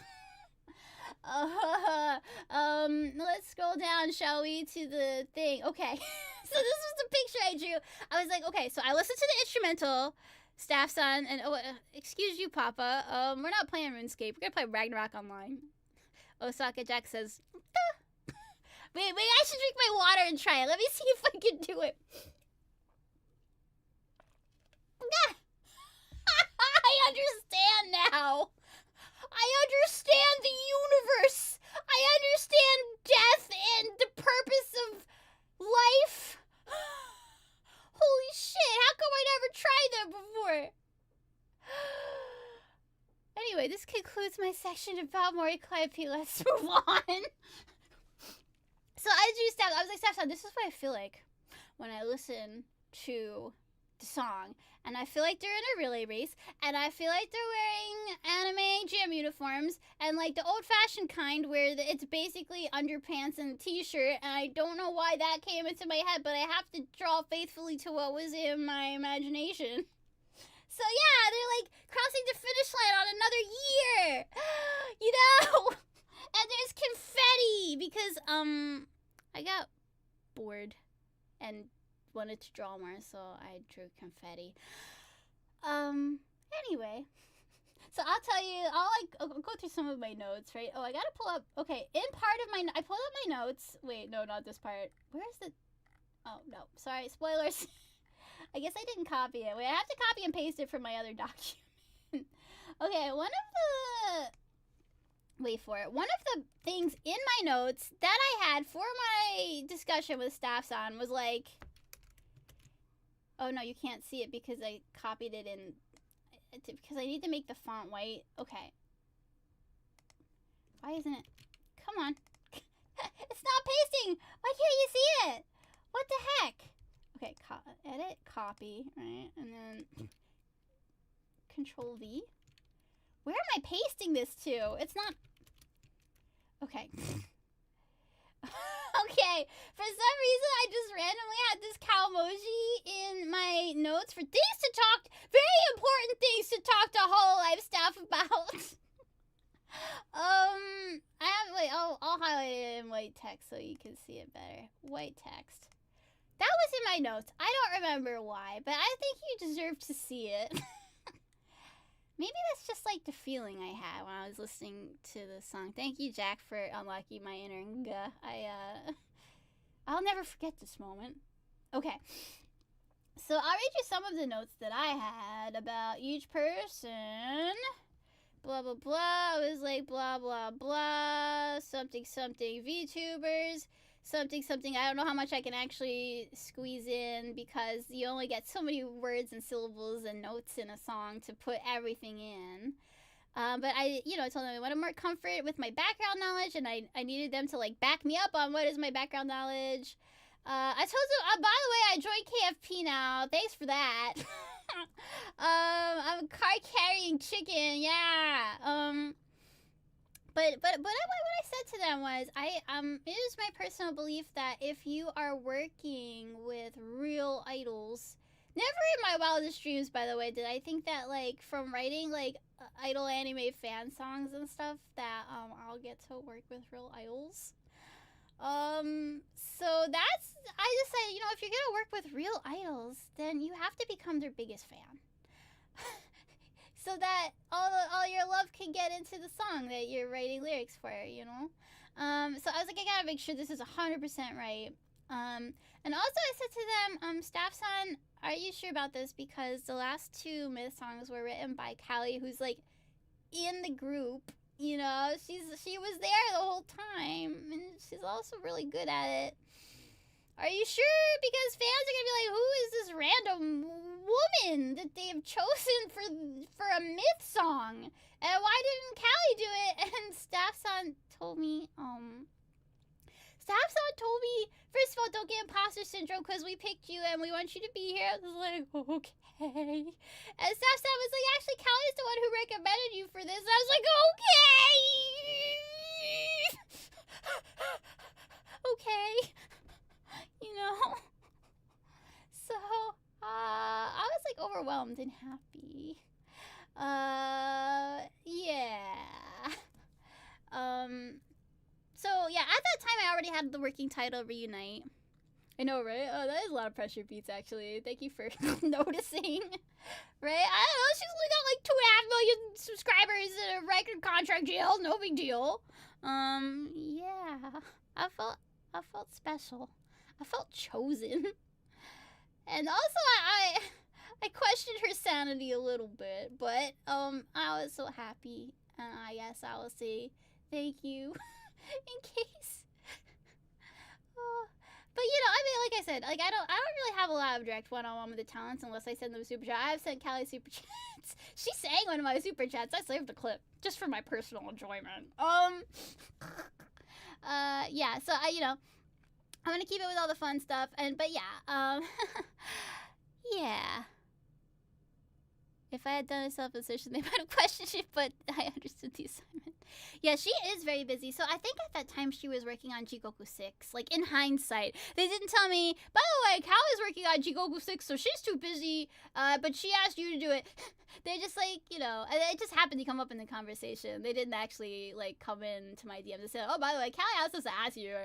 Let's scroll down, shall we, to the thing. Okay, so this was the picture I drew. I was like, okay, so I listened to the instrumental, Staff Son, and excuse you, Papa. We're not playing RuneScape. We're gonna play Ragnarok Online. Osaka Jack says, wait, I should drink my water and try it. Let me see if I can do it. I understand now. I understand the universe. I understand death and the purpose of life. Holy shit, how come I never tried that before? Anyway, this concludes my section about Morikaipi. Let's move on. So I was like, Steph, this is what I feel like when I listen to the song. And I feel like they're in a relay race, and I feel like they're wearing anime gym uniforms, and like the old-fashioned kind where it's basically underpants and a t-shirt, and I don't know why that came into my head, but I have to draw faithfully to what was in my imagination. So yeah, they're like crossing the finish line on another year, you know? And there's confetti because I got bored and wanted to draw more, so I drew confetti. Anyway, so I'll tell you, I'll go through some of my notes, right? Oh, I gotta pull up. Okay, in part of I pulled up my notes. Wait, no, not this part. Where's the? Oh no, sorry, spoilers. I guess I didn't copy it. Wait, I have to copy and paste it from my other document. Okay, one of the things in my notes that I had for my discussion with Staff-san was like, oh no, you can't see it because I copied it in, because I need to make the font white. Okay. Why isn't it? Come on. It's not pasting. Why can't you see it? What the heck? Okay, edit, copy, right? And then Control V. Where am I pasting this to? It's not. Okay. Okay, for some reason I just randomly had this cow emoji in my notes for things to talk, very important things to talk to hololive staff about. I'll highlight it in white text so you can see it better. White text. That was in my notes. I don't remember why, but I think you deserve to see it. Maybe that's just like the feeling I had when I was listening to the song. Thank you, Jack, for unlocking my inner nga. I'll never forget this moment. Okay. So I'll read you some of the notes that I had about each person. Blah, blah, blah. It was like blah, blah, blah. Something, something. VTubers. Something, something. I don't know how much I can actually squeeze in because you only get so many words and syllables and notes in a song to put everything in. But I told them I wanted more comfort with my background knowledge, and I needed them to like back me up on what is my background knowledge. I told them, by the way, I joined KFP now. Thanks for that. I'm a car-carrying chicken, yeah. But what I said to them was, it is my personal belief that if you are working with real idols, never in my wildest dreams, by the way, did I think that, like, from writing, like, idol anime fan songs and stuff, that, I'll get to work with real idols. So I decided, if you're gonna work with real idols, then you have to become their biggest fan. So that all your love can get into the song that you're writing lyrics for, So I was like, I gotta make sure this is 100% right. And also I said to them, Staff-san, are you sure about this? Because the last 2 myth songs were written by Callie, who's like in the group. She was there the whole time, and she's also really good at it. Are you sure? Because fans are gonna be like, who is this random woman that they've chosen for a myth song? And why didn't Callie do it? And Staff-san told me, first of all, don't get imposter syndrome because we picked you and we want you to be here. I was like, okay. And Staff-san was like, actually, Callie's the one who recommended you for this. And I was like, okay. Okay. So, I was like overwhelmed and happy. Yeah. So yeah, at that time I already had the working title Reunite. I know, right? Oh, that is a lot of pressure beats, actually. Thank you for noticing. Right? I don't know, she's only got like 2.5 million subscribers and a record contract deal. No big deal. Yeah. I felt special. I felt chosen. And also, I questioned her sanity a little bit, but I was so happy, and I guess I will say thank you in case. Uh, but I mean, like I said, like I don't really have a lot of direct one-on-one with the talents unless I send them a super chat. I've sent Callie super chats. She sang one of my super chats. I saved the clip just for my personal enjoyment. Yeah. So I'm gonna keep it with all the fun stuff, but yeah, yeah. If I had done a self-assertion, they might have questioned it, but I understood the assignment. Yeah, she is very busy. So I think at that time she was working on Jigoku 6. Like, in hindsight. They didn't tell me, by the way, Cal is working on Jigoku 6, so she's too busy, but she asked you to do it. They just, like, it just happened to come up in the conversation. They didn't actually, like, come into my DMs and say, oh, by the way, Callie asked us to ask you.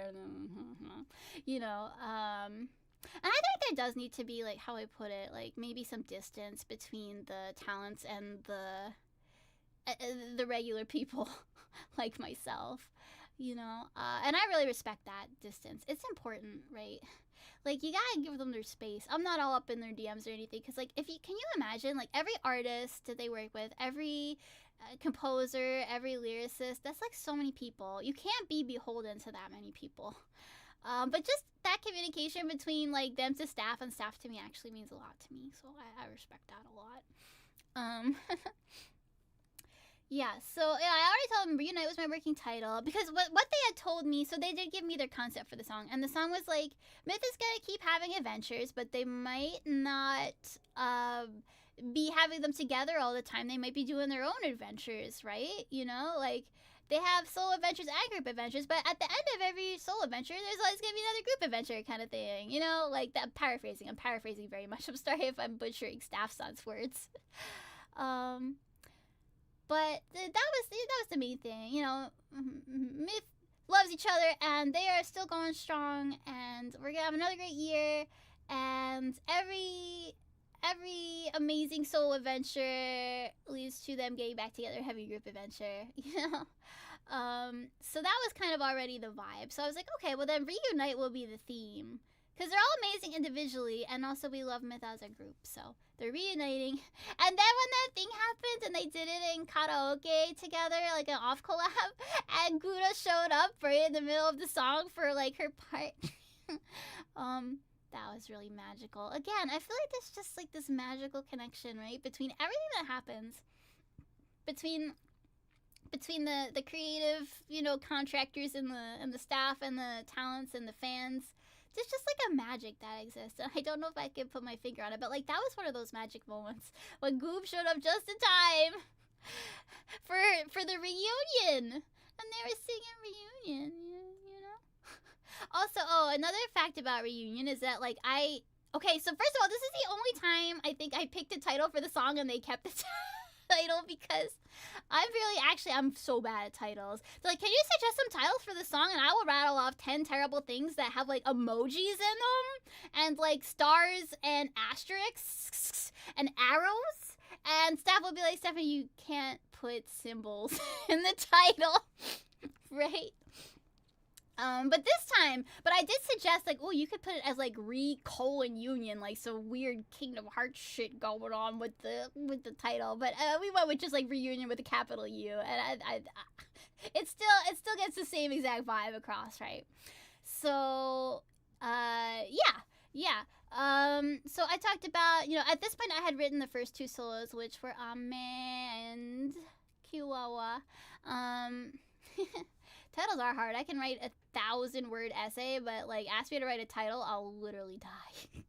And I think there does need to be, like, how I put it, like, maybe some distance between the talents and the regular people, like myself, and I really respect that distance. It's important, right? Like, you gotta give them their space. I'm not all up in their DMs or anything, because, like, can you imagine, like, every artist that they work with, every composer, every lyricist, that's, like, so many people. You can't be beholden to that many people. But just that communication between, like, them to staff and staff to me actually means a lot to me. So I respect that a lot. Yeah, so yeah, I already told them Reunite was my working title. Because what they had told me, so they did give me their concept for the song. And the song was like, Myth is gonna keep having adventures, but they might not be having them together all the time. They might be doing their own adventures, right? Like, they have solo adventures and group adventures, but at the end of every solo adventure, there's always going to be another group adventure kind of thing, like that. I'm paraphrasing very much. I'm sorry if I'm butchering Staff Son's words. But that was the main thing, Myth loves each other, and they are still going strong, and we're gonna have another great year, and every amazing solo adventure leads to them getting back together, having a group adventure, So that was kind of already the vibe. So I was like, okay, well then Reunite will be the theme. Because they're all amazing individually, and also we love Myth as a group, so they're reuniting. And then when that thing happened, and they did it in karaoke together, like an off collab, and Gura showed up right in the middle of the song for, like, her part. That was really magical. Again, I feel like there's just, like, this magical connection, right? Between everything that happens. Between the creative, contractors and the staff and the talents and the fans. There's just, like, a magic that exists. And I don't know if I can put my finger on it, but, like, that was one of those magic moments when Goob showed up just in time for the reunion. And they were singing Reunion, Also, another fact about Reunion is that, like, okay, so first of all, this is the only time I think I picked a title for the song and they kept the title, because I'm so bad at titles. They're like, can you suggest some titles for the song? And I will rattle off 10 terrible things that have, like, emojis in them, and, like, stars and asterisks and arrows. And staff will be like, Stephanie, you can't put symbols in the title, right? But I did suggest, like, you could put it as, like, Union, like, some weird Kingdom Hearts shit going on with the title. But we went with just, like, Reunion with a capital U, and it still gets the same exact vibe across, right? So, yeah. So I talked about, at this point I had written the first two solos, which were Ame and Kiwawa. Titles are hard. I can write a 1,000-word essay, but, like, ask me to write a title, I'll literally die.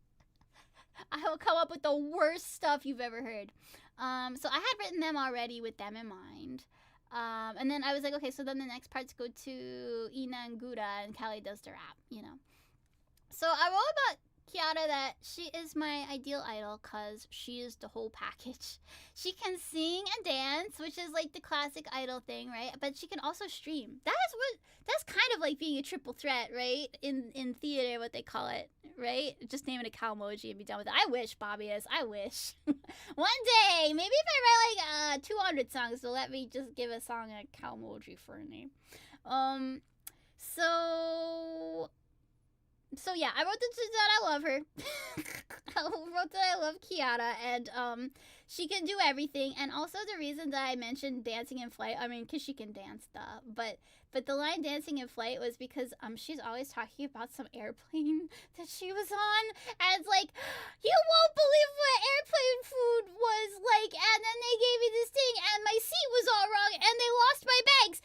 I will come up with the worst stuff you've ever heard. So I had written them already with them in mind. And then I was like, okay, so then the next parts go to Ina and Gura, and Callie does the rap, So I wrote about Kiara that she is my ideal idol because she is the whole package. She can sing and dance, which is, like, the classic idol thing, right? But she can also stream. That's kind of like being a triple threat, right? In theater, what they call it, right? Just name it a cow emoji and be done with it. I wish, Bobby is. I wish. One day, maybe if I write, like, 200 songs, they'll let me just give a song a cow emoji for a name. So So yeah, I wrote that I love her. I wrote that I love Kiara, and she can do everything. And also the reason that I mentioned dancing in flight, I mean, cause she can dance, duh. But the line dancing in flight was because she's always talking about some airplane that she was on, and it's like, you won't believe what airplane food was like, and then they gave me this thing, and my seat was all wrong, and they lost my bags.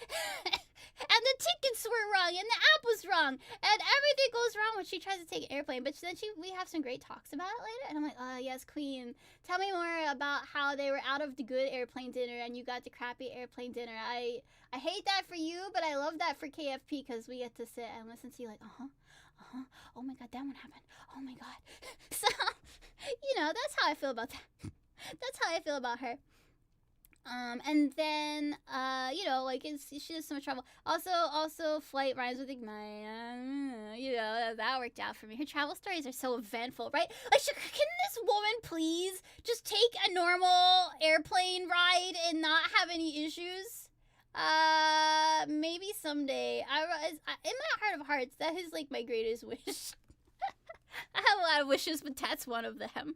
And the tickets were wrong, and the app was wrong, and everything goes wrong when she tries to take an airplane. But then we have some great talks about it later, and I'm like, oh yes, queen, tell me more about how they were out of the good airplane dinner and you got the crappy airplane dinner. I hate that for you, but I love that for KFP because we get to sit and listen to you like, oh my god, that one happened. Oh my god. So, that's how I feel about that. That's how I feel about her. And then, she does so much travel. Also, flight rhymes with ignite. That worked out for me. Her travel stories are so eventful, right? Like, can this woman please just take a normal airplane ride and not have any issues? Maybe someday. In my heart of hearts, that is like my greatest wish. I have a lot of wishes, but that's one of them.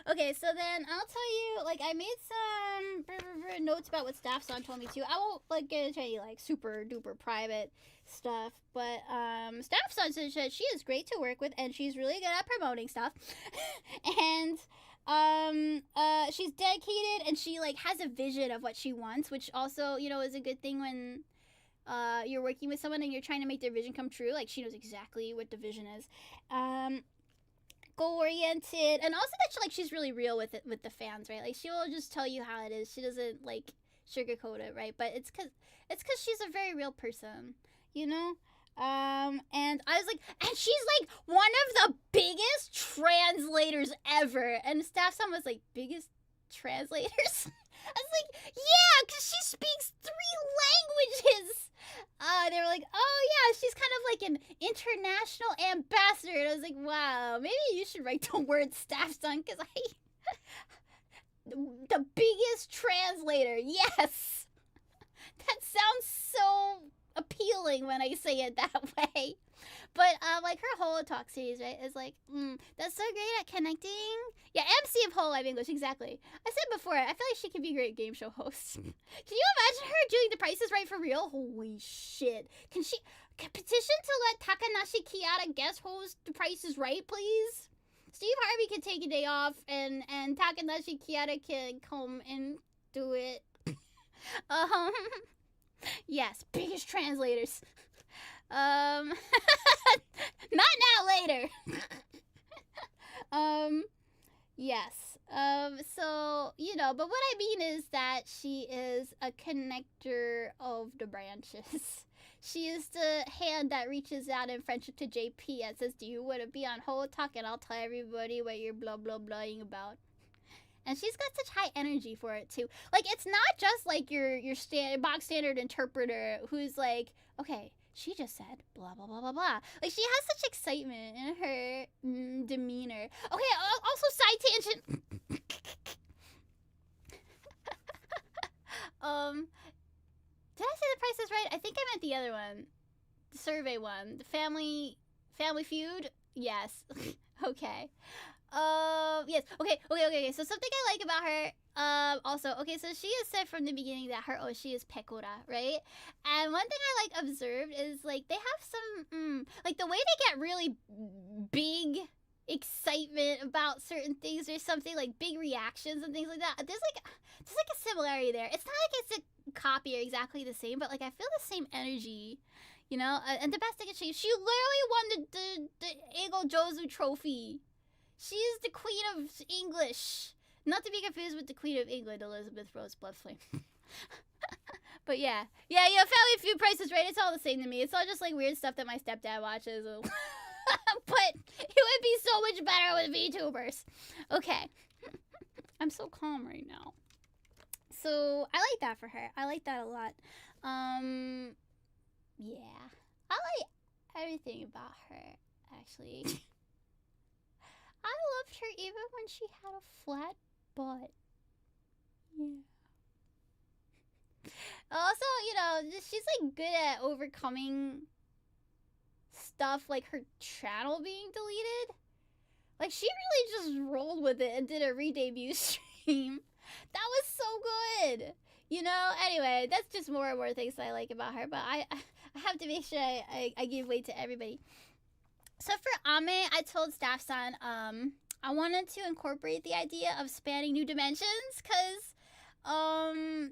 Okay, so then I'll tell you, I made some notes about what Staff Son told me to. I won't, get into any, super duper private stuff, but, Staff Son says that she is great to work with, and she's really good at promoting stuff. And, she's dedicated, and she, has a vision of what she wants, which also, is a good thing when, you're working with someone and you're trying to make their vision come true. She knows exactly what the vision is. Goal-oriented, and also that she's really real with the fans, right? She will just tell you how it is. She doesn't sugarcoat it, right? But it's cause she's a very real person, And I was like, and she's one of the biggest translators ever. And Staff Son was like, biggest translators? I was like, yeah, because she speaks 3 languages. They were like, oh yeah, she's kind of like an international ambassador. And I was like, wow, maybe you should write the word Staff Son, because the biggest translator, yes. That sounds so appealing when I say it that way. But her Holo Talk series, right, is that's so great at connecting. Yeah, MC of Hololive English, exactly. I said before, I feel like she could be a great game show host. Can you imagine her doing The Price is Right for real? Holy shit. Can petition to let Takanashi Kiata guest host The Price is Right, please? Steve Harvey can take a day off, and Takanashi Kiata can come and do it. Yes, biggest translators. Not now, later. Yes. So, but what I mean is that she is a connector of the branches. She is the hand that reaches out in friendship to JP and says, do you want to be on Holo Talk? And I'll tell everybody what you're blah, blah, blahing about. And she's got such high energy for it, too. It's not just, your box standard interpreter who's okay, she just said blah, blah, blah, blah, blah. She has such excitement in her demeanor. Okay, also side tangent. Did I say The Price is Right? I think I meant the other one. The survey one. The Family Feud? Yes. Okay. Yes. Okay. So something I like about her, also, okay, so she has said from the beginning that her Oshi is Pekora, right? And one thing I observed is they have some, the way they get really big excitement about certain things or something, big reactions and things like that. There's a similarity there. It's not it's a copy or exactly the same, but I feel the same energy. And the best thing is she literally won the Eigo Jozu trophy. She is the Queen of English. Not to be confused with the Queen of England, Elizabeth Rose Bloodflame. But yeah, Family Feud, Price is Right. It's all the same to me. It's all just weird stuff that my stepdad watches. But it would be so much better with VTubers. Okay. I'm so calm right now. So I like that for her. I like that a lot. Yeah. I like everything about her, actually. I loved her even when she had a flat butt. Yeah. Also, she's good at overcoming stuff like her channel being deleted. Like, she really just rolled with it and did a re-debut stream. That was so good. You know, anyway, that's just more and more things that I like about her. But I have to make sure I give way to everybody. So for Ame, I told Staff-san, I wanted to incorporate the idea of spanning new dimensions, because,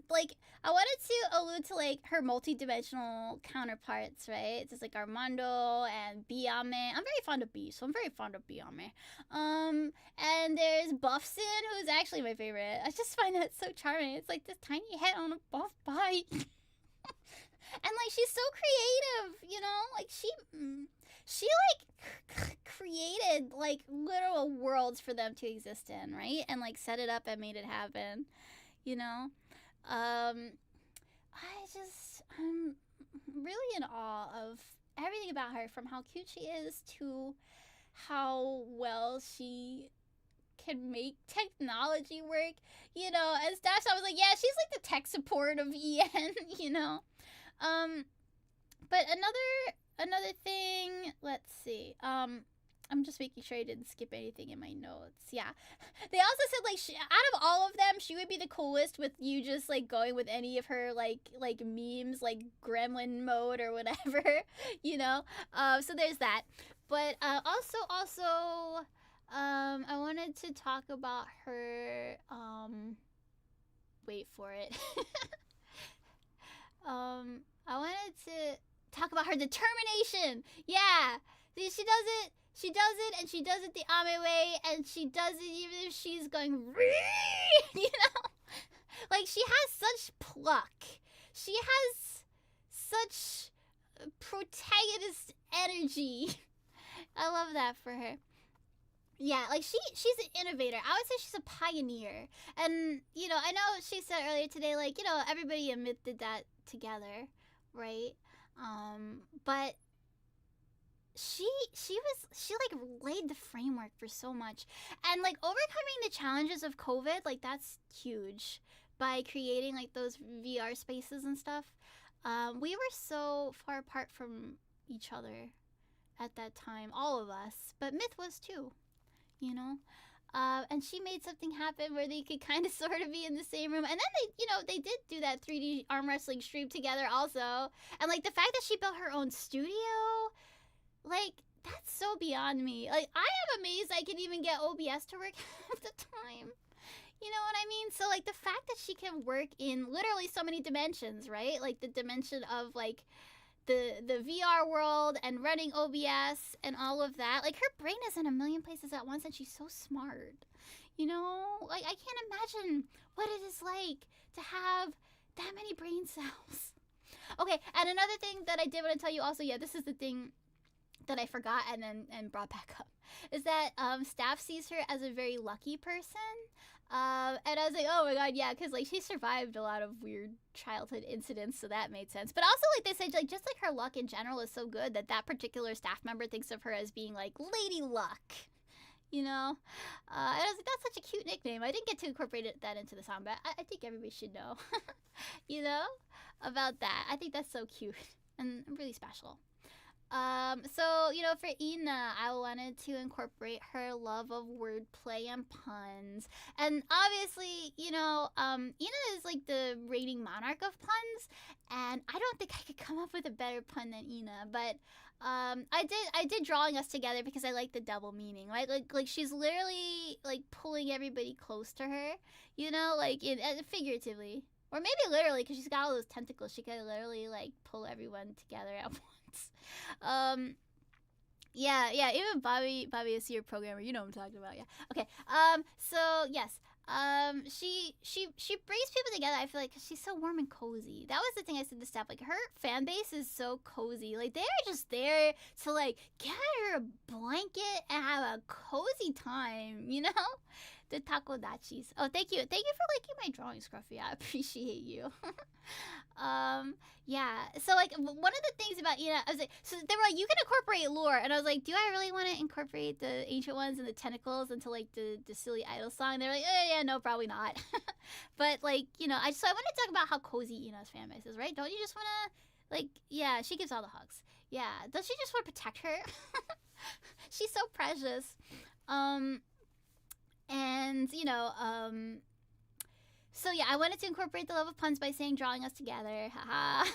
like, I wanted to allude to, like, her multi-dimensional counterparts, right? It's just, like, Armando and Biame. I'm very fond of B, so I'm very fond of Biame. And there's Buffson, who's actually my favorite. I just find that so charming. It's, like, this tiny head on a buff bike. And, like, she's so creative, you know? Like, she like created like literal worlds for them to exist in, right? And like set it up and made it happen, you know. I'm really in awe of everything about her, from how cute she is to how well she can make technology work, you know. And stuff. So I was like, yeah, she's like the tech support of EN, you know. But another thing, let's see. I'm just making sure I didn't skip anything in my notes. Yeah. They also said, like, out of all of them, she would be the coolest with you just, like, going with any of her, like memes, like gremlin mode or whatever, you know? So there's that. But, also, I wanted to talk about her, wait for it. I wanted to talk about her determination. Yeah. See, she does it, and she does it the Ame way, and she does it even if she's going, you know? Like, she has such pluck. She has such protagonist energy. I love that for her. Yeah, like, she's an innovator. I would say she's a pioneer. And, you know, I know she said earlier today, like, you know, everybody admitted that together, right? But she like laid the framework for so much, and like overcoming the challenges of COVID, like that's huge, by creating like those VR spaces and stuff. We were so far apart from each other at that time, all of us, but Myth was too, you know. And she made something happen where they could kind of sort of be in the same room. And then they did do that 3D arm wrestling stream together also. And like the fact that she built her own studio, like that's so beyond me. Like I am amazed I can even get OBS to work half the time. You know what I mean? So like the fact that she can work in literally so many dimensions, right? Like the dimension of like the VR world and running OBS and all of that. Like her brain is in a million places at once, and she's so smart. You know, like I can't imagine what it is like to have that many brain cells. Okay, and another thing that I did want to tell you also, yeah, this is the thing that I forgot and brought back up, is that Staff sees her as a very lucky person. And I was like, oh my god, yeah, because like she survived a lot of weird childhood incidents, so that made sense. But also, like they said, like just like her luck in general is so good that that particular staff member thinks of her as being like Lady Luck, you know. And I was like, that's such a cute nickname. I didn't get to incorporate that into the song, but I think everybody should know, you know, about that. I think that's so cute and really special. So, you know, for Ina, I wanted to incorporate her love of wordplay and puns. And obviously, you know, Ina is like the reigning monarch of puns, and I don't think I could come up with a better pun than Ina, but I did drawing us together because I like the double meaning, right? Like she's literally like pulling everybody close to her, you know, like figuratively. Or maybe literally, because she's got all those tentacles. She could literally like pull everyone together at once. Yeah, even Bobby is your programmer, you know what I'm talking about, yeah. Okay, so yes, she brings people together, I feel like, because she's so warm and cozy. That was the thing I said to Steph, like, her fan base is so cozy. Like, they're just there to, like, get her a blanket and have a cozy time, you know? The takodachis. Oh, thank you for liking my drawing, Scruffy. I appreciate you. Yeah. So like one of the things about Ina, I was like, so they were like, you can incorporate lore, and I was like, do I really want to incorporate the ancient ones and the tentacles into like the silly idol song? They're like, yeah, no, probably not. But like, you know, so I want to talk about how cozy Ina's fan base is, right? Don't you just want Like, yeah, she gives all the hugs. Yeah, does she just want to protect her? She's so precious. Um, and so yeah, I wanted to incorporate the love of puns by saying drawing us together. Haha.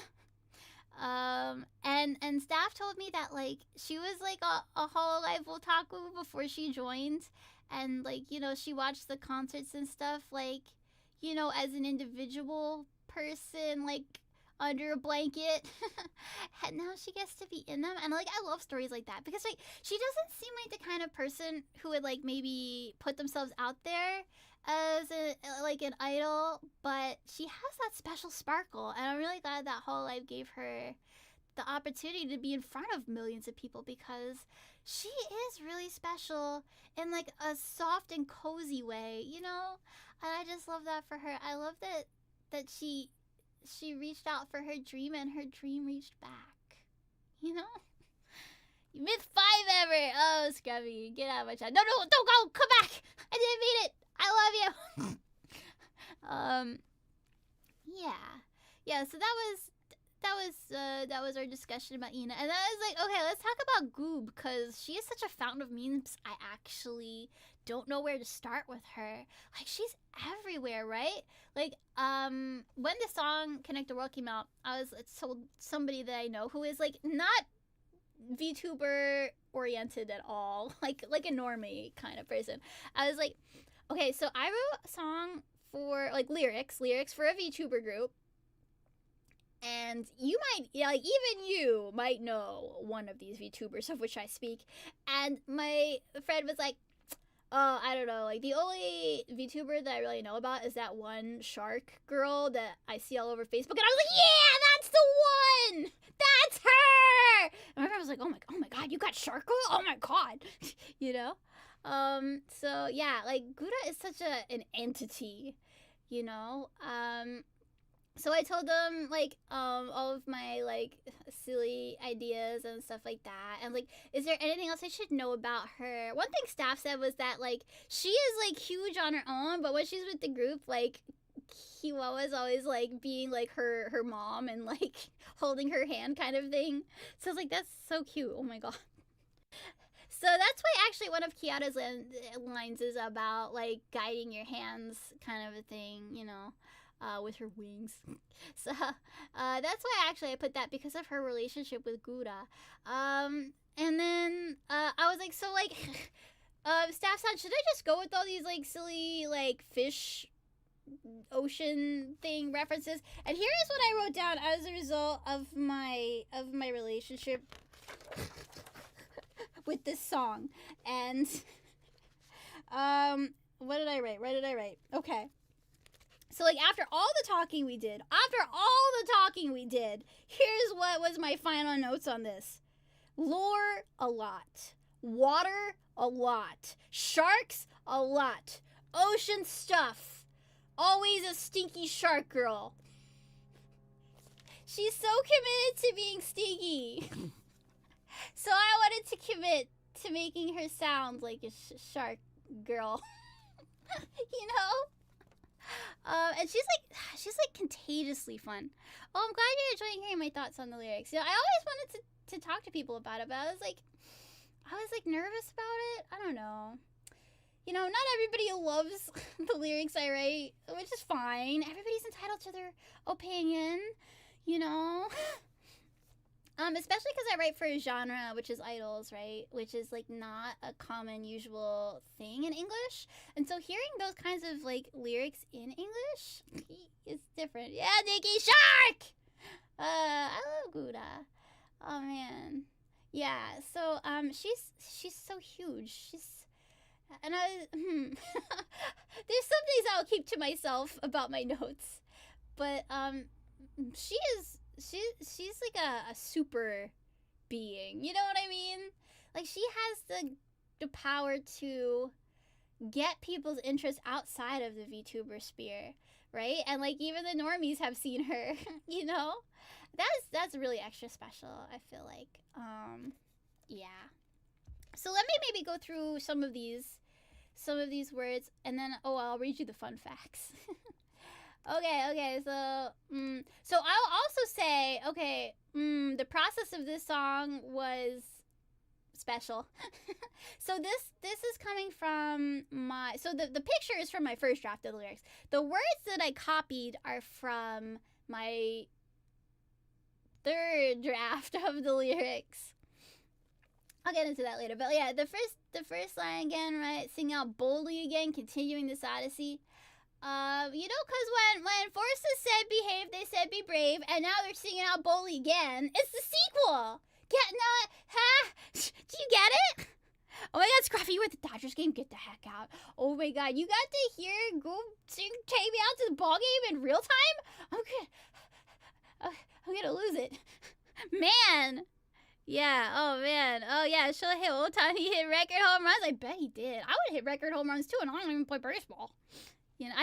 And staff told me that like she was like a hololive otaku before she joined, and like she watched the concerts and stuff like as an individual person, like under a blanket. And now she gets to be in them, and like I love stories like that because like she doesn't seem like the kind of person who would like maybe put themselves out there as like an idol, but she has that special sparkle, and I'm really glad that hololive gave her the opportunity to be in front of millions of people because she is really special in like a soft and cozy way, and I just love that for her. I love that she reached out for her dream and her dream reached back. Myth 5 ever. Oh, Scrubby, get out of my chat. No, don't go. Come back. I didn't mean it. I love you. Yeah. So that was our discussion about Ina, and I was like, okay, let's talk about Goob because she is such a fountain of memes. I actually don't know where to start with her. Like she's everywhere, right? Like when the song "Connect the World" came out, I told somebody that I know who is like not VTuber oriented at all, like a normie kind of person. I was like, okay, so I wrote a song for like lyrics for a VTuber group, and you might like even you might know one of these VTubers of which I speak. And my friend was like, I don't know, like the only VTuber that I really know about is that one shark girl that I see all over Facebook, and I was like, yeah, that's the one, that's her. And my friend was like, oh my god, you got shark girl, oh my god. So yeah, like Gouda is such an entity, so I told them like all of my like silly ideas and stuff like that, and like, is there anything else I should know about her? One thing staff said was that like she is like huge on her own, but when she's with the group, like Kiwa was always like being like her mom and like holding her hand kind of thing. So I was like, that's so cute. Oh my god. So that's why actually one of Kiata's lines is about like guiding your hands kind of a thing, with her wings. So that's why actually I put that because of her relationship with Gouda. And then I was like, so like, staff-san, should I just go with all these like silly like fish ocean thing references? And here is what I wrote down as a result of my relationship with this song. And what did I write? Okay. So like after all the talking we did, here's what was my final notes on this. Lore, a lot. Water, a lot. Sharks, a lot. Ocean stuff. Always a stinky shark girl. She's so committed to being stinky. So I wanted to commit to making her sound like a shark girl. And she's like contagiously fun. Oh, I'm glad you're enjoying hearing my thoughts on the lyrics. I always wanted to talk to people about it, but I was like nervous about it. I don't know. Not everybody loves the lyrics I write, which is fine. Everybody's entitled to their opinion, especially because I write for a genre, which is idols, right? Which is, like, not a common, usual thing in English. And so hearing those kinds of, like, lyrics in English is different. Yeah, Nikki Shark! I love Gouda. Oh, man. Yeah, so, she's so huge. And there's some things I'll keep to myself about my notes. But, she's like a super being, you know what I mean? Like she has the power to get people's interest outside of the VTuber sphere, right? And like even the normies have seen her, that's really extra special, I feel like. Yeah. So let me maybe go through some of these words, and then I'll read you the fun facts. Okay, so I'll also also say, okay, the process of this song was special. So this is coming from my, so the picture is from my first draft of the lyrics. The words that I copied are from my third draft of the lyrics. I'll get into that later. But yeah, the first line again, right? Sing out boldly again, continuing this odyssey. Because when forces said behave, they said be brave, and now they're singing out boldly again. It's the sequel. Do you get it? Oh my God, Scruffy, you at the Dodgers game? Get the heck out. Oh my God, you got to hear go take me out to the ball game in real time? I'm gonna lose it. Man. Yeah, oh man. Oh yeah, Shohei Ohtani hit record home runs. I bet he did. I would hit record home runs too, and I don't even play baseball. You know,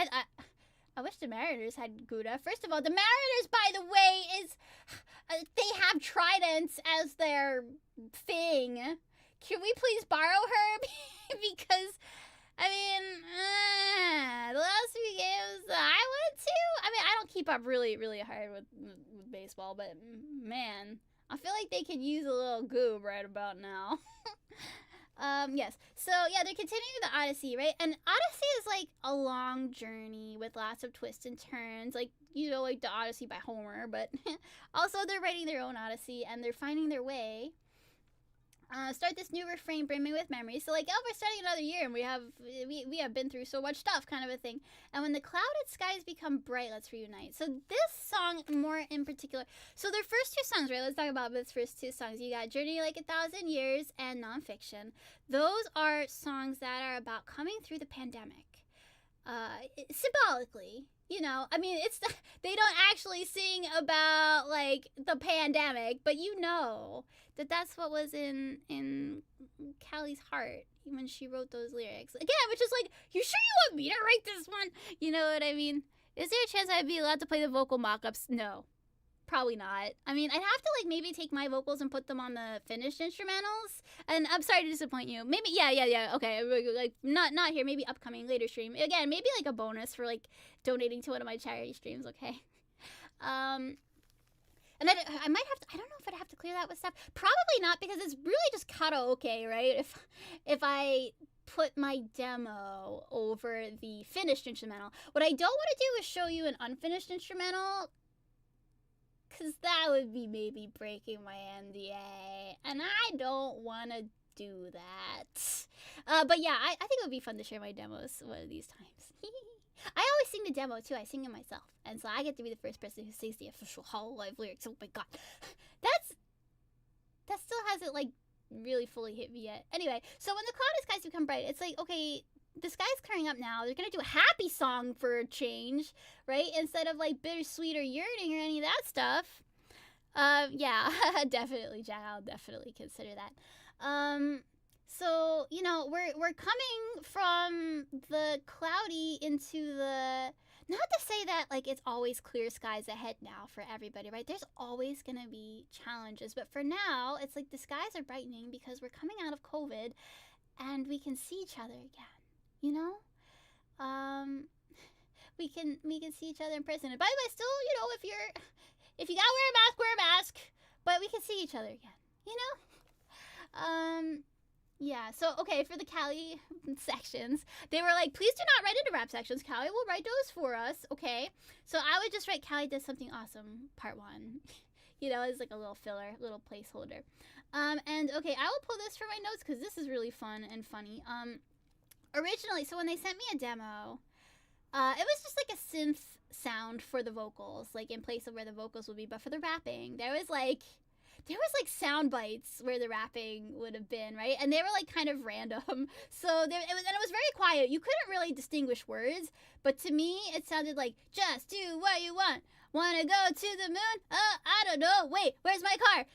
I wish the Mariners had Gouda. First of all, the Mariners, by the way, they have tridents as their thing. Can we please borrow her? Because, I mean, the last few games I went to, I mean, I don't keep up really, really hard with baseball, but man, I feel like they could use a little goob right about now. Yes. So, yeah, they're continuing the Odyssey, right? And Odyssey is, like, a long journey with lots of twists and turns. Like, like the Odyssey by Homer. But also they're writing their own Odyssey, and they're finding their way. Start this new refrain brimming with memories. So, like, we're starting another year, and we have been through so much stuff, kind of a thing. And when the clouded skies become bright, let's reunite. So this song, more in particular, so their first two songs, right? Let's talk about those first two songs. You got Journey Like 1,000 Years and Nonfiction. Those are songs that are about coming through the pandemic. Symbolically, I mean, they don't actually sing about, like, the pandemic, but that's what was in Callie's heart when she wrote those lyrics. Again, which is like, you sure you want me to write this one? You know what I mean? Is there a chance I'd be allowed to play the vocal mock-ups? No. Probably not. I mean, I'd have to, like, maybe take my vocals and put them on the finished instrumentals. And I'm sorry to disappoint you. Maybe, yeah. Okay, like, not here. Maybe upcoming, later stream. Again, maybe, like, a bonus for, like, donating to one of my charity streams, okay? And I might have to, I don't know if I'd have to clear that with stuff. Probably not, because it's really just karaoke, right? If I put my demo over the finished instrumental. What I don't want to do is show you an unfinished instrumental, because that would be maybe breaking my NDA, and I don't want to do that. But yeah, I think it would be fun to share my demos one of these times. I always sing the demo too. I sing it myself, and so I get to be the first person who sings the official hololive lyrics. Oh my God, that still hasn't, like, really fully hit me yet. Anyway, so when the clouded skies become bright, it's like, okay, the sky's clearing up now. They're gonna do a happy song for a change, right? Instead of, like, bittersweet or yearning or any of that stuff. Yeah, definitely, Jack. I'll definitely consider that. So, we're coming from the cloudy into the, not to say that, like, it's always clear skies ahead now for everybody, right? There's always gonna be challenges, but for now, it's like the skies are brightening because we're coming out of COVID and we can see each other again, we can see each other in person. And by the way, still, if you gotta wear a mask, but we can see each other again, Yeah, so, okay, for the Callie sections, they were like, please do not write into rap sections. Callie will write those for us, okay? So I would just write Callie does something awesome, part 1. It's like a little filler, little placeholder. And, okay, I will pull this for my notes because this is really fun and funny. Originally, so when they sent me a demo, it was just like a synth sound for the vocals, like in place of where the vocals would be. But for the rapping, there was like sound bites where the rapping would have been, right? And they were like kind of random. So it was very quiet. You couldn't really distinguish words, but to me it sounded like, just do what you want. Wanna go to the moon? I don't know. Wait, where's my car?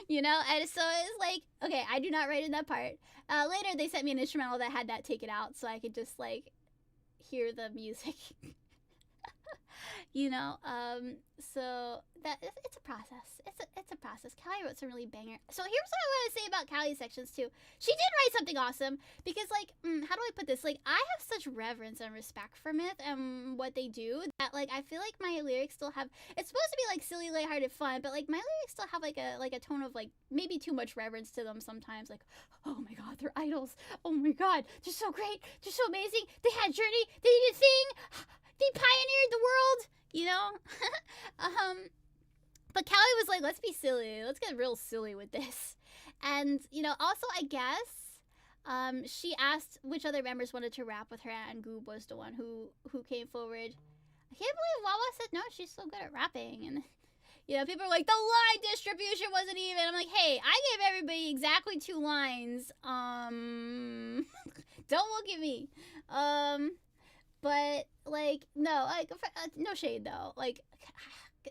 And so it's like, okay, I do not write in that part. Later they sent me an instrumental that had that taken out so I could just, like, hear the music. you know. So that it's a process. It's a process. Callie wrote some really banger. So here's what I want to say about Callie's sections too. She did write something awesome because like, how do I put this? Like, I have such reverence and respect for Myth and what they do that like I feel like my lyrics still have. It's supposed to be like silly, lighthearted fun, but like my lyrics still have like a tone of like maybe too much reverence to them sometimes. Like, oh my god, they're idols. Oh my god, they're so great. They're so amazing. They had a journey. They did a thing. They pioneered the world, you know? But Callie was like, let's be silly. Let's get real silly with this. And, you know, also, I guess, she asked which other members wanted to rap with her, and Goob was the one who came forward. I can't believe Wawa said, no, she's so good at rapping. And, you know, people are like, the line distribution wasn't even. I'm like, hey, I gave everybody exactly 2 lines. Don't look at me. But, like, no, like, no shade, though. Like,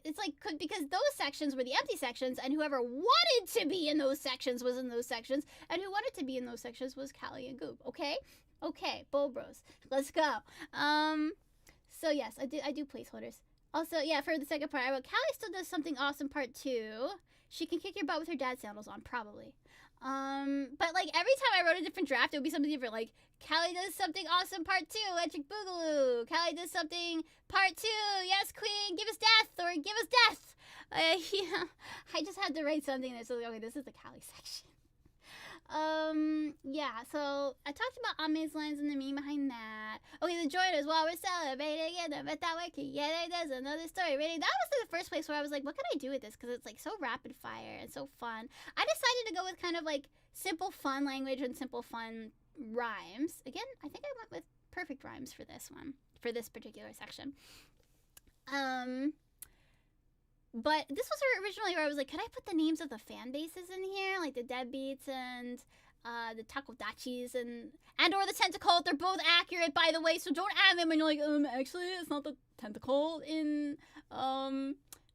it's like, because those sections were the empty sections, and whoever wanted to be in those sections was in those sections, and who wanted to be in those sections was Callie and Goob, okay? Okay, Bull Bros. Let's go. So, yes, I do placeholders. Also, yeah, for the second part, I wrote, Callie still does something awesome part 2. She can kick your butt with her dad's sandals on, probably. But like every time I wrote a different draft, it would be something different. Like Callie does something awesome part 2, Electric Boogaloo. Callie does something part 2, yes queen, give us death or give us death. Yeah, I just had to write something that's like, okay, this is the Callie section. Yeah, so I talked about Ame's lines and the meme behind that. Okay, the joiners, while we're celebrating, and but that way, yeah, there's another story. Ready? That was the first place where I was like, what can I do with this? Because it's like so rapid fire and so fun. I decided to go with kind of like simple, fun language and simple, fun rhymes. Again, I think I went with perfect rhymes for this one, for this particular section. But this was originally where I was like, could I put the names of the fan bases in here? Like the Deadbeats and the Takodachis and or the Tentacle. They're both accurate, by the way, so don't add them and you're like, actually, it's not the Tentacle in,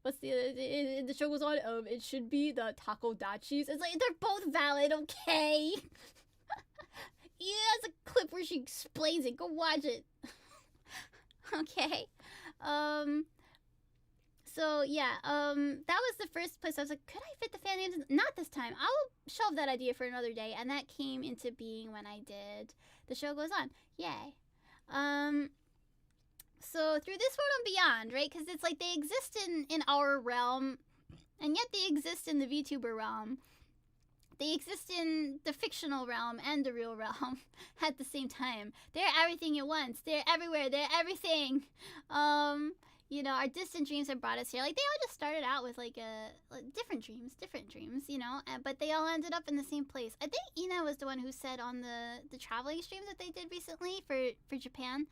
what's the show goes on? It should be the Takodachis. It's like, they're both valid, okay? Yeah, that's a clip where she explains it. Go watch it. Okay. So yeah, that was the first place I was like, could I fit the fan names? Not this time. I'll shelve that idea for another day, and that came into being when I did The Show Goes On. Yay. So through this world and beyond, right? Because it's like they exist in our realm, and yet they exist in the VTuber realm. They exist in the fictional realm and the real realm at the same time. They're everything at once. They're everywhere. They're everything. You know, our distant dreams have brought us here. Like, they all just started out with, like, different dreams, you know? But they all ended up in the same place. I think Ina was the one who said on the traveling streams that they did recently for Japan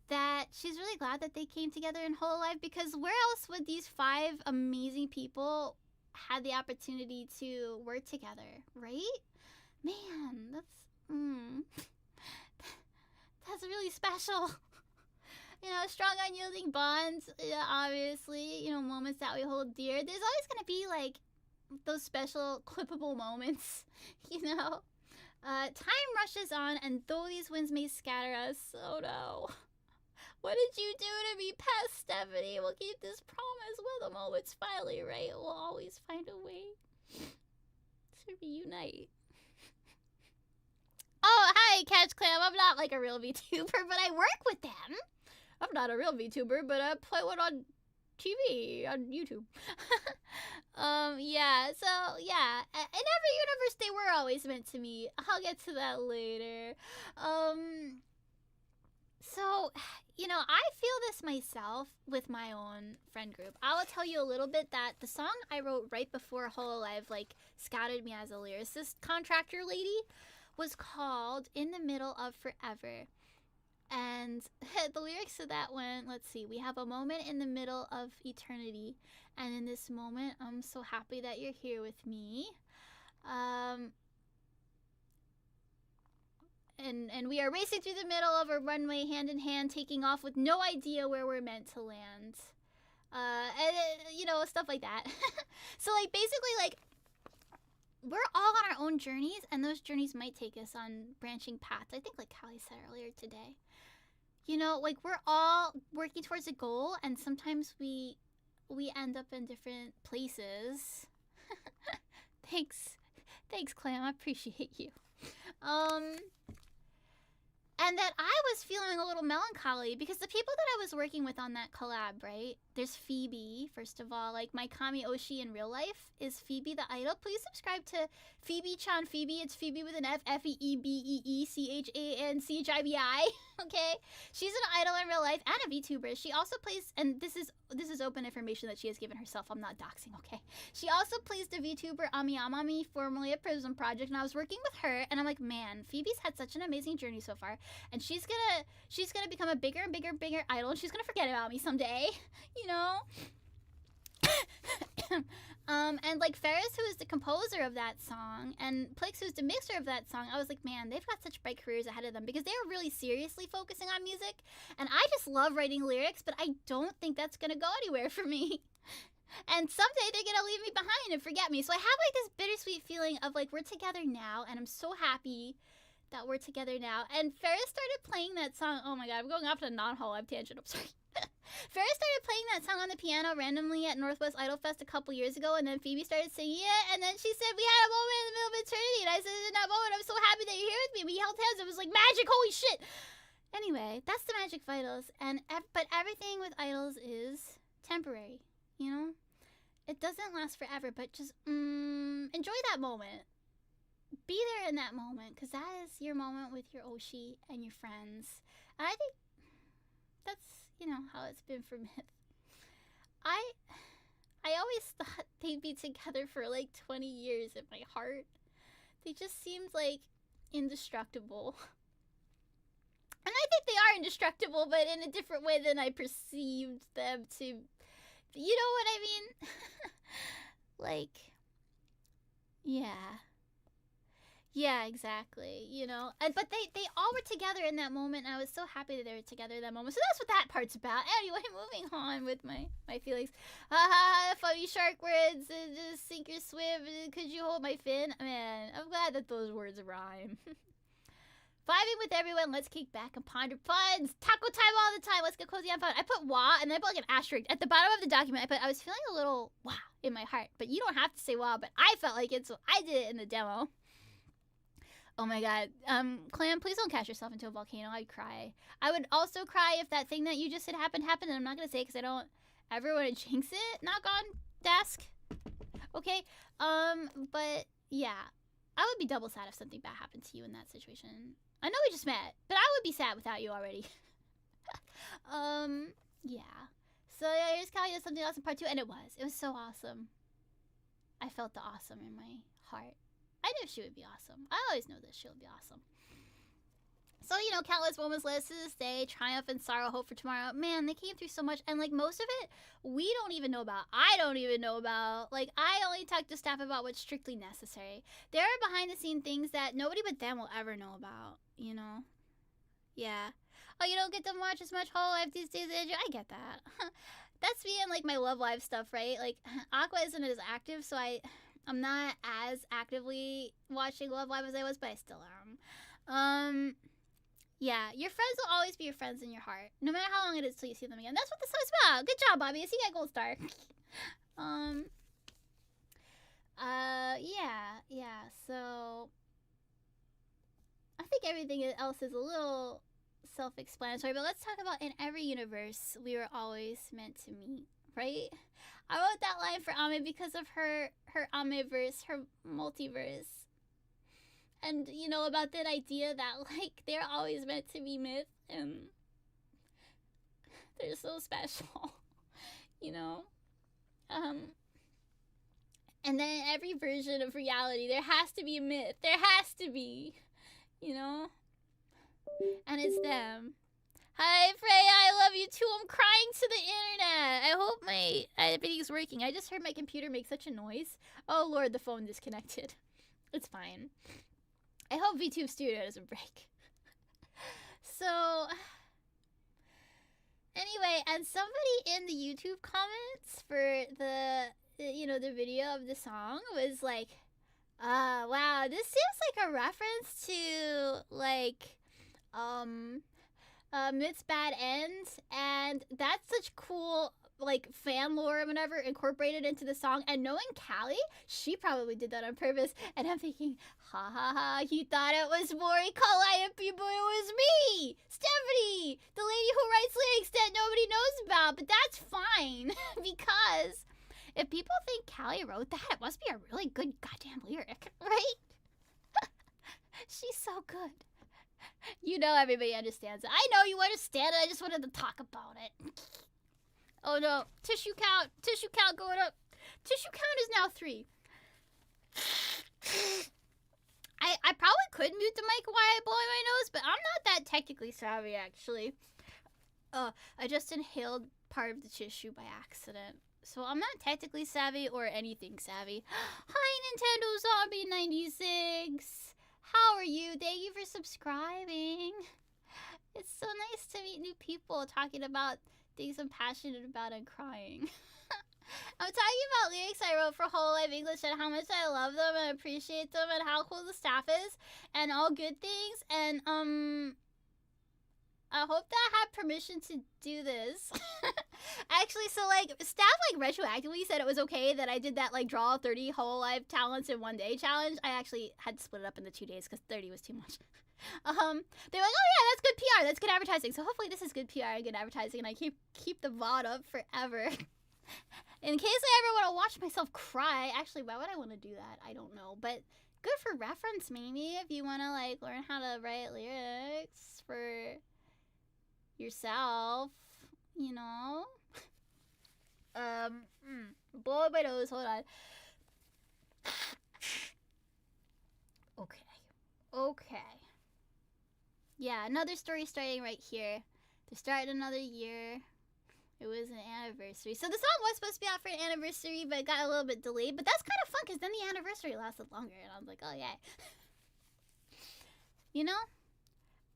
that she's really glad that they came together in hololive, because where else would these 5 amazing people had the opportunity to work together, right? Man, that's really special. You know, strong, unyielding bonds, obviously, you know, moments that we hold dear. There's always going to be, like, those special clippable moments, you know? Time rushes on, and though these winds may scatter us, oh no. What did you do to me, past Stephanie? We'll keep this promise when the moment's finally right. We'll always find a way to reunite. Oh, hi, Catch Clam. I'm not, like, a real VTuber, but I work with them. I'm not a real VTuber, but I play one on TV, on YouTube. Yeah, so, yeah. In every universe, they were always meant to meet. I'll get to that later. So, you know, I feel this myself with my own friend group. I will tell you a little bit that the song I wrote right before hololive, like, scouted me as a lyricist contractor lady was called In the Middle of Forever. And the lyrics to that went, let's see, we have a moment in the middle of eternity. And in this moment, I'm so happy that you're here with me. And we are racing through the middle of a runway hand in hand, taking off with no idea where we're meant to land. And, you know, stuff like that. So, like, basically, like, we're all on our own journeys, and those journeys might take us on branching paths. I think, like Callie said earlier today. you know, like we're all working towards a goal, and sometimes we end up in different places. Thanks, Clam. I appreciate you. Um, and that I was feeling a little melancholy because the people that I was working with on that collab, right? There's Phoebe, first of all. Like, my Kami Oshi in real life is Phoebe the idol. Please subscribe to Phoebe-chan Phoebe. It's Phoebe with an F, F-E-E-B-E-E-C-H-A-N-C-H-I-B-I. Okay? She's an idol in real life and a VTuber. She also plays, and this is open information that she has given herself. I'm not doxing, okay? She also plays the VTuber Ami Amami, formerly at Prism Project, and I was working with her, and I'm like, man, Phoebe's had such an amazing journey so far, and she's gonna become a bigger and bigger idol, and she's gonna forget about me someday, you know? And like Ferris, who is the composer of that song, and Plix, who's the mixer of that song, I was like, man, they've got such bright careers ahead of them because they are really seriously focusing on music, and I just love writing lyrics, but I don't think that's gonna go anywhere for me. And someday they're gonna leave me behind and forget me. So I have like this bittersweet feeling of like we're together now, and I'm so happy that we're together now. And Ferris started playing that song. Oh my god, I'm going off on a non-hololive tangent. I'm sorry. Ferris started playing that song on the piano randomly at Northwest Idol Fest a couple years ago, and then Phoebe started singing it, and then she said, we had a moment in the middle of eternity, and I said, in that moment, I'm so happy that you're here with me. We held hands. It was like magic. Holy shit. Anyway, that's the magic of idols. But everything with idols is temporary, you know? It doesn't last forever, but just enjoy that moment. Be there in that moment, because that is your moment with your Oshi and your friends. And I think that's, you know, how it's been for Myth. I always thought they'd be together for like 20 years in my heart. They just seemed like indestructible. And I think they are indestructible, but in a different way than I perceived them to. You know what I mean? Like, yeah. Yeah, exactly. You know, but they all were together in that moment, and I was so happy that they were together in that moment. So that's what that part's about. Anyway, moving on with my feelings. Haha, funny shark words. Just sink or swim. Could you hold my fin? Man, I'm glad that those words rhyme. Vibing with everyone. Let's kick back and ponder puns. Taco time all the time. Let's get cozy and fun. I put wah, and then I put like an asterisk at the bottom of the document. I was feeling a little wah in my heart, but you don't have to say wah. But I felt like it, so I did it in the demo. Oh my god. Clam, please don't cast yourself into a volcano. I'd cry. I would also cry if that thing that you just said happened, and I'm not gonna say it because I don't ever want to jinx it. Knock on desk. Okay. But yeah. I would be double sad if something bad happened to you in that situation. I know we just met, but I would be sad without you already. Yeah. So yeah, here's Callie does something else in part 2, and it was so awesome. I felt the awesome in my heart. I knew she would be awesome. I always know that she would be awesome. So, you know, countless moments led us to this day. Triumph and sorrow, hope for tomorrow. Man, they came through so much. And, like, most of it, we don't even know about. I don't even know about. Like, I only talk to staff about what's strictly necessary. There are behind-the-scenes things that nobody but them will ever know about, you know? Yeah. Oh, you don't get to watch as much hololive these days, Andrew? I get that. That's me and, like, my Love Live stuff, right? Like, Aqua isn't as active, so I'm not as actively watching Love Live as I was, but I still am. Yeah, your friends will always be your friends in your heart, no matter how long it is till you see them again. That's what the song's about. Good job, Bobby. I see that gold star. Yeah. So I think everything else is a little self-explanatory, but let's talk about in every universe we were always meant to meet, right? I wrote that line for Ame because of her Ameverse, her multiverse. And, you know, about that idea that, like, they're always meant to be Myth, and they're so special, you know? And then every version of reality, there has to be a Myth. There has to be, you know? And it's them. Hi, Freya, I love you too. I'm crying to the internet. I hope everything's working. I just heard my computer make such a noise. Oh, Lord, the phone disconnected. It's fine. I hope VTube Studio doesn't break. So, anyway, and somebody in the YouTube comments for the video of the song was like, wow, this seems like a reference to, like, Myths Bad Ends, and that's such cool like fan lore and whatever incorporated into the song. And knowing Callie, she probably did that on purpose. And I'm thinking, ha ha ha, you thought it was Mori Calliope, but it was me, Stephanie, the lady who writes lyrics that nobody knows about. But that's fine because if people think Callie wrote that, it must be a really good goddamn lyric, right? She's so good. You know everybody understands it. I know you understand it. I just wanted to talk about it. Oh no. Tissue count. Tissue count going up. Tissue count is now 3. I probably could mute the mic while I blow my nose, but I'm not that technically savvy, actually. I just inhaled part of the tissue by accident. So I'm not technically savvy or anything savvy. Hi, Nintendo Zombie 96. How are you? Thank you for subscribing. It's so nice to meet new people talking about things I'm passionate about and crying. I'm talking about lyrics I wrote for hololive English and how much I love them and appreciate them and how cool the staff is and all good things. And I hope that I have permission to do this. Actually, so like staff like retroactively said it was okay that I did that like draw 30 hololive talents in one day challenge. I actually had to split it up into 2 days because 30 was too much. They were like, oh yeah, that's good PR, that's good advertising. So hopefully this is good PR and good advertising, and I keep the VOD up forever. In case I ever want to watch myself cry. Actually, why would I want to do that? I don't know, but good for reference maybe if you want to like learn how to write lyrics for yourself, you know. Blow my nose. Hold on. Okay. Yeah, another story starting right here. They're starting another year. It was an anniversary. So the song was supposed to be out for an anniversary, but it got a little bit delayed. But that's kind of fun because then the anniversary lasted longer. And I was like, oh, yeah. You know?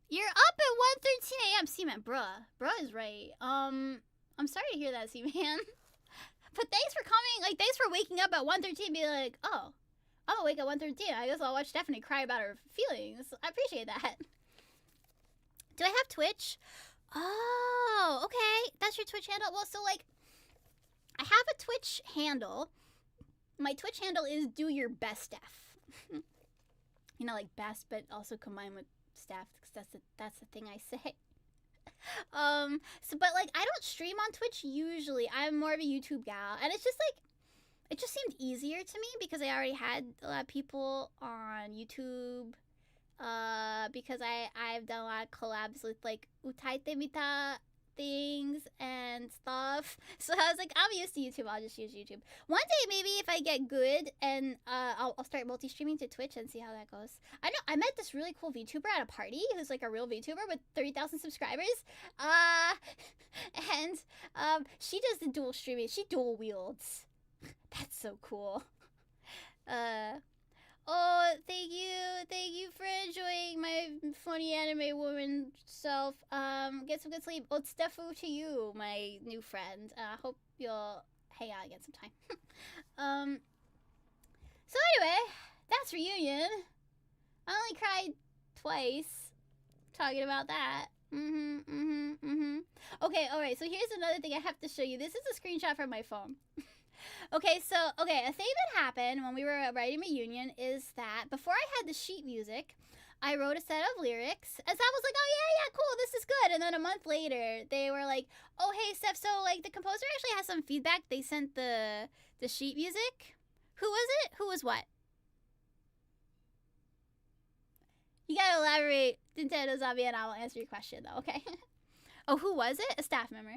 You're up at 1:13 a.m. C-Man, bruh. Bruh is right. I'm sorry to hear that, C-Man. But thanks for coming. Like, thanks for waking up at 1:13 and being like, oh, I'm awake at 1:13. I guess I'll watch Stephanie cry about her feelings. I appreciate that. Do I have Twitch? Oh, okay. That's your Twitch handle? Well, so, like, I have a Twitch handle. My Twitch handle is Do Your Best Steph. You know, like, best, but also combined with Steph, because that's the thing I say. But, like, I don't stream on Twitch usually. I'm more of a YouTube gal. And it's just, like, it just seemed easier to me because I already had a lot of people on YouTube. Because I've done a lot of collabs with like Utaite Mita things and stuff. So I was like, I'm used to YouTube, I'll just use YouTube. One day maybe if I get good and I'll start multi-streaming to Twitch and see how that goes. I know I met this really cool VTuber at a party who's like a real VTuber with 30,000 subscribers. And she does the dual streaming. She dual wields. That's so cool. Oh, thank you for enjoying my funny anime woman self. Get some good sleep. Otstefu to you, my new friend. Hope you'll hang out again sometime. So anyway, that's reunion. I only cried twice talking about that. Okay, alright, so here's another thing I have to show you. This is a screenshot from my phone. Okay, a thing that happened when we were writing Reunion is that before I had the sheet music, I wrote a set of lyrics, and Steph was like, oh yeah, cool, this is good. And then a month later, they were like, oh hey Steph, so like the composer actually has some feedback. They sent the sheet music. Who was it? Who was what? You gotta elaborate, Nintendo Zombie, and I will answer your question though, okay? Oh, who was it? A staff member.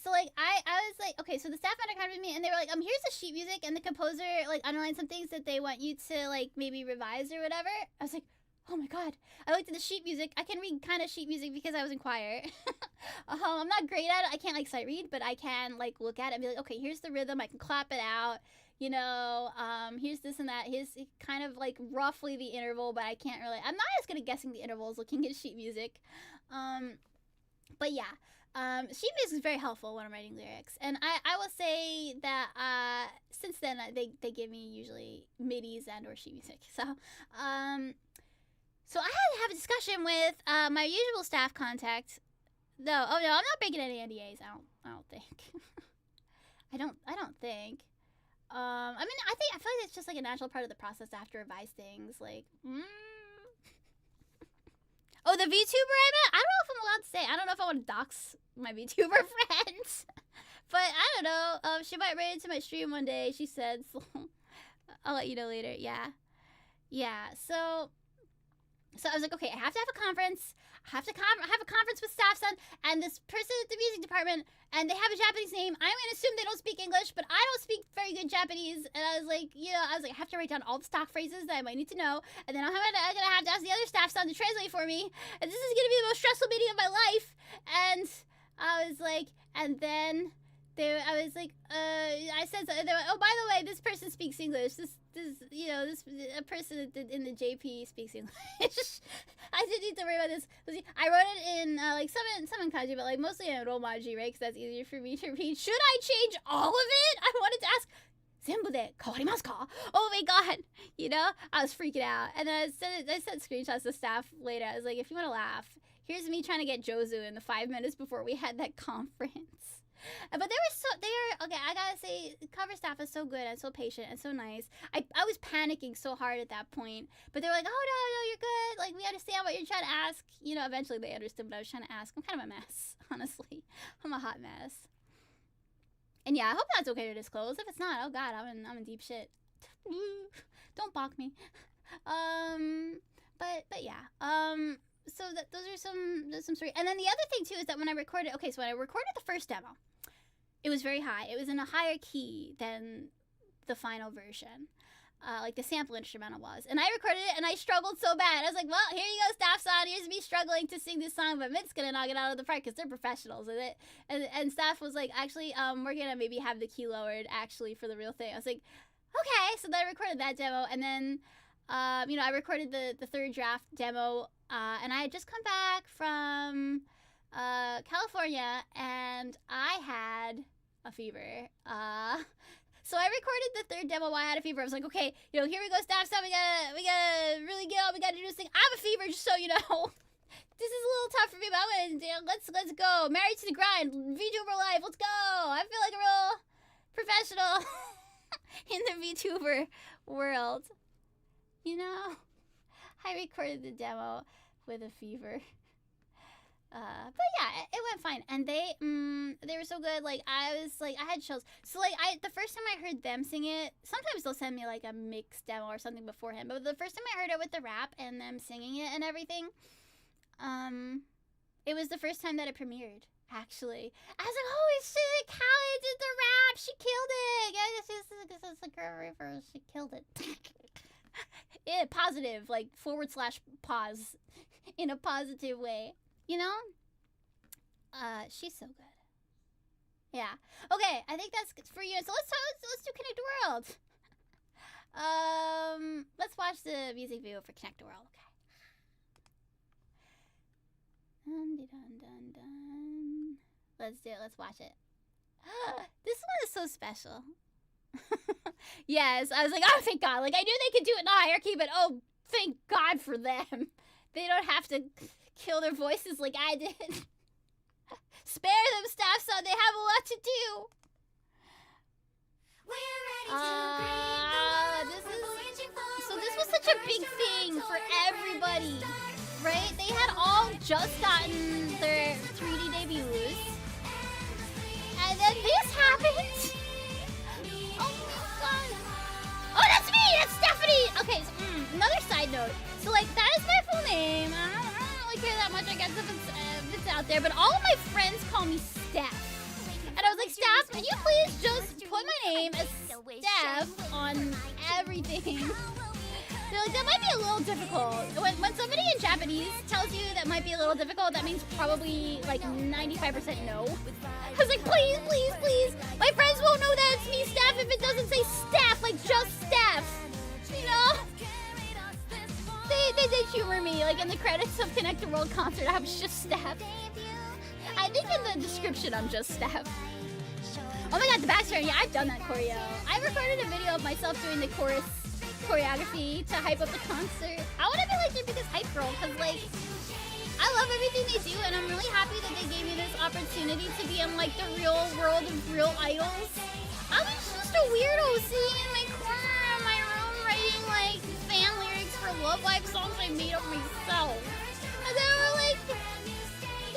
So I was like, okay, so the staff member contacted me and they were like, here's the sheet music, and the composer like underlined some things that they want you to like maybe revise or whatever. I was like, oh my god. I looked at the sheet music. I can read kind of sheet music because I was in choir. I'm not great at it. I can't like sight read, but I can like look at it and be like, okay, here's the rhythm. I can clap it out. You know, here's this and that. Here's kind of like roughly the interval, but I can't really. I'm not as good at guessing the intervals looking at sheet music. But yeah. Sheet music is very helpful when I'm writing lyrics, and I will say that since then they give me usually midis and or sheet music. So I had to have a discussion with my usual staff contact. No, oh no, I'm not breaking any NDAs. I don't think. I don't think. I mean, I feel like it's just like a natural part of the process to have to revise things. Like, oh, the VTuber I met? I don't know if I'm allowed to say. I don't know if I want to dox my VTuber friends. But I don't know. She might raid into my stream one day, she said. So I'll let you know later. Yeah. So I was like, okay, I have to have a conference. I have to have a conference with staff son and this person at the music department, and they have a Japanese name. I'm gonna assume they don't speak English, but I don't speak very good Japanese. And I was like, I have to write down all the stock phrases that I might need to know, and then I'm gonna have to ask the other staff son to translate for me. And this is gonna be the most stressful meeting of my life. And I was like, and then I said, oh, by the way, this person speaks English. This a person in the JP speaks English. I didn't need to worry about this. I wrote it in some in kanji, but like mostly in romaji, right? Because that's easier for me to read. Should I change all of it? I wanted to ask. 全部で変わりますか? Oh my god, I was freaking out. And then I sent screenshots to staff later. I was like, if you want to laugh, here's me trying to get Jozu in the 5 minutes before we had that conference. But okay, I gotta say, cover staff is so good and so patient and so nice. I was panicking so hard at that point, but they were like, oh no, you're good, like we understand what you're trying to ask. Eventually they understood what I was trying to ask. I'm kind of a mess, honestly. I'm a hot mess. And yeah, I hope that's okay to disclose. If it's not, oh god, I'm in deep shit. Don't balk me. But yeah. So those are some story. And then the other thing too is that when I recorded the first demo, it was very high. It was in a higher key than the final version, like the sample instrumental was. And I recorded it and I struggled so bad. I was like, well, here you go, staff son. Here's me struggling to sing this song, but Mitt's gonna knock it out of the park because they're professionals. And staff was like, actually, we're gonna maybe have the key lowered actually for the real thing. I was like, okay. So then I recorded that demo, and then I recorded the third draft demo, and I had just come back from California, and I had a fever. So I recorded the third demo while I had a fever. I was like, okay, here we go, staff son. We gotta really get on. We gotta do this thing. I have a fever, just so you know. This is a little tough for me, but let's go. Married to the grind. VTuber life. Let's go. I feel like a real professional in the VTuber world. I recorded the demo with a fever. But yeah, it went fine. And they were so good. Like, I had chills. So like, the first time I heard them sing it, sometimes they'll send me like a mixed demo or something beforehand. But the first time I heard it with the rap and them singing it and everything, it was the first time that it premiered. Actually, I was like, holy shit, Callie did the rap. She killed it. Yeah, this is the girl reverse. She killed it. Yeah, positive, like / pause in a positive way. She's so good. Yeah. Okay, I think that's for you. So let's do Connect the World. Let's watch the music video for Connect the World. Okay. Dun. Let's do it. Let's watch it. This one is so special. Yes, I was like, oh, thank God. Like, I knew they could do it in a hierarchy, but oh, thank God for them. They don't have to kill their voices like I did. Spare them, staff son. They have a lot to do. This was such a big thing for everybody, right? They had all just gotten their 3D debuts, and then this happened. Oh my god! Oh, that's me. That's Stephanie. Okay, so another side note. So like, that is my full name. I don't really care that much, I guess, if it's out there. But all of my friends call me Steph. And I was like, Steph, can you please just put my name as Steph on everything? They're like, that might be a little difficult. When somebody in Japanese tells you that might be a little difficult, that means probably like 95% no. I was like, please, please, please. My friends won't know that it's me, Steph, if it doesn't say Steph, like just Steph. They did humor me, like in the credits of Connect the World concert, I was just Steph. I think in the description I'm just Steph. Oh my god, the backstory, yeah, I've done that choreo. I recorded a video of myself doing the chorus choreography to hype up the concert. I want to be like Jessica's hype girl because, like, I love everything they do, and I'm really happy that they gave me this opportunity to be in, like, the real world of real idols. I was just a weirdo sitting in my corner in my room writing, like, fan lyrics for Love Live songs I made up myself. And they were like,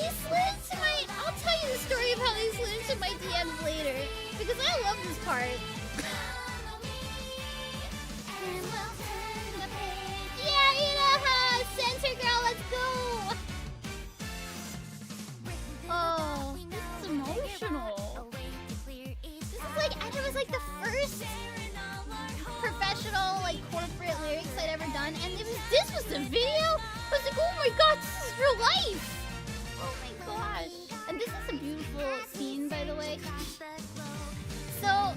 they slid into my... I'll tell you the story of how they slid into my DMs later, because I love this part. Yeah, you know how center girl, let's go. Oh, this is emotional. This is like, and it was like the first professional, like, corporate lyrics I'd ever done, and this was the video. I was like, oh my god, this is real life. Oh my gosh. And this is a beautiful scene, by the way. So,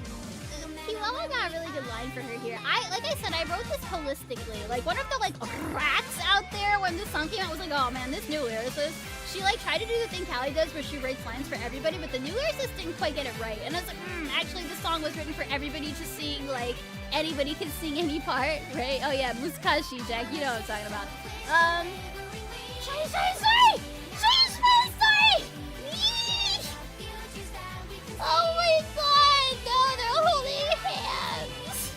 Kiwella got a really good line for her here. Like I said, I wrote this holistically. Like, one of the, like, rats out there when this song came out was like, oh man, this new lyricist. She, like, tried to do the thing Callie does where she writes lines for everybody, but the new lyricist didn't quite get it right. And I was like, actually, this song was written for everybody to sing, like, anybody can sing any part, right? Oh yeah, Muskashi, Jack, you know what I'm talking about. Sorry! Oh my god, no, they're holding hands.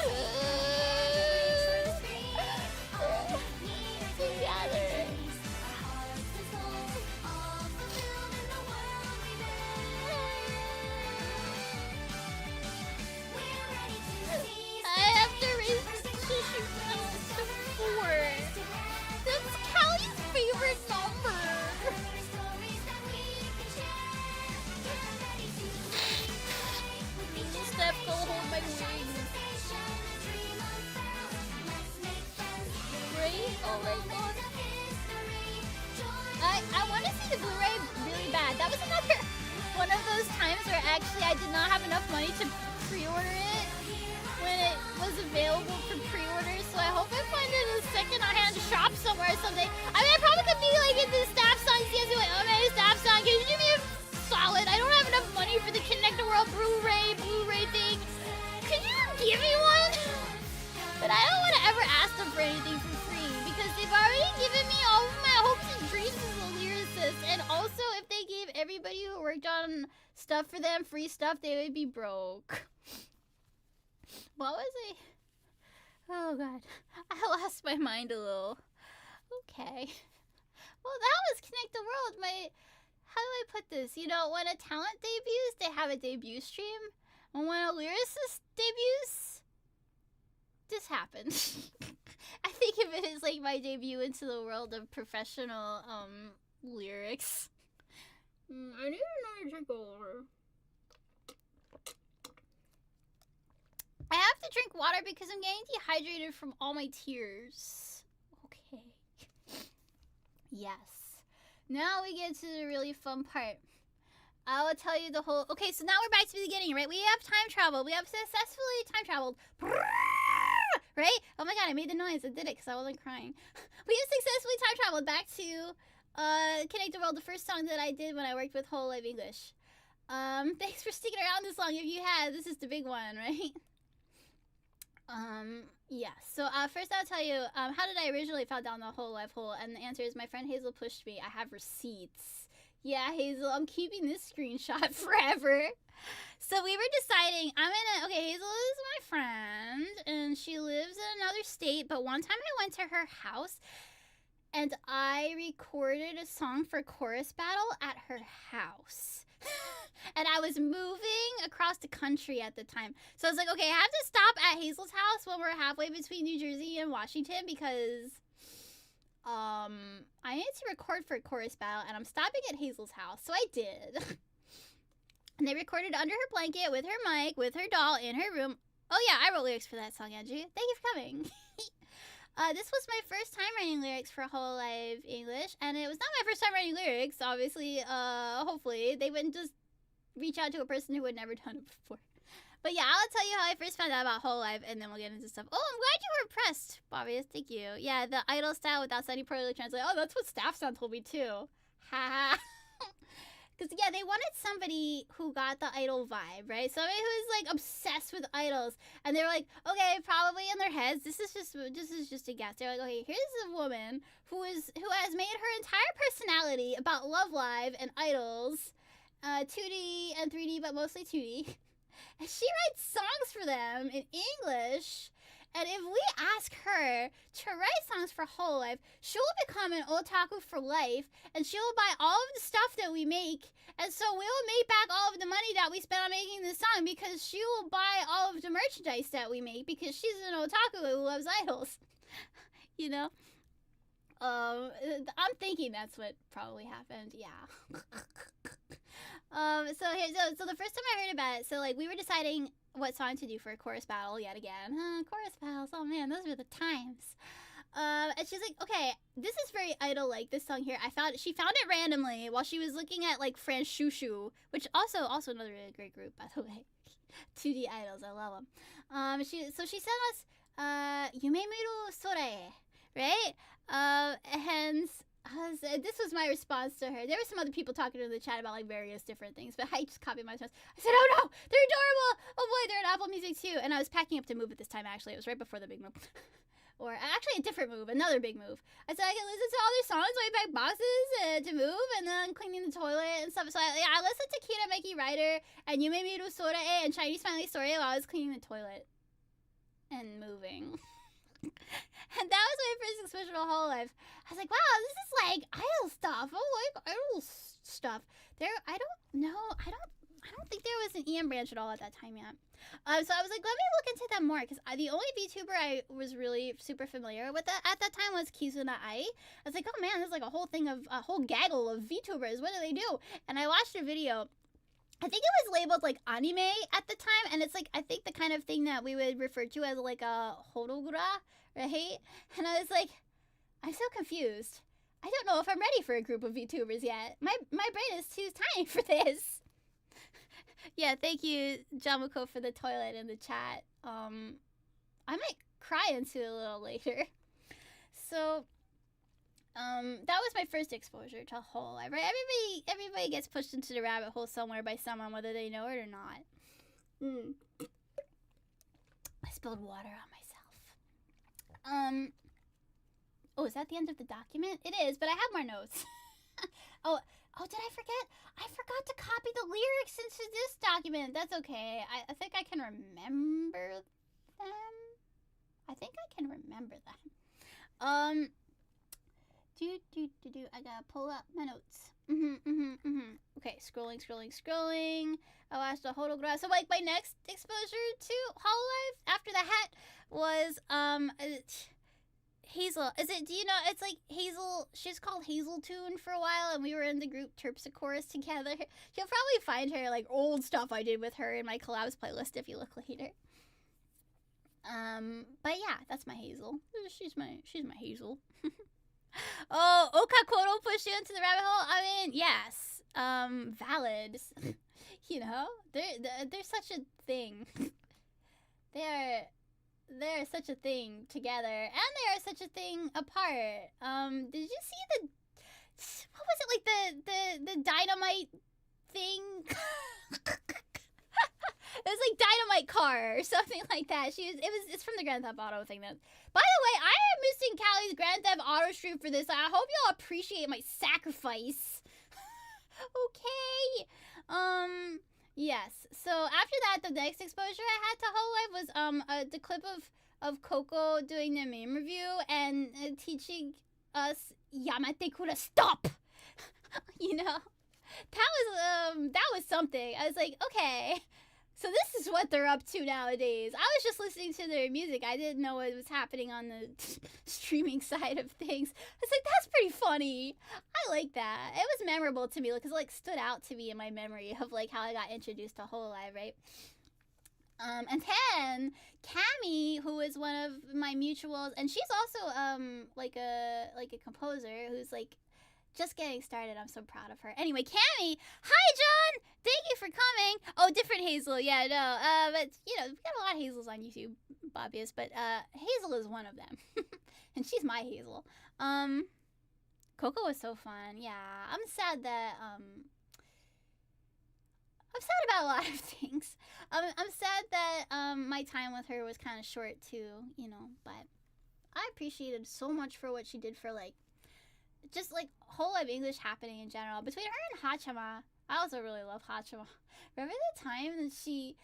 Together. I have to raise this tissue to 4. That's Callie's favorite number. Steph, go hold my wings. Great. Oh my god. I want to see the Blu-ray really bad. That was another one of those times where actually I did not have enough money to pre-order it when it was available for pre-order. So I hope I find it in a second-hand shop somewhere someday. I mean, I probably could be like in the staff song. See, like, oh man, staff song. Can you do me a solid? I don't have enough money for the Connect the World Blu-ray thing. Could you give me one? But I don't want to ever ask them for anything for free because they've already given me all of my hopes and dreams as a lyricist. And also, if they gave everybody who worked on stuff for them free stuff, they would be broke. What was I? Oh god, I lost my mind a little. Okay. Well, that was Connect the World. How do I put this? You know, when a talent debuts, they have a debut stream. And when a lyricist debuts, this happens. I think of it as like my debut into the world of professional lyrics. I need another drink of water. I have to drink water because I'm getting dehydrated from all my tears. Okay. Yes. Now we get to the really fun part. I will tell you the whole... Okay, so now we're back to the beginning, right? We have time travel. We have successfully time traveled. Right? Oh my god, I made the noise. I did it because I wasn't crying. We have successfully time traveled back to Connect the World, the first song that I did when I worked with hololive English. Thanks for sticking around this long. If you had, this is the big one, right? Yeah. So, first I'll tell you, how did I originally fall down the hololive hole? And the answer is my friend Hazel pushed me. I have receipts. Yeah, Hazel, I'm keeping this screenshot forever. So we were deciding, okay, Hazel is my friend, and she lives in another state, but one time I went to her house, and I recorded a song for Chorus Battle at her house. And I was moving across the country at the time. So I was like, okay, I have to stop at Hazel's house when we're halfway between New Jersey and Washington because I need to record for Chorus Battle and I'm stopping at Hazel's house. So I did. And they recorded under her blanket with her mic, with her doll in her room. Oh yeah, I wrote lyrics for that song, Andrew. Thank you for coming. This was my first time writing lyrics for hololive English, and it was not my first time writing lyrics, obviously. Hopefully, they wouldn't just reach out to a person who had never done it before. But yeah, I'll tell you how I first found out about hololive, and then we'll get into stuff. Oh, I'm glad you were impressed, Bobbius. Thank you. Yeah, the idol style without sounding poorly translate. Oh, that's what staff sound told me too. Ha ha. Because, yeah, they wanted somebody who got the idol vibe, right? Somebody who's, like, obsessed with idols. And they were like, okay, probably in their heads, this is just a guess. They're like, okay, here's a woman who has made her entire personality about Love Live and idols, 2D and 3D, but mostly 2D. And she writes songs for them in English. And if we ask her to write songs for hololive, she'll become an otaku for life, and she'll buy all of the stuff that we make, and so we'll make back all of the money that we spent on making this song, because she will buy all of the merchandise that we make, because she's an otaku who loves idols. You know? I'm thinking that's what probably happened, yeah. So the first time I heard about it, so, like, we were deciding what song to do for a chorus battle yet again. Chorus battles, oh man, those were the times. And she's like, okay, this is very idol-like, this song here. She found it randomly while she was looking at, like, Fran Shushu, which also another really great group, by the way. 2D idols, I love them. So she sent us, Yume Miru Sore, right? And this was my response to her. There were some other people talking in the chat about, like, various different things, but I just copied my response. I said, oh no, they're adorable! Oh boy, they're on Apple Music too. And I was packing up to move at this time, actually. It was right before the big move. Or actually a different move, another big move. I said I can listen to all their songs while I pack boxes to move, and then cleaning the toilet and stuff. So I listened to Kira Meki Rider and Yume Miru Sora and Chinese Family Story while I was cleaning the toilet and moving. And that was my first exposure to hololive. I was like, wow, this is like idol stuff. I like idol stuff. I don't think there was an EM branch at all at that time yet. So I was like, let me look into them more, because the only VTuber I was really super familiar with at that time was Kizuna Ai. I was like, oh man, there's like a whole gaggle of VTubers. What do they do? And I watched a video. I think it was labeled like anime at the time, and it's like, I think the kind of thing that we would refer to as like a hologura, right? And I was like, I'm so confused. I don't know if I'm ready for a group of VTubers yet. My brain is too tiny for this. Yeah, thank you, Jamuko, for the toilet in the chat. I might cry into it a little later. So, that was my first exposure to hololive, right? Everybody gets pushed into the rabbit hole somewhere by someone, whether they know it or not. I spilled water on myself. Oh, is that the end of the document? It is, but I have more notes. Oh, did I forget? I forgot to copy the lyrics into this document. That's okay. I think I can remember them. I I gotta pull up my notes. Okay, scrolling. I watched the holograph. So, like, my next exposure to hololive after the hat was, Hazel. Do you know, it's like Hazel, she's called Hazel Tune for a while, and we were in the group Terpsichorus together. You'll probably find her, like, old stuff I did with her in my collabs playlist if you look later. But yeah, that's my Hazel. She's my Hazel. Oh, Okakoto pushed you into the rabbit hole? I mean, yes. Valid. You know? They're such a thing. They're such a thing together, and they are such a thing apart. Did you see what was it, like the dynamite thing? It was like Dynamite Car or something like that. It's from the Grand Theft Auto thing. By the way, I am missing Callie's Grand Theft Auto stream for this. I hope y'all appreciate my sacrifice. Okay. Yes. So after that, the next exposure I had to hololive was the clip of Coco doing the meme review and teaching us Yamate Kura stop. You know, that was something. I was like, okay. So this is what they're up to nowadays. I was just listening to their music. I didn't know what was happening on the streaming side of things. I was like, that's pretty funny. I like that. It was memorable to me because it like stood out to me in my memory of like how I got introduced to hololive, right? And then Cammy, who is one of my mutuals, and she's also like a composer who's like just getting started. I'm so proud of her. Anyway, Cammy, hi John! Thank you for coming. Oh, different Hazel. Yeah, no. But you know, we got a lot of Hazels on YouTube, obvious, but Hazel is one of them. And she's my Hazel. Coco was so fun. Yeah. I'm sad that I'm sad about a lot of things. I'm sad that my time with her was kind of short too, you know. But I appreciated so much for what she did for like, just like whole life English happening in general. Between her and Hachama, I also really love Hachama. Remember the time that she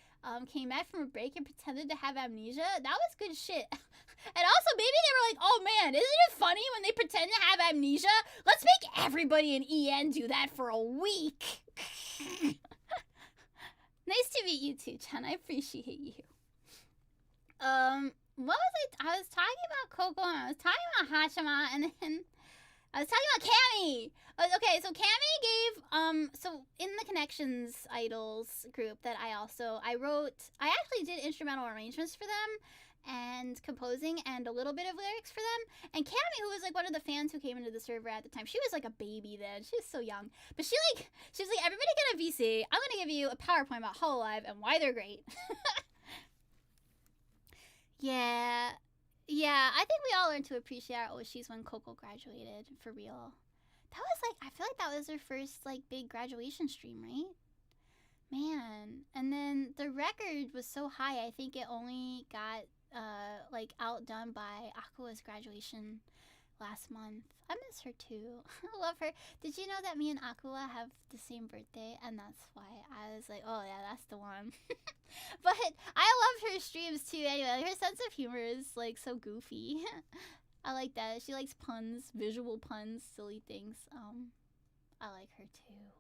came back from a break and pretended to have amnesia? That was good shit. And also, maybe they were like, oh man, isn't it funny when they pretend to have amnesia? Let's make everybody in EN do that for a week. Nice to meet you too, Chen. I appreciate you. What was I was talking about Coco, and I was talking about Hachima, and then I was talking about Cammy. Okay, so Cammy gave so in the Connections Idols group that I actually did instrumental arrangements for them and composing and a little bit of lyrics for them. And Cammy, who was like one of the fans who came into the server at the time, she was like a baby then. She was so young. But she was like, everybody get a VC. I'm gonna give you a PowerPoint about hololive and why they're great. Yeah. Yeah, I think we all learned to appreciate our Oshis when Coco graduated, for real. That was like, I feel like that was her first like big graduation stream, right? Man. And then the record was so high, I think it only got like outdone by Aqua's graduation last month. I miss her too. I love her. Did you know that me and Aqua have the same birthday? And that's why I was like, oh yeah, that's the one. But I love her streams too anyway. Her sense of humor is like so goofy. I like that. She likes puns, visual puns, silly things. I like her too.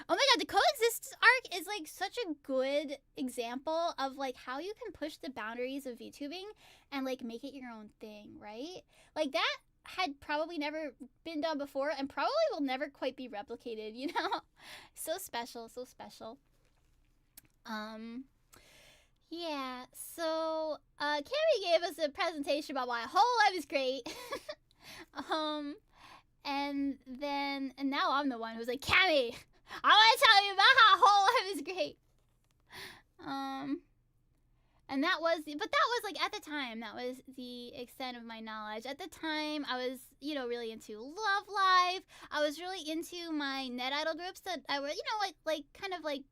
Oh my god, the Coexist arc is like such a good example of like how you can push the boundaries of VTubing and like make it your own thing, right? Like that had probably never been done before and probably will never quite be replicated, you know? So special, so special. Yeah, so Cammy gave us a presentation about why hololive is great. And now I'm the one who's like, Cammy, I want to tell you about how hololive is great. And that was like at the time, that was the extent of my knowledge. At the time, I was, you know, really into Love Live. I was really into my net idol groups that I were, you know, like kind of like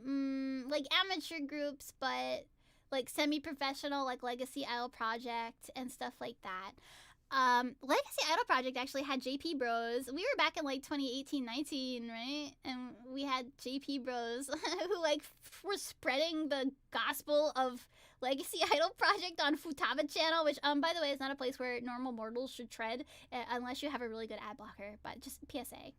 amateur groups, but like semi-professional, like Legacy Idol Project and stuff like that. Legacy Idol Project actually had JP Bros. We were back in like 2018-19, right? And we had JP Bros who like were spreading the gospel of Legacy Idol Project on Futaba channel, which by the way is not a place where normal mortals should tread unless you have a really good ad blocker, but just PSA.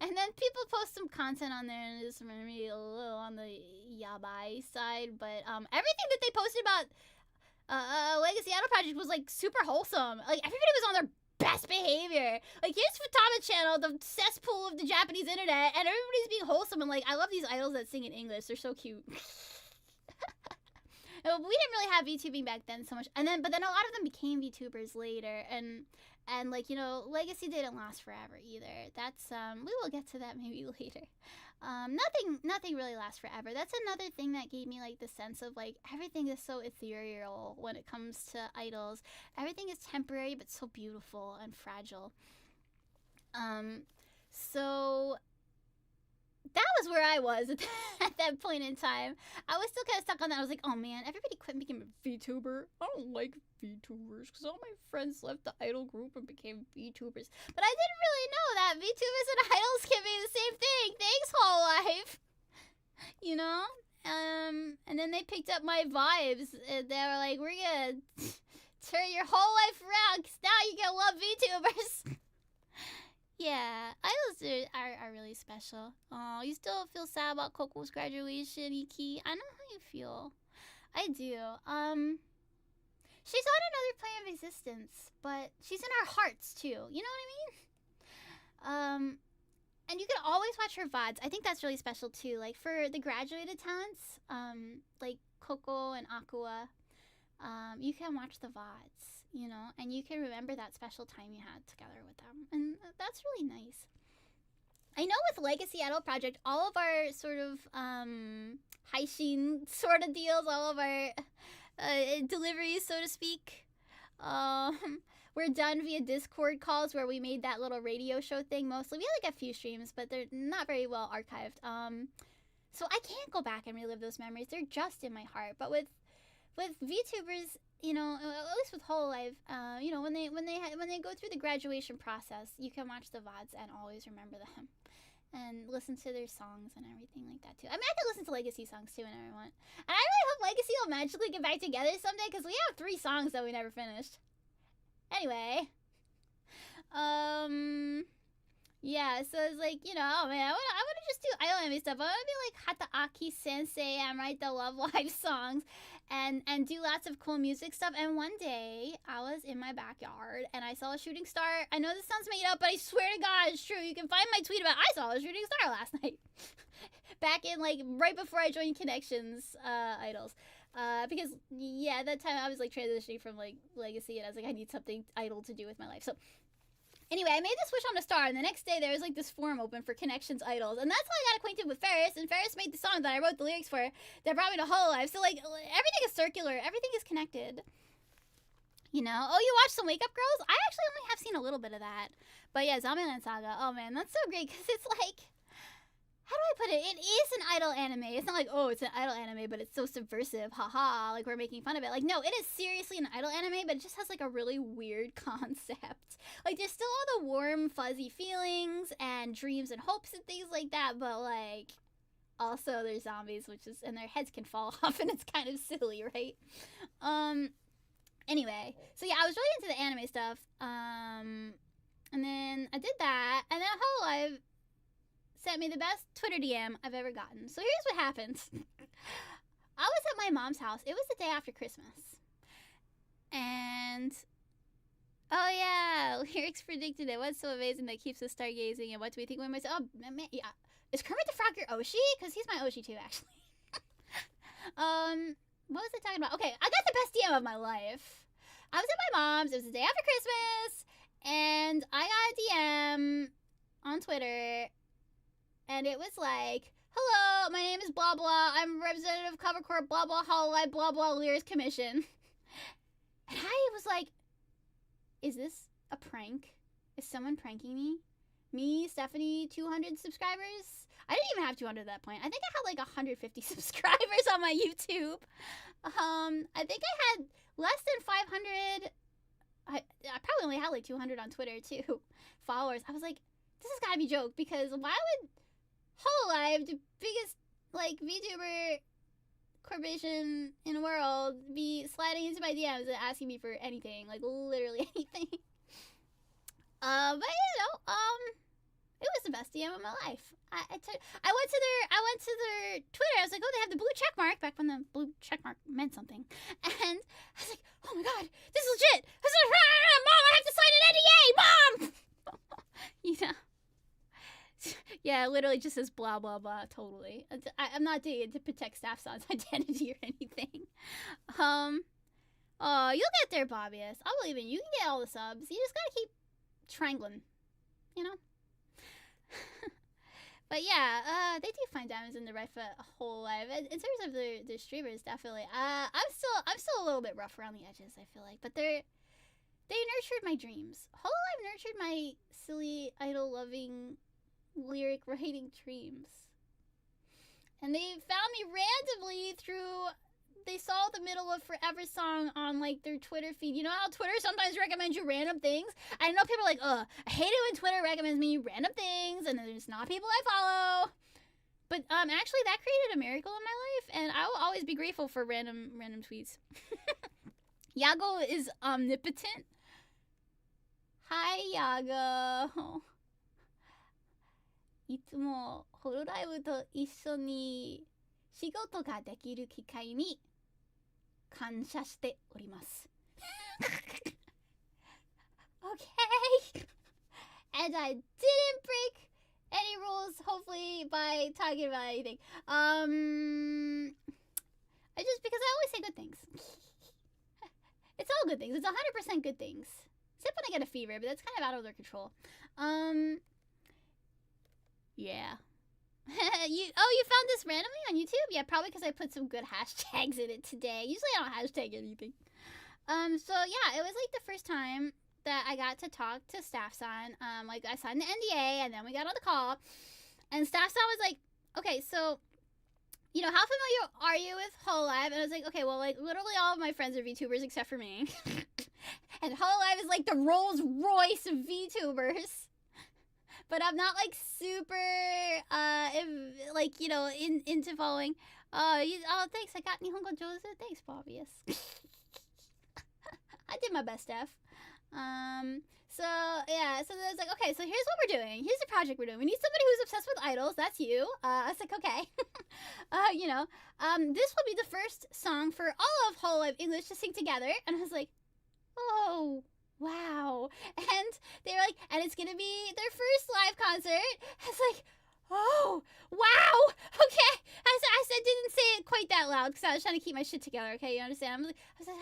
And then people post some content on there and it just reminded me a little on the yabai side, but everything that they posted about Legacy Idol Project was like super wholesome. Like everybody was on their best behavior. Like here's Futaba channel, the cesspool of the Japanese internet, and everybody's being wholesome and like I love these idols that sing in English. They're so cute. We didn't really have VTubing back then so much, but then a lot of them became VTubers later, and like, you know, Legacy didn't last forever either. That's we will get to that maybe later. Nothing really lasts forever. That's another thing that gave me like the sense of like everything is so ethereal when it comes to idols. Everything is temporary but so beautiful and fragile. So that was where I was at that point in time. I was still kind of stuck on that. I was like, oh man, everybody quit becoming a VTuber. I don't like VTubers because all my friends left the idol group and became VTubers. But I didn't really know that VTubers and idols can be the same thing. Thanks, hololive. You know? And then they picked up my vibes. And they were like, we're gonna turn your whole life around because now you can love VTubers. Yeah, idols are really special. Oh, you still feel sad about Coco's graduation, Iki? I know how you feel. I do. She's on another plane of existence, but she's in our hearts too. You know what I mean? And you can always watch her VODs. I think that's really special too. Like for the graduated talents, like Coco and Aqua, you can watch the VODs. You know, and you can remember that special time you had together with them. And that's really nice. I know with Legacy Idol Project, all of our sort of Haishin sort of deals, all of our deliveries, so to speak, we're done via Discord calls where we made that little radio show thing mostly. We had like a few streams, but they're not very well archived. So I can't go back and relive those memories. They're just in my heart. But with VTubers, you know, at least with hololive, you know, when they go through the graduation process, you can watch the VODs and always remember them. And listen to their songs and everything like that too. I mean, I could listen to Legacy songs too whenever I want. And I really hope Legacy will magically get back together someday, because we have 3 songs that we never finished. Anyway. Yeah, so it's like, you know, oh man, I wanna just do idol anime stuff. I wanna be like Hataaki Sensei and write the Love Live songs and do lots of cool music stuff. And one day, I was in my backyard and I saw a shooting star. I know this sounds made up, but I swear to God, it's true. You can find my tweet about I saw a shooting star last night. Back in, like, right before I joined Connections Idols. Because, yeah, at that time I was, like, transitioning from, like, Legacy, and I was like, I need something idol to do with my life. So, anyway, I made this wish on a star, and the next day there was, like, this forum open for Connections Idols, and that's how I got acquainted with Ferris, and Ferris made the song that I wrote the lyrics for that brought me to hololive. So, like, everything is circular. Everything is connected. You know? Oh, you watched some Wake Up Girls? I actually only have seen a little bit of that. But, yeah, Zombieland Saga. Oh, man, that's so great, because it's, like... How do I put it? It is an idol anime. It's not like, oh, it's an idol anime, but it's so subversive. Haha, like, we're making fun of it. Like, no, it is seriously an idol anime, but it just has, like, a really weird concept. Like, there's still all the warm, fuzzy feelings and dreams and hopes and things like that, but, like, also there's zombies, which is, and their heads can fall off, and it's kind of silly, right? Anyway, so yeah, I was really into the anime stuff, and then I did that, and then hololive sent me the best Twitter DM I've ever gotten. So here's what happened. I was at my mom's house. It was the day after Christmas. And, oh yeah, lyrics predicted it. What's so amazing that keeps us stargazing, and what do we think when we say, oh, man, yeah. Is Kermit the Frog your Oshi? Because he's my Oshi too, actually. What was I talking about? Okay, I got the best DM of my life. I was at my mom's. It was the day after Christmas. And I got a DM on Twitter. And it was like, hello, my name is blah blah. I'm a representative of Cover Corp, blah blah, hololive, blah blah, Lyrics Commission. And I was like, is this a prank? Is someone pranking me? Me, Stephanie, 200 subscribers? I didn't even have 200 at that point. I think I had like 150 subscribers on my YouTube. I think I had less than 500. I probably only had like 200 on Twitter too. Followers. I was like, this has got to be a joke, because why would hololive, the biggest, like, VTuber corporation in the world, be sliding into my DMs and asking me for anything, like, literally anything. But, you know, it was the best DM of my life. I went to their Twitter. I was like, oh, they have the blue check mark, back when the blue check mark meant something. And I was like, oh my god, this is legit. This is Mom, I have to sign an NDA, Mom. You know. Yeah, it literally just says blah, blah, blah, totally. I'm not doing it to protect Staff Son's identity or anything. Oh, you'll get there, Bobbius. I'll believe in you. You can get all the subs. You just gotta keep triangling, you know? But yeah, they do find diamonds in the rough hololive. In terms of their streamers, definitely. I'm still a little bit rough around the edges, I feel like. But they nurtured my dreams. Hololive nurtured my silly, idol-loving, lyric writing dreams. And they found me randomly through, they saw the middle of Forever song on, like, their Twitter feed. You know how Twitter sometimes recommends you random things? I know people are like, ugh, I hate it when Twitter recommends me random things and there's not people I follow. But actually that created a miracle in my life, and I will always be grateful for random tweets. Yago is omnipotent. Hi, Yago. いつもホロライブと一緒に仕事ができる機会に感謝しております。Okay. And I didn't break any rules, hopefully, by talking about anything. Because I always say good things. It's all good things. It's 100% good things. Except when I get a fever, but that's kind of out of their control. Yeah. You found this randomly on YouTube? Yeah, probably because I put some good hashtags in it today. Usually I don't hashtag anything. So yeah, it was like the first time that I got to talk to Staff-san. Like I signed the NDA, and then we got on the call, and Staff-san was like, "Okay, so, you know, how familiar are you with hololive?" And I was like, "Okay, well, like literally all of my friends are VTubers except for me, and hololive is like the Rolls Royce of VTubers." But I'm not like super, like, you know, into following. Oh, thanks. I got Nihongo Jozu. Thanks, Bobbius. I did my best, Steph. So yeah, so there's like, okay, so here's what we're doing. Here's the project we're doing. We need somebody who's obsessed with idols. That's you. I was like, okay. You know, this will be the first song for all of hololive English to sing together. And I was like, oh, wow. And they were like, and it's gonna be their first live concert. I was like, oh, wow. Okay. I said, didn't say it quite that loud because I was trying to keep my shit together. Okay, you understand? I was like,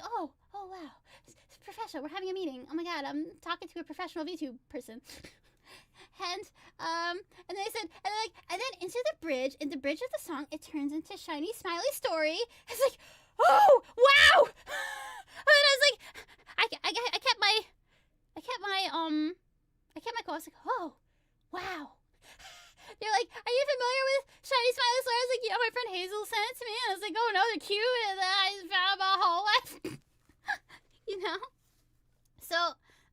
oh, wow. It's professional. We're having a meeting. Oh my god, I'm talking to a professional VTube person. And they said, and then into the bridge, in the bridge of the song, it turns into Shiny Smiley Story. I was like, oh, wow. And then I was like, I kept my call. I was like, oh, wow. They're like, are you familiar with Shiny Smiley Story? I was like, yeah, my friend Hazel sent it to me. And I was like, oh no, they're cute. And then I found about hololive. You know? So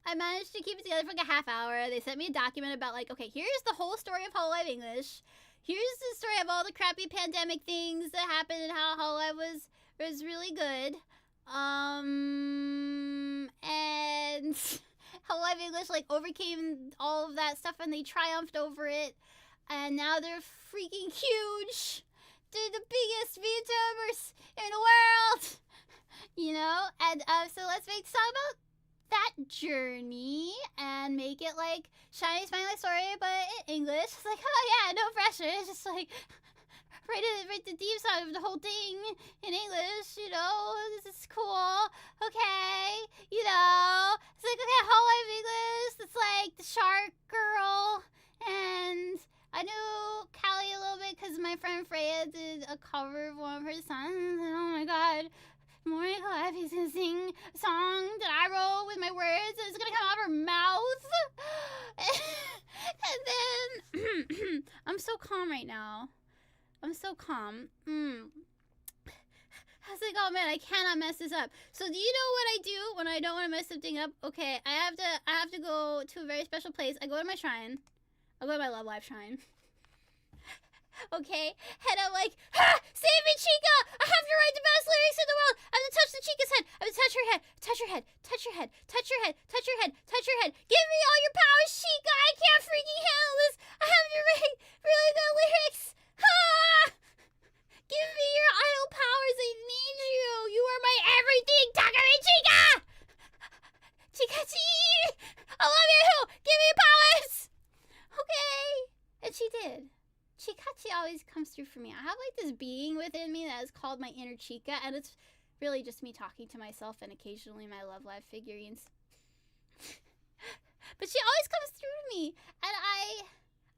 I managed to keep it together for like a half hour. They sent me a document about like, okay, here's the whole story of hololive English. Here's the story of all the crappy pandemic things that happened and how hololive was really good. And hololive English like overcame all of that stuff and they triumphed over it. And now they're freaking huge. They're the biggest VTubers in the world. You know? And so let's make a song about that journey and make it like Shiny Smiley Story, but in English. It's like, oh yeah, no pressure. It's just like write the deep side of the whole thing in English, you know, this is cool, okay, you know, it's like, okay, hololive English, it's like the Shark Girl, and I knew Callie a little bit because my friend Freya did a cover of one of her songs, and oh my god, Morning Life is gonna sing a song that I wrote with my words, and it's gonna come out of her mouth, and then, I'm so calm right now. I'm so calm. I was like, oh man, I cannot mess this up. So do you know what I do when I don't want to mess something up? Okay, I have to go to a very special place. I go to my shrine. I go to my Love Live shrine. Okay, and I'm like, ha! Save me, Chica! I have to write the best lyrics in the world. I have to touch the Chica's head. I have to touch her head. Touch her head. Touch her head. Touch her head. Touch her head. Touch her head. Give me all your powers, Chica! I can't freaking handle this. I have to write really good lyrics. Ah! Give me your idol powers. I need you. You are my everything. Takami Chica! Chikachi! I love you. Give me powers. Okay. And she did. Chikachi always comes through for me. I have like this being within me that is called my inner Chica, and it's really just me talking to myself and occasionally my Love Live figurines. But she always comes through to me, and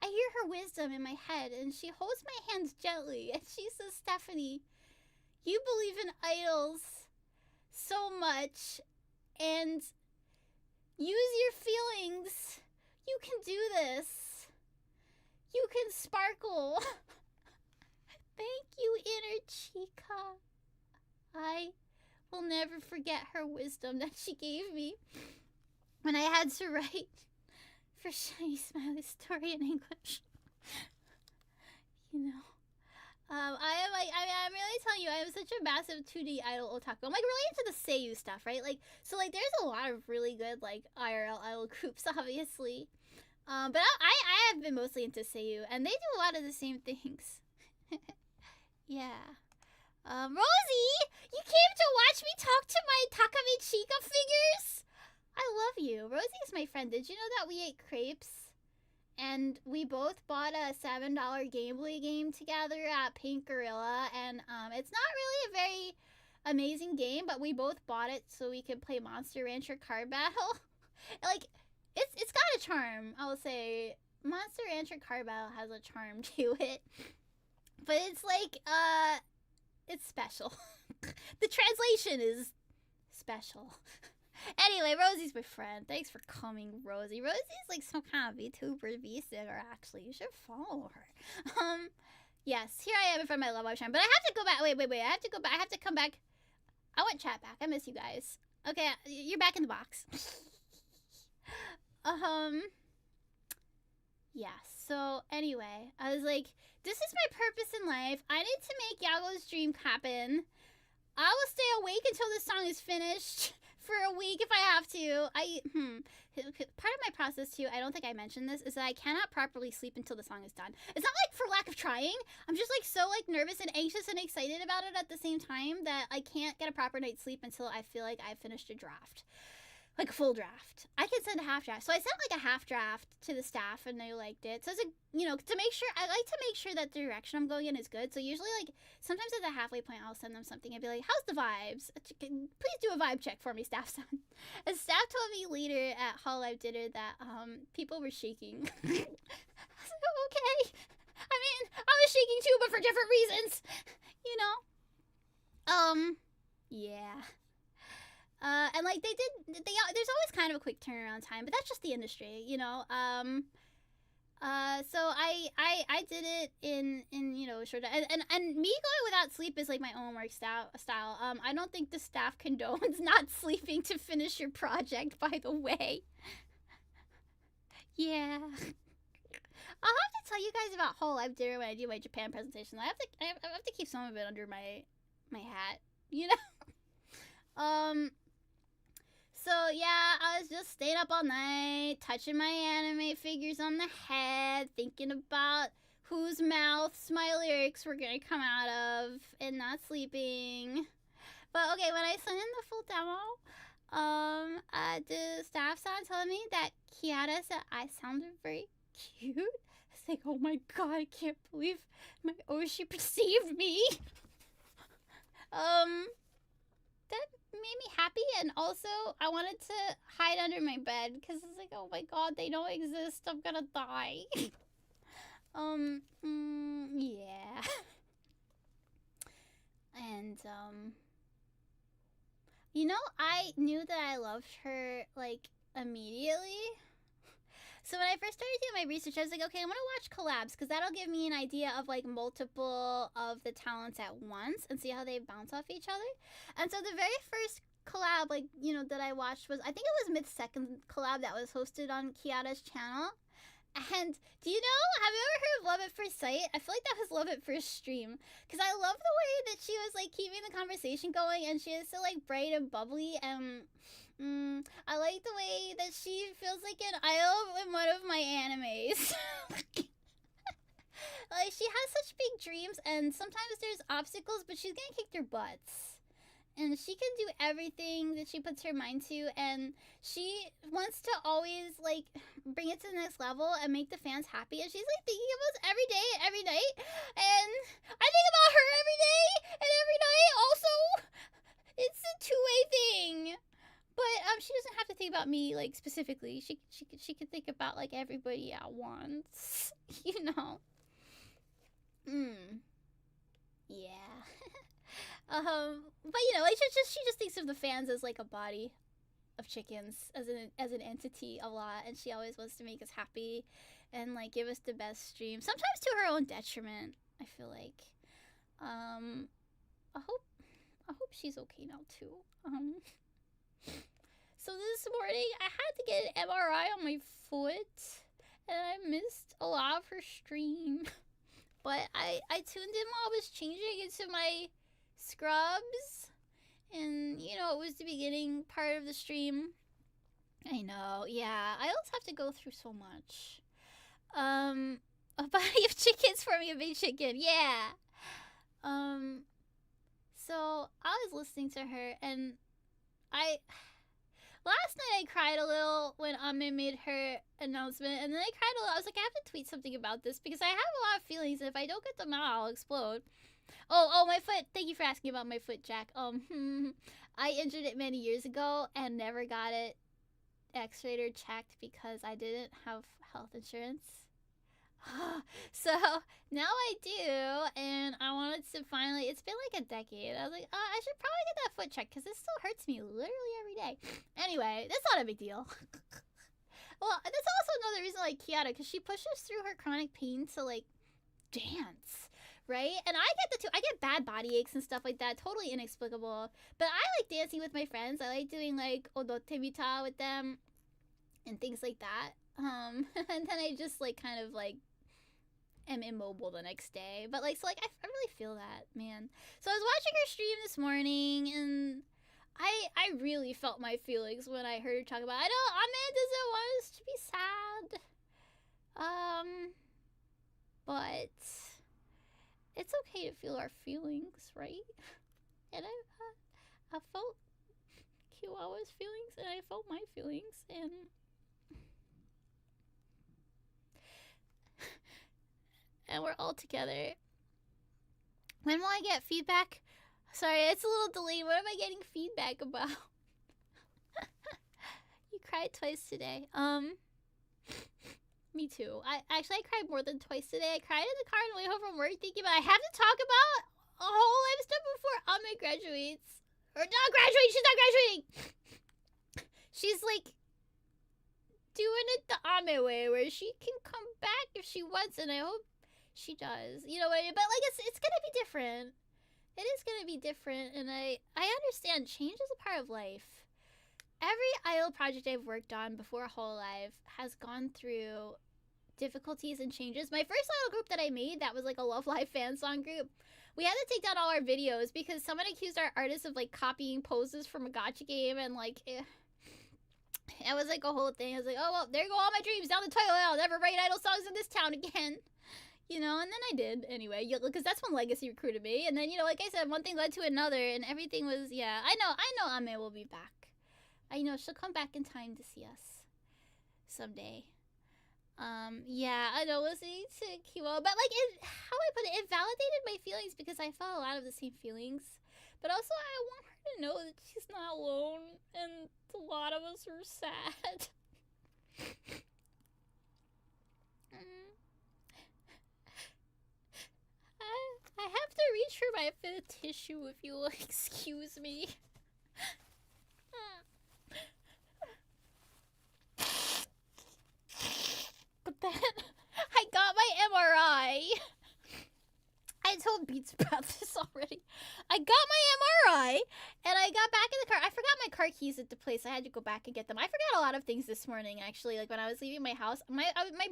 I hear her wisdom in my head, and she holds my hands gently, and she says, Stephanie, you believe in idols so much, and use your feelings. You can do this. You can sparkle. Thank you, inner Chica. I will never forget her wisdom that she gave me when I had to write for Shiny Smiley Story in English. You know, I'm really telling you, I'm such a massive 2D idol otaku. I'm like really into the seiyuu stuff, right? Like, so like there's a lot of really good like IRL idol groups, obviously. But I have been mostly into seiyuu, and they do a lot of the same things. Yeah. Rosie, you came to watch me talk to my Takami Chica figures? I love you. Rosie is my friend. Did you know that we ate crepes? And we both bought a $7 Game Boy game together at Pink Gorilla, and it's not really a very amazing game, but we both bought it so we could play Monster Rancher Card Battle. Like, it's got a charm, I will say. Monster Rancher Card Battle has a charm to it. But it's like, it's special. The translation is special. Anyway, Rosie's my friend. Thanks for coming, Rosie. Rosie's like some kind of VTuber V-singer, actually. You should follow her. Yes, here I am in front of my Love Live Shrine. But I have to go back. Wait. I have to go back. I have to come back. I want chat back. I miss you guys. Okay, you're back in the box. Yeah, so anyway, I was like, this is my purpose in life. I need to make Yago's dream happen. I will stay awake until this song is finished for a week if I have to. Part of my process too, I don't think I mentioned this, is that I cannot properly sleep until the song is done. It's not like for lack of trying. I'm just like so like nervous and anxious and excited about it at the same time that I can't get a proper night's sleep until I feel like I've finished a draft. Like a full draft. I can send a half draft. So I sent like a half draft to the staff and they liked it. So it's like, you know, to make sure, I like to make sure that the direction I'm going in is good. So usually like, sometimes at the halfway point, I'll send them something and be like, how's the vibes? Please do a vibe check for me, staff son. And staff told me later at hololive dinner that people were shaking. I was like, oh, okay. I mean, I was shaking too, but for different reasons. You know? Yeah. And like there's always kind of a quick turnaround time, but that's just the industry, you know. So I did it in you know short and me going without sleep is like my own work style. I don't think the staff condones not sleeping to finish your project. By the way, yeah. I'll have to tell you guys about hololive dinner when I do my Japan presentation. I have to keep some of it under my hat, you know. So yeah, I was just staying up all night, touching my anime figures on the head, thinking about whose mouths my lyrics were gonna come out of, and not sleeping. But okay, when I sent in the full demo, the staff started telling me that Kiara said I sounded very cute. I was like, oh my god, I can't believe my Oshi perceived me. That made me happy, and also I wanted to hide under my bed because it's like, oh my god, they don't exist, I'm gonna die. Yeah. And you know, I knew that I loved her like immediately. So when I first started doing my research, I was like, okay, I'm gonna watch collabs because that'll give me an idea of like multiple of the talents at once and see how they bounce off each other. And so the very first collab, like, you know, that I watched was, I think it was Myth's second collab that was hosted on Kiara's channel. And do you know, have you ever heard of Love at First Sight? I feel like that was Love at First Stream. Because I love the way that she was like keeping the conversation going, and she is so like bright and bubbly, and I like the way that she feels like an idol in one of my animes. Like, she has such big dreams, and sometimes there's obstacles, but she's gonna kick their butts. And she can do everything that she puts her mind to, and she wants to always, like, bring it to the next level and make the fans happy, and she's, like, thinking of us every day, every night, and I think about her every day, and every night, also. It's a two-way thing. But, she doesn't have to think about me, like, specifically. She could think about, like, everybody at once, you know? Yeah. But you know, like she just thinks of the fans as like a body of chickens, as an entity a lot, and she always wants to make us happy and like give us the best stream. Sometimes to her own detriment, I feel like. I hope she's okay now too. So this morning I had to get an MRI on my foot, and I missed a lot of her stream. But I tuned in while I was changing into my scrubs, and you know, it was the beginning part of the stream. I know, yeah, I also have to go through so much. A body of chickens for me, a big chicken, yeah. So I was listening to her, and last night I cried a little when Ame made her announcement, and then I cried a little. I was like, I have to tweet something about this because I have a lot of feelings, and if I don't get them out, I'll explode. Oh, my foot. Thank you for asking about my foot, Jack. I injured it many years ago and never got it x-rayed or checked because I didn't have health insurance. So now I do, and I wanted to finally. It's been like a decade. I was like, I should probably get that foot checked because this still hurts me literally every day. Anyway, that's not a big deal. Well, that's also another reason I like Kiara, because she pushes through her chronic pain to like dance, right? And I get I get bad body aches and stuff like that, totally inexplicable. But I like dancing with my friends. I like doing like odote mita with them and things like that. And then I just like kind of like am immobile the next day. But like, so like I really feel that, man. So I was watching her stream this morning, and I really felt my feelings when I heard her talk about, I know Ame doesn't want us to be sad. But it's okay to feel our feelings, right? And I felt Kiwawa's feelings, and I felt my feelings, and we're all together. When will I get feedback? Sorry, it's a little delayed. What am I getting feedback about? You cried twice today. Me too. I cried more than twice today. I cried in the car on the way home from work thinking about I have to talk about a whole life stuff before Ame graduates. Or not graduating, she's not graduating! She's like doing it the Ame way, where she can come back if she wants, and I hope she does. You know what I mean? But like it's gonna be different. It is gonna be different, and I understand change is a part of life. Every idol project I've worked on before hololive has gone through difficulties and changes. My first idol group that I made, that was like a Love Live fan song group, we had to take down all our videos because someone accused our artists of like copying poses from a gacha game, and like it was like a whole thing. I was like, oh well, there go all my dreams down the toilet. I'll never write idol songs in this town again. You know, and then I did anyway, because that's when Legacy recruited me. And then, you know, like I said, one thing led to another, and everything was, yeah. I know Ame will be back. I know she'll come back in time to see us someday. Yeah, I know, listening to Kiwo, but like, how I put it, it validated my feelings because I felt a lot of the same feelings. But also, I want her to know that she's not alone, and a lot of us are sad. I have to reach for my fifth tissue if you'll excuse me. But then I got my MRI. I told Beats about this already. I got my MRI, and I got back in the car. I forgot my car keys at the place. I had to go back and get them. I forgot a lot of things this morning, actually. Like, when I was leaving my house, my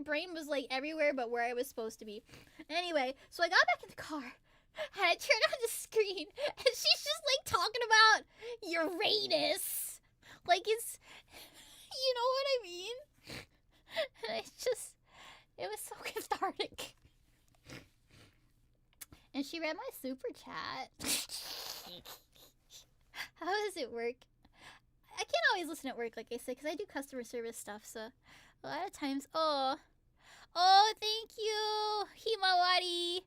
brain was, like, everywhere but where I was supposed to be. Anyway, so I got back in the car, and I turned on the screen, and she's just, like, talking about Uranus. Like, it's... You know what I mean? And it was so cathartic. And she read my super chat. How does it work? I can't always listen at work, like I said, because I do customer service stuff, so a lot of times... Oh, thank you, Himawari.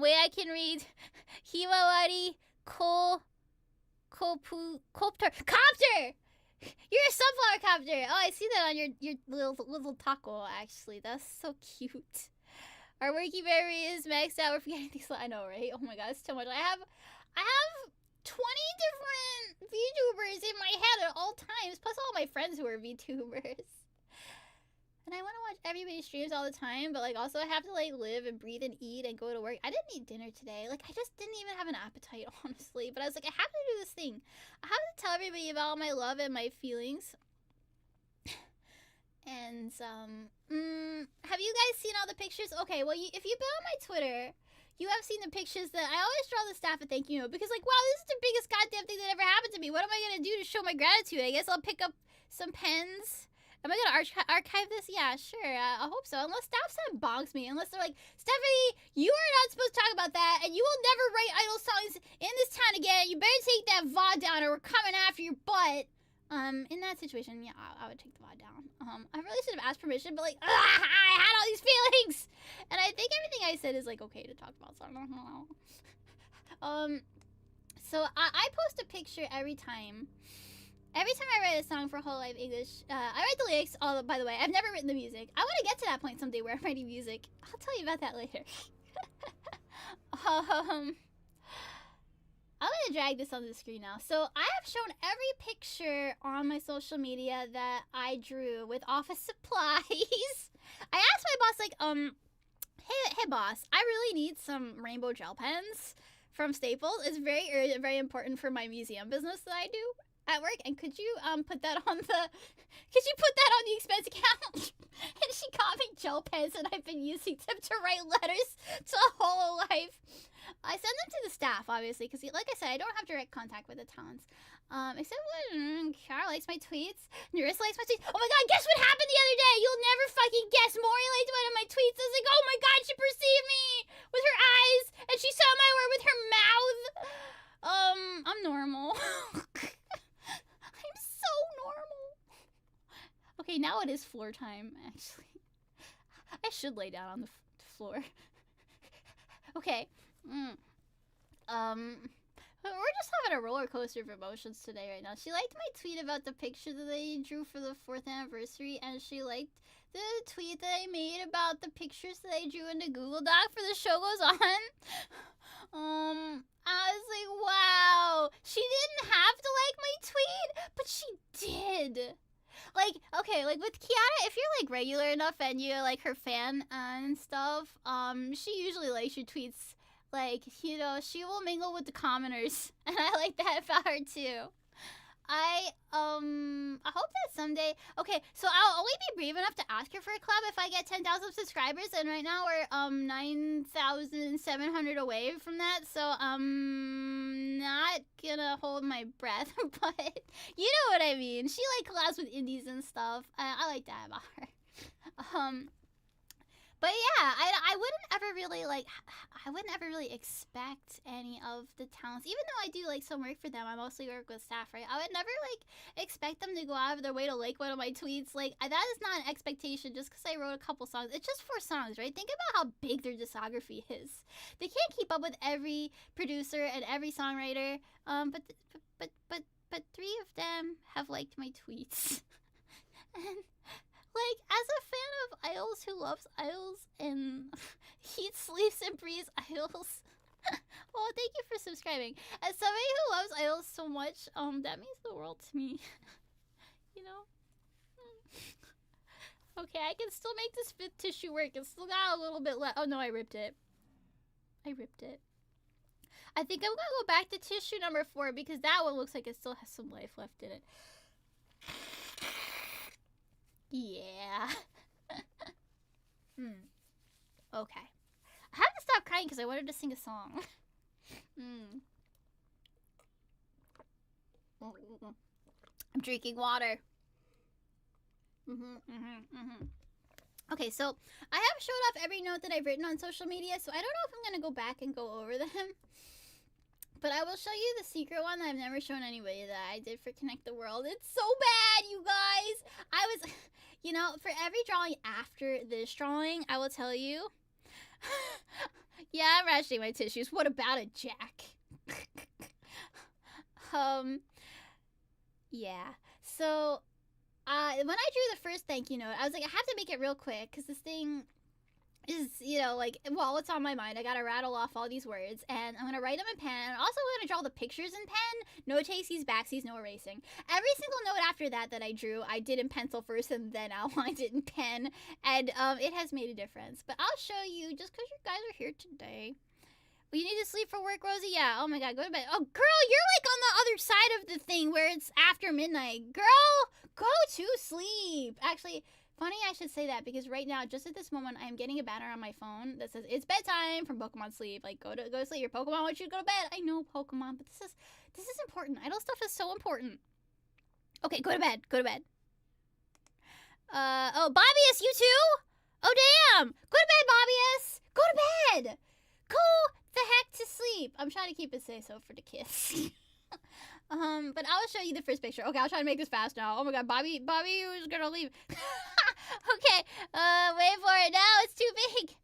Way I can read. Himawari, Copter! You're a sunflower copter! Oh, I see that on your little taco, actually. That's so cute. Our working memory is maxed out. We're forgetting things. I know, right? Oh my god, it's too much. I have 20 different VTubers in my head at all times, plus all my friends who are VTubers. And I want to watch everybody's streams all the time, but like also I have to like live and breathe and eat and go to work. I didn't eat dinner today. Like I just didn't even have an appetite, honestly. But I was like, I have to do this thing. I have to tell everybody about my love and my feelings. And have you guys seen all the pictures? Okay, well if you've been on my Twitter, you have seen the pictures that I always draw the staff a thank you note because like, wow, this is the biggest goddamn thing that ever happened to me. What am I gonna do to show my gratitude? I guess I'll pick up some pens. Am I gonna archive this? Yeah, sure. I hope so. Unless staff bogs me. Unless they're like, Stephanie, you are not supposed to talk about that, and you will never write idol songs in this town again. You better take that VOD down, or we're coming after your butt. In that situation, yeah, I would take the VOD down. I really should have asked permission, but like, I had all these feelings, and I think everything I said is like okay to talk about. So I don't know. So I post a picture every time. Every time I write a song for hololive English, I write the lyrics. By the way, I've never written the music. I want to get to that point someday where I'm writing music. I'll tell you about that later. Um, I'm gonna drag this on the screen now. So I have shown every picture on my social media that I drew with office supplies. I asked my boss, like, hey boss, I really need some rainbow gel pens from Staples. It's very urgent, very important for my museum business that I do at work. And could you put that on the expense account? And she got me gel pens, and I've been using them to write letters to hololive. I send them to the staff, obviously, because, like I said, I don't have direct contact with the talents. Except when Kara likes my tweets, Nerissa likes my tweets. Oh my god, guess what happened the other day? You'll never fucking guess. Maury liked one of my tweets. I was like, oh my god, she perceived me with her eyes, and she saw my word with her mouth. I'm normal. I'm so normal. Okay, now it is floor time, actually. I should lay down on the floor. Okay. We're just having a roller coaster of emotions today right now. She liked my tweet about the picture that I drew for the 4th anniversary, and she liked the tweet that I made about the pictures that I drew in the Google Doc for The Show Goes On. I was like, wow. She didn't have to like my tweet, but she did. Like, okay, like with Kiara, if you're like regular enough and you're like her fan and stuff, she usually likes your tweets. Like, you know, she will mingle with the commoners, and I like that about her too. I hope that someday. Okay, so I'll only be brave enough to ask her for a collab if I get 10,000 subscribers, and right now we're 9,700 away from that. So not gonna hold my breath, but you know what I mean. She like collabs with indies and stuff. I like that about her. But yeah, I wouldn't ever really expect any of the talents, even though I do like some work for them. I mostly work with staff, right? I would never like expect them to go out of their way to like one of my tweets. Like, that is not an expectation just because I wrote a couple songs. It's just 4 songs, right? Think about how big their discography is. They can't keep up with every producer and every songwriter. But 3 of them have liked my tweets. And like, as a fan of Isles who loves Isles and eats, sleeps, and breathes Isles. Well, thank you for subscribing. As somebody who loves Isles so much, that means the world to me. You know? Okay, I can still make this fifth tissue work. It's still got a little bit left. Oh no, I ripped it. I think I'm gonna go back to tissue number 4 because that one looks like it still has some life left in it. Yeah. Okay. I had to stop crying because I wanted to sing a song. I'm drinking water. Okay, so I have showed off every note that I've written on social media, so I don't know if I'm going to go back and go over them. But I will show you the secret one that I've never shown anybody that I did for Connect the World. It's so bad, you guys! I was, you know, for every drawing after this drawing, I will tell you. Yeah, I'm rationing my tissues. What about a Jack? Yeah. So, when I drew the first thank you note, I was like, I have to make it real quick, because this thing is, you know, like, well, what's on my mind? I gotta rattle off all these words, and I'm gonna write them in pen, and also I'm gonna draw the pictures in pen. No takesies, backsies, no erasing. Every single note after that I drew, I did in pencil first, and then outlined it in pen, and it has made a difference. But I'll show you, just because you guys are here today. Well, you need to sleep for work, Rosie? Yeah, oh my god, go to bed. Oh, girl, you're like on the other side of the thing where it's after midnight. Girl, go to sleep. Actually, funny I should say that, because right now, just at this moment, I am getting a banner on my phone that says, it's bedtime from Pokemon Sleep. Like, go to sleep. Your Pokemon wants you to go to bed. I know, Pokemon, but this is important. Idol stuff is so important. Okay, go to bed. Go to bed. Oh, Bobbius, you too? Oh, damn. Go to bed, Bobbius. Go to bed. Go the heck to sleep. I'm trying to keep it safe so for the kiss. But I'll show you the first picture. Okay, I'll try to make this fast now. Oh my god, Bobby was gonna leave. Okay, wait for it. No, it's too big.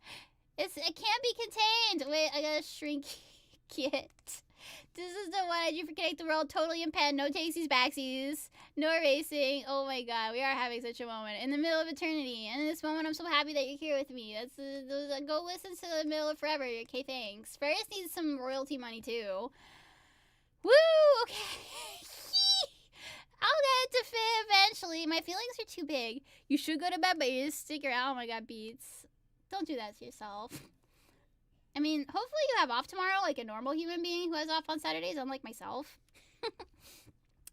It can't be contained. Wait, I gotta shrink it. This is the one I drew for Connect the World, totally in pen, no takesies, backsies. No erasing. Oh my god, we are having such a moment in the middle of eternity. And in this moment, I'm so happy that you're here with me. Go listen to the middle of forever. Okay, thanks. Ferris needs some royalty money too. Woo! Okay. I'll get it to fit eventually. My feelings are too big. You should go to bed, but you just stick around. Oh my god, Beats. Don't do that to yourself. I mean, hopefully you have off tomorrow like a normal human being who has off on Saturdays, unlike myself.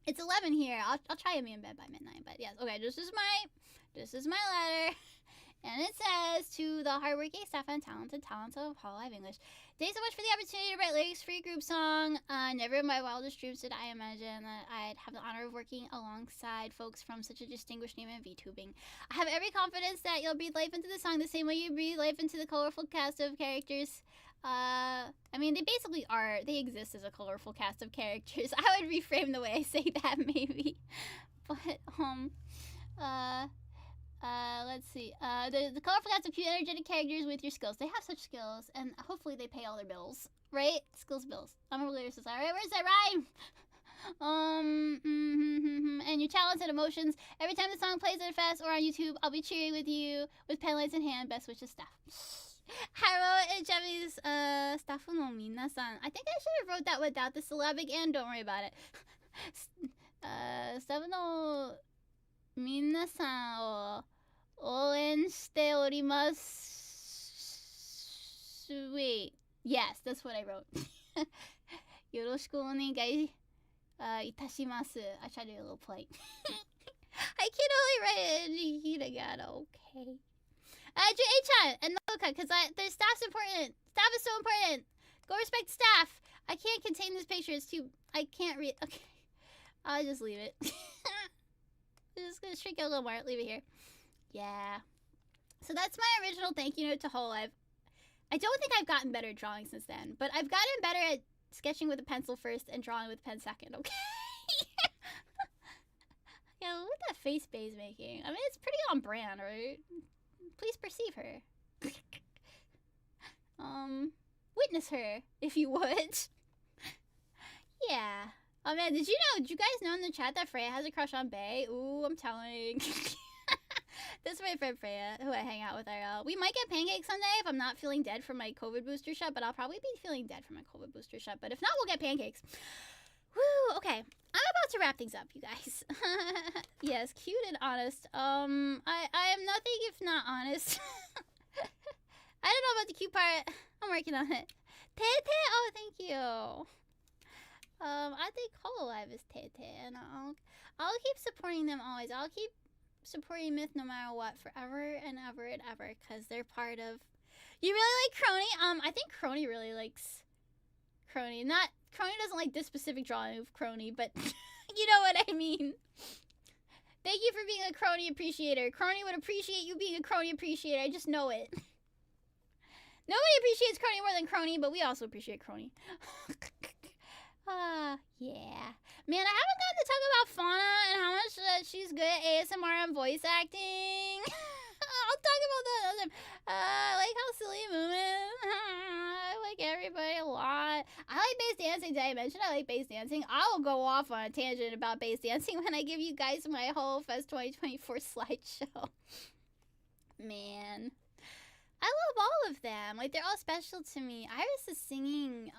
It's 11 here. I'll try to be in bed by midnight, but yes. Okay, this is my letter. And it says, to the hardworking staff and talents of hololive English. Thanks so much for the opportunity to write lyrics for your group song. Never in my wildest dreams did I imagine that I'd have the honor of working alongside folks from such a distinguished name in VTubing. I have every confidence that you'll breathe life into the song the same way you breathe life into the colorful cast of characters. I mean, they basically are. They exist as a colorful cast of characters. I would reframe the way I say that, maybe. But, let's see. The colorful cast of cute, energetic characters with your skills. They have such skills, and hopefully they pay all their bills, right? Skills bills. I'm a lyricist. All right, where's that rhyme? And your talents and emotions. Every time the song plays at a fest or on YouTube, I'll be cheering with you with pen lights in hand. Best wishes, staff. Haro and Japanese staff no minasan. I think I should have wrote that without the syllabic and don't worry about it. Staff no minasan o ouen shite orimasu. Wait. Yes, that's what I wrote. Yoroshiku onegai itashimasu. I tried to do a little polite. I can only write it in hiragana, okay. J-chan and Noka, because their staff's important. Staff is so important. Go respect staff. I can't contain this picture. It's too... I can't read... Okay. I'll just leave it. I'm just going to shrink it a little more. Leave it here. Yeah. So that's my original thank you note to hololive. I don't think I've gotten better at drawing since then, but I've gotten better at sketching with a pencil first and drawing with a pen second, okay? Yeah, look at that face Bay's making. I mean, it's pretty on brand, right? Please perceive her. Witness her, if you would. Yeah. Oh man, did you guys know in the chat that Freya has a crush on Bay? Ooh, I'm telling. This is my friend Freya, who I hang out with IRL. We might get pancakes someday if I'm not feeling dead from my COVID booster shot, but I'll probably be feeling dead from my COVID booster shot. But if not, we'll get pancakes. Woo, okay. I'm about to wrap things up, you guys. Yes, cute and honest. I am nothing if not honest. I don't know about the cute part. I'm working on it. Tete, oh, thank you. I think hololive is Tete, and I'll keep supporting them always. I'll keep supporting Myth no matter what, forever and ever and ever, because they're part of... You really like Crony? I think Crony really likes Crony. Crony doesn't like this specific drawing of Crony, but you know what I mean. Thank you for being a Crony appreciator. Crony would appreciate you being a Crony appreciator. I just know it. Nobody appreciates Crony more than Crony, but we also appreciate Crony. Yeah. Man, I haven't gotten to talk about Fauna and how much she's good at ASMR and voice acting. I'll talk about that another time. I like how silly moving. I like everybody a lot. I like bass dancing. Did I mention I like bass dancing? I will go off on a tangent about bass dancing when I give you guys my whole Fest 2024 slideshow. Man. I love all of them. Like, they're all special to me. Iris' singing,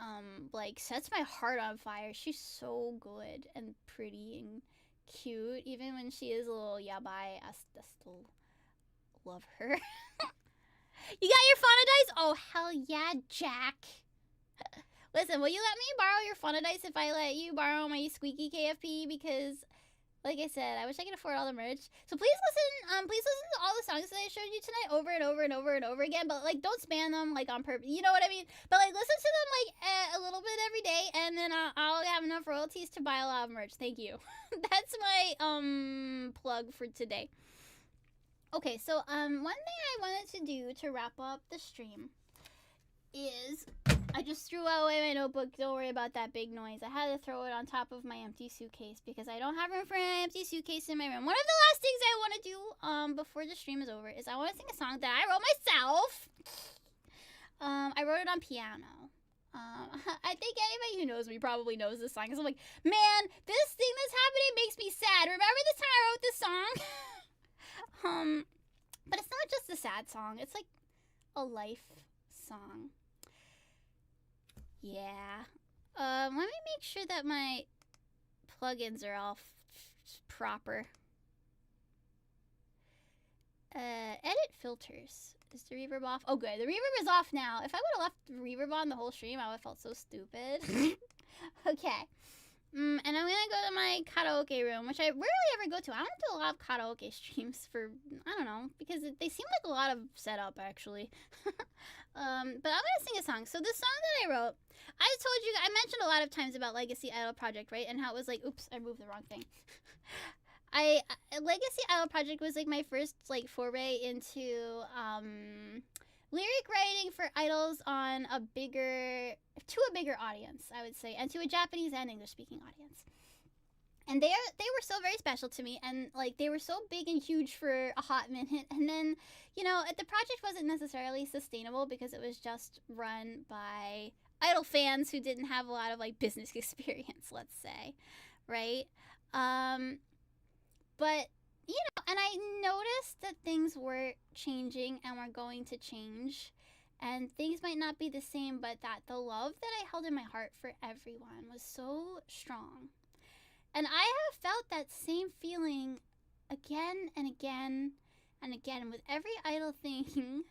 like, sets my heart on fire. She's so good and pretty and cute. Even when she is a little yabai, I still love her. You got your Fauna dice? Oh, hell yeah, Jack. Listen, will you let me borrow your Fauna dice if I let you borrow my squeaky KFP? Because... like I said, I wish I could afford all the merch. So please listen to all the songs that I showed you tonight over and over and over and over again. But, like, don't spam them, like, on purpose. You know what I mean? But, like, listen to them, like, a little bit every day. And then I'll have enough royalties to buy a lot of merch. Thank you. That's my, plug for today. Okay, so, one thing I wanted to do to wrap up the stream is... I just threw away my notebook. Don't worry about that big noise. I had to throw it on top of my empty suitcase because I don't have room for an empty suitcase in my room. One of the last things I want to do before the stream is over is I want to sing a song that I wrote myself. I wrote it on piano. I think anybody who knows me probably knows this song because I'm like, man, this thing that's happening makes me sad. Remember this time I wrote this song? But it's not just a sad song. It's like a life song. Yeah. Let me make sure that my plugins are all proper. Edit filters. Is the reverb off? Oh, good. The reverb is off now. If I would have left the reverb on the whole stream, I would have felt so stupid. Okay. And I'm gonna go to my karaoke room, which I rarely ever go to. I don't do a lot of karaoke streams for, I don't know, because they seem like a lot of setup, actually. But I'm gonna sing a song. So this song that I wrote, I told you, I mentioned a lot of times about Legacy Idol Project, right? And how it was like, oops, I moved the wrong thing. Legacy Idol Project was like my first like foray into lyric writing for idols on a bigger audience, I would say, and to a Japanese and English speaking audience. And they were so very special to me, and like they were so big and huge for a hot minute, and then, you know, the project wasn't necessarily sustainable because it was just run by idol fans who didn't have a lot of like business experience, let's say, right? But, you know, and I noticed that things were changing and were going to change. And things might not be the same, but that the love that I held in my heart for everyone was so strong. And I have felt that same feeling again and again and again with every idol thing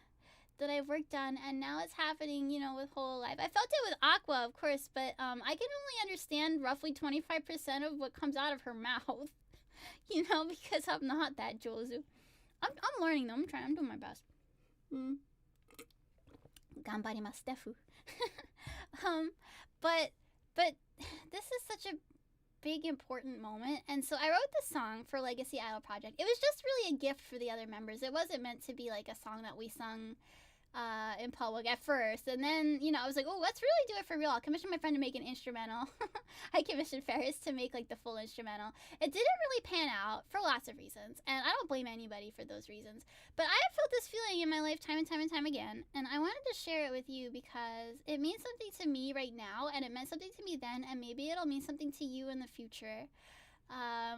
that I've worked on. And now it's happening, you know, with hololive. I felt it with Aqua, of course, but I can only understand roughly 25% of what comes out of her mouth. You know, because I'm not that Jozu. I'm learning though. I'm doing my best. Ganbarimasu defu. But this is such a big important moment, and so I wrote this song for Legacy Idol Project. It was just really a gift for the other members. It wasn't meant to be like a song that we sung in public at first, and then, you know, I was like, oh, let's really do it for real. I'll commission my friend to make an instrumental. I commissioned Ferris to make like the full instrumental. It didn't really pan out for lots of reasons, and I don't blame anybody for those reasons, but I have felt this feeling in my life time and time and time again, and I wanted to share it with you because it means something to me right now, and it meant something to me then, and maybe it'll mean something to you in the future,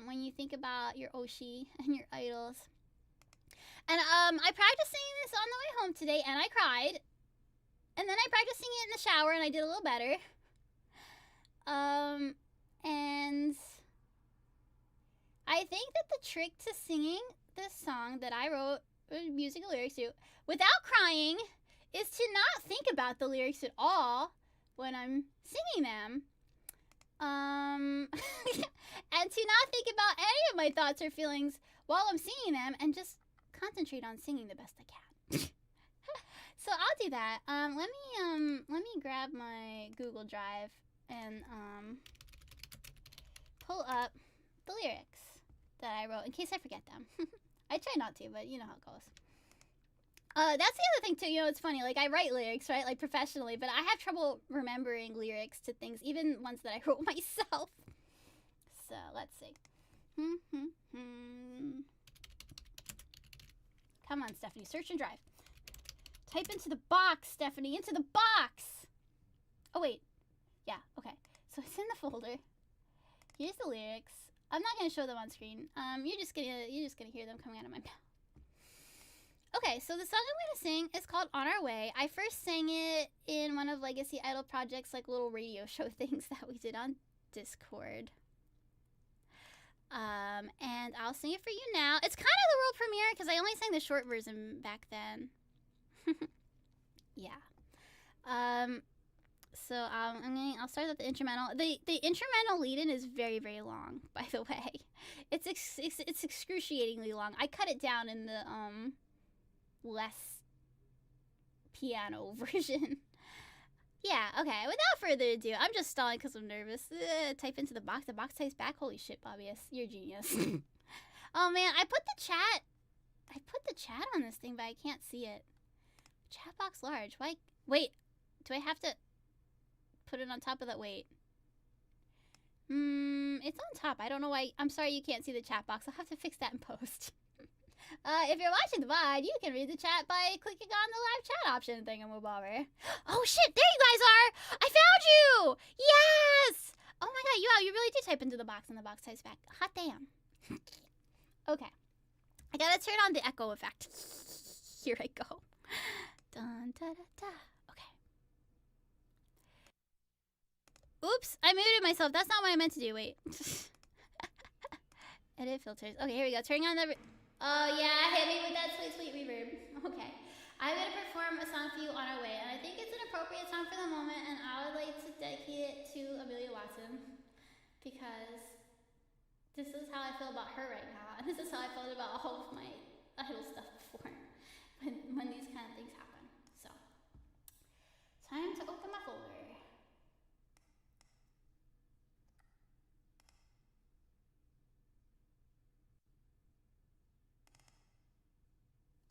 when you think about your Oshi and your idols. And I practiced singing this on the way home today, and I cried. And then I practiced singing it in the shower, and I did a little better. And I think that the trick to singing this song that I wrote music and lyrics to without crying is to not think about the lyrics at all when I'm singing them. And to not think about any of my thoughts or feelings while I'm singing them, and just concentrate on singing the best I can. So I'll do that. Let me grab my Google Drive and pull up the lyrics that I wrote in case I forget them. I try not to, but you know how it goes. That's the other thing too. You know, it's funny. Like I write lyrics, right, like professionally, but I have trouble remembering lyrics to things, even ones that I wrote myself. So let's see. Come on, Stephanie. Search and drive. Type into the box, Stephanie. Into the box. Oh, wait. Yeah, okay. So it's in the folder. Here's the lyrics. I'm not going to show them on screen. You're just gonna hear them coming out of my mouth. Okay, so the song I'm going to sing is called On Our Way. I first sang it in one of Legacy Idol Project's like little radio show things that we did on Discord. And I'll sing it for you now. It's kind of the world premiere because I only sang the short version back then. Yeah. So I'll start with the instrumental. The instrumental lead-in is very, very long, by the way. It's excruciatingly long. I cut it down in the less piano version. Yeah, okay. Without further ado, I'm just stalling because I'm nervous. Type into the box. The box types back. Holy shit, Bobbius. You're a genius. Oh, man. I put the chat on this thing, but I can't see it. Chat box large. Why? Wait. Do I have to put it on top of that? Wait. It's on top. I don't know why. I'm sorry you can't see the chat box. I'll have to fix that in post. If you're watching the VOD, you can read the chat by clicking on the live chat option thingamabobber. Oh shit, there you guys are! I found you! Yes! Oh my god, you really do type into the box and the box types back. Hot damn. Okay. I gotta turn on the echo effect. Here I go. Dun, da, da, da. Okay. Oops, I muted myself. That's not what I meant to do. Wait. Edit filters. Okay, here we go. Turning on the... Oh, yeah, hit me with that sweet, sweet reverb. Okay. I'm going to perform a song for you on our way, and I think it's an appropriate song for the moment, and I would like to dedicate it to Amelia Watson, because this is how I feel about her right now, and this is how I felt about all of my idol stuff before, when these kind of things happen. So, time to open my folder.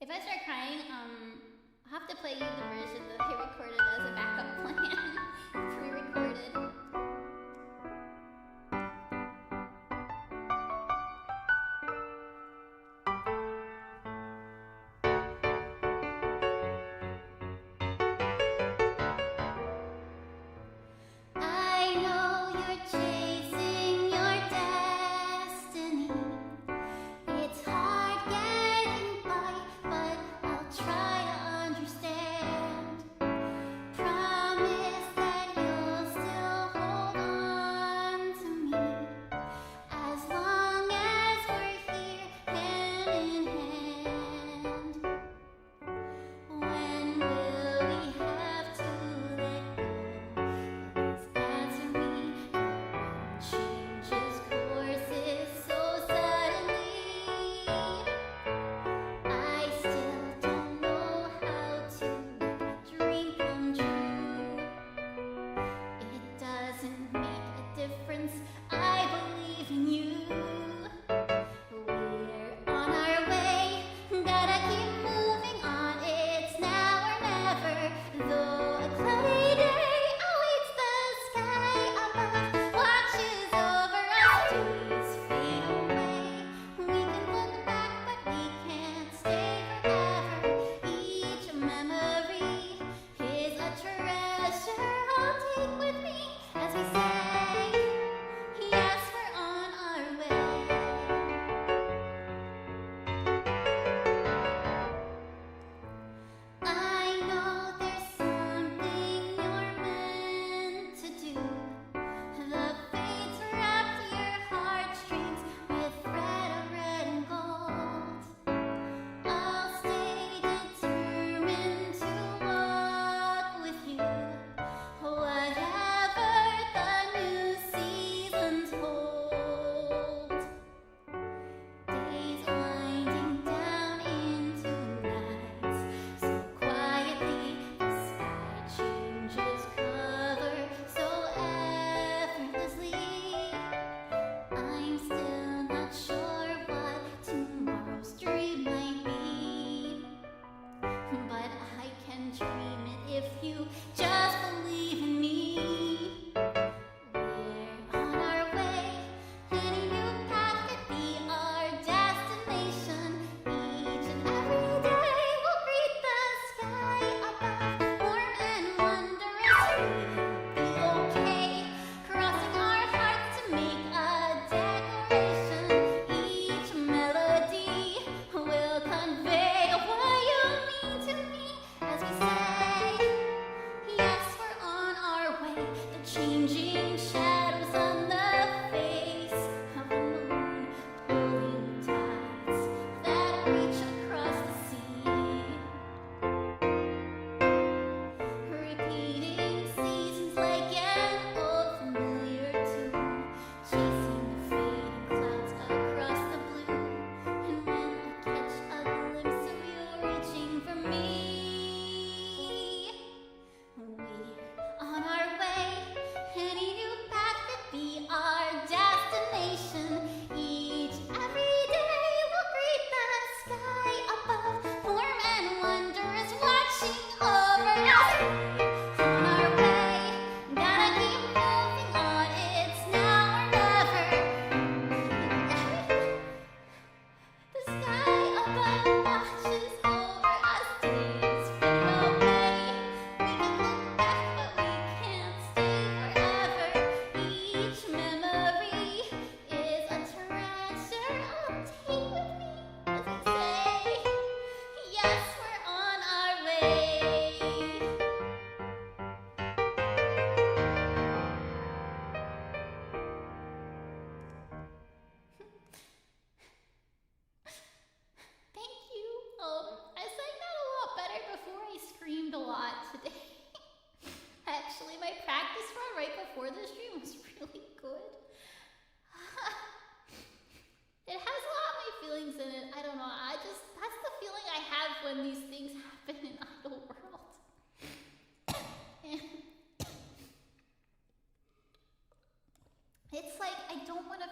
If I start crying, I'll have to play you the version that I recorded as a backup plan. Pre-recorded. I know you're chasing your destiny. It's hard getting by, but I'll try to understand.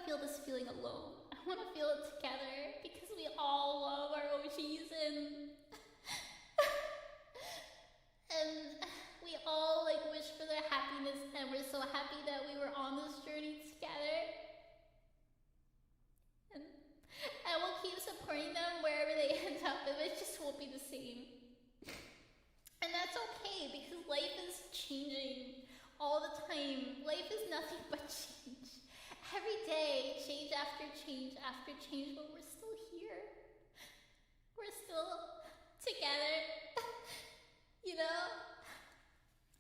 feel this feeling alone. I want to feel it together because we all love our OGs and we all like wish for their happiness, and we're so happy that we were on this journey together. And we'll keep supporting them wherever they end up, and it just won't be the same. And that's okay, because life is changing all the time. Life is nothing but change. Every day, change after change after change, but we're still here. We're still together, you know?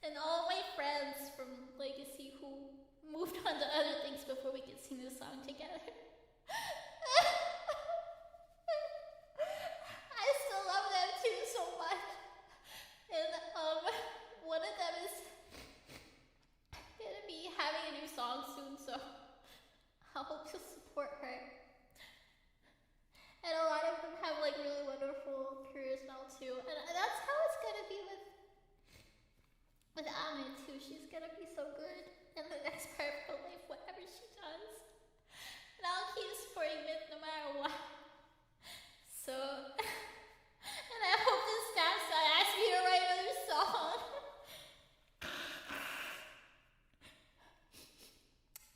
And all my friends from Legacy who moved on to other things before we could sing this song together. I still love them too so much. And one of them is gonna be having a new song soon, so I hope you'll support her. And a lot of them have like really wonderful careers now too, and that's how it's gonna be with Amit too. She's gonna be so good in the next part of her life, whatever she does. And I'll keep supporting Myth no matter what. So, and I hope this staff asks me to write another song.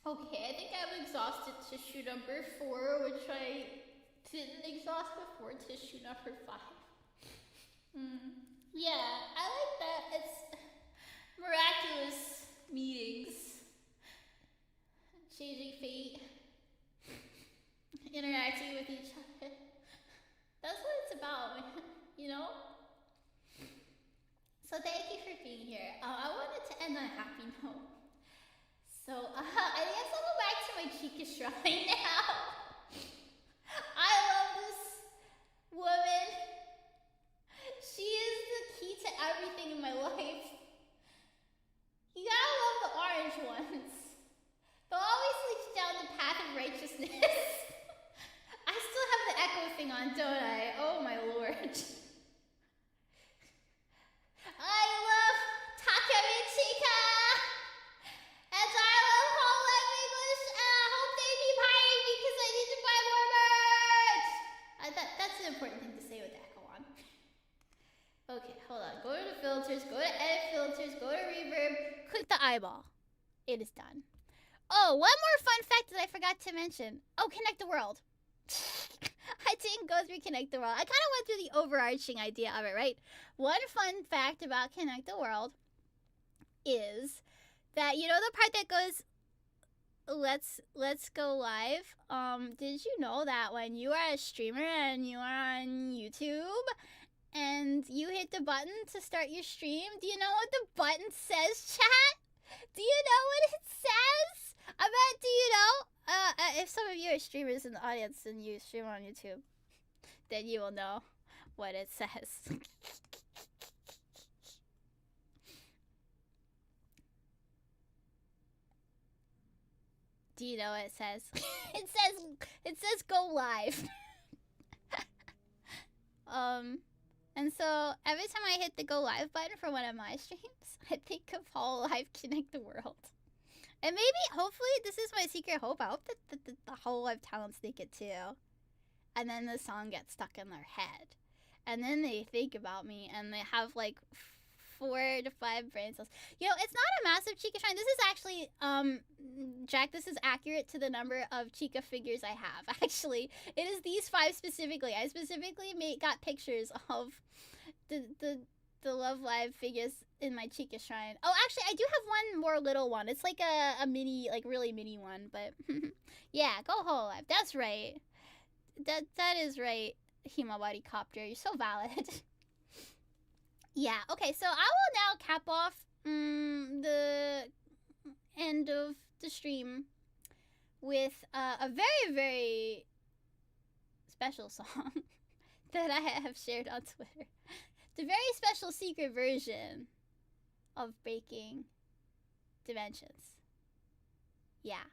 Okay, I think I'm exhausted tissue number 4, which I didn't exhaust before tissue number 5. Yeah, I like that. It's miraculous meetings, changing fate, interacting with each other. That's what it's about, you know? So thank you for being here. I wanted to end on a happy note. So I guess I'll go back to my Chica Shrine now. I love this woman. She is the key to everything in my life. You gotta love the orange ones. They'll always lead you down the path of righteousness. I still have the echo thing on, don't I? Oh my lord. I love Takemi Chica! And I love hololive English, and I hope they keep hiring me because I need to buy more merch! That's an important thing to say with the echo on. Okay, hold on. Go to the filters, go to edit filters, go to reverb, click the eyeball. It is done. Oh, one more fun fact that I forgot to mention. Oh, Connect the World. I didn't go through Connect the World. I kind of went through the overarching idea of it, right? One fun fact about Connect the World is that, you know the part that goes, let's go live? Did you know that when you are a streamer and you are on YouTube and you hit the button to start your stream, do you know what the button says, chat? Do you know what it says? I bet, do you know? If some of you are streamers in the audience and you stream on YouTube, then you will know what it says. Do you know what it says? It says go live. And so every time I hit the go live button for one of my streams, I think of hololive Connect the World. And maybe, hopefully, this is my secret hope. I hope that the hololive talents think it too. And then the song gets stuck in their head. And then they think about me and they have like 4 to 5 brain cells. You know, it's not a massive Chica shrine. This is actually, Jack, this is accurate to the number of Chica figures I have. Actually, it is these 5 specifically. I specifically got pictures of the Love Live figures in my Chica shrine. Oh, actually, I do have one more little one. It's like a mini, like really mini one, but yeah, go hololive. That's right. That is right, Himawari Copter. You're so valid. Yeah, okay, so I will now cap off the end of the stream with a very, very special song that I have shared on Twitter. The very special secret version of Breaking Dimensions. Yeah.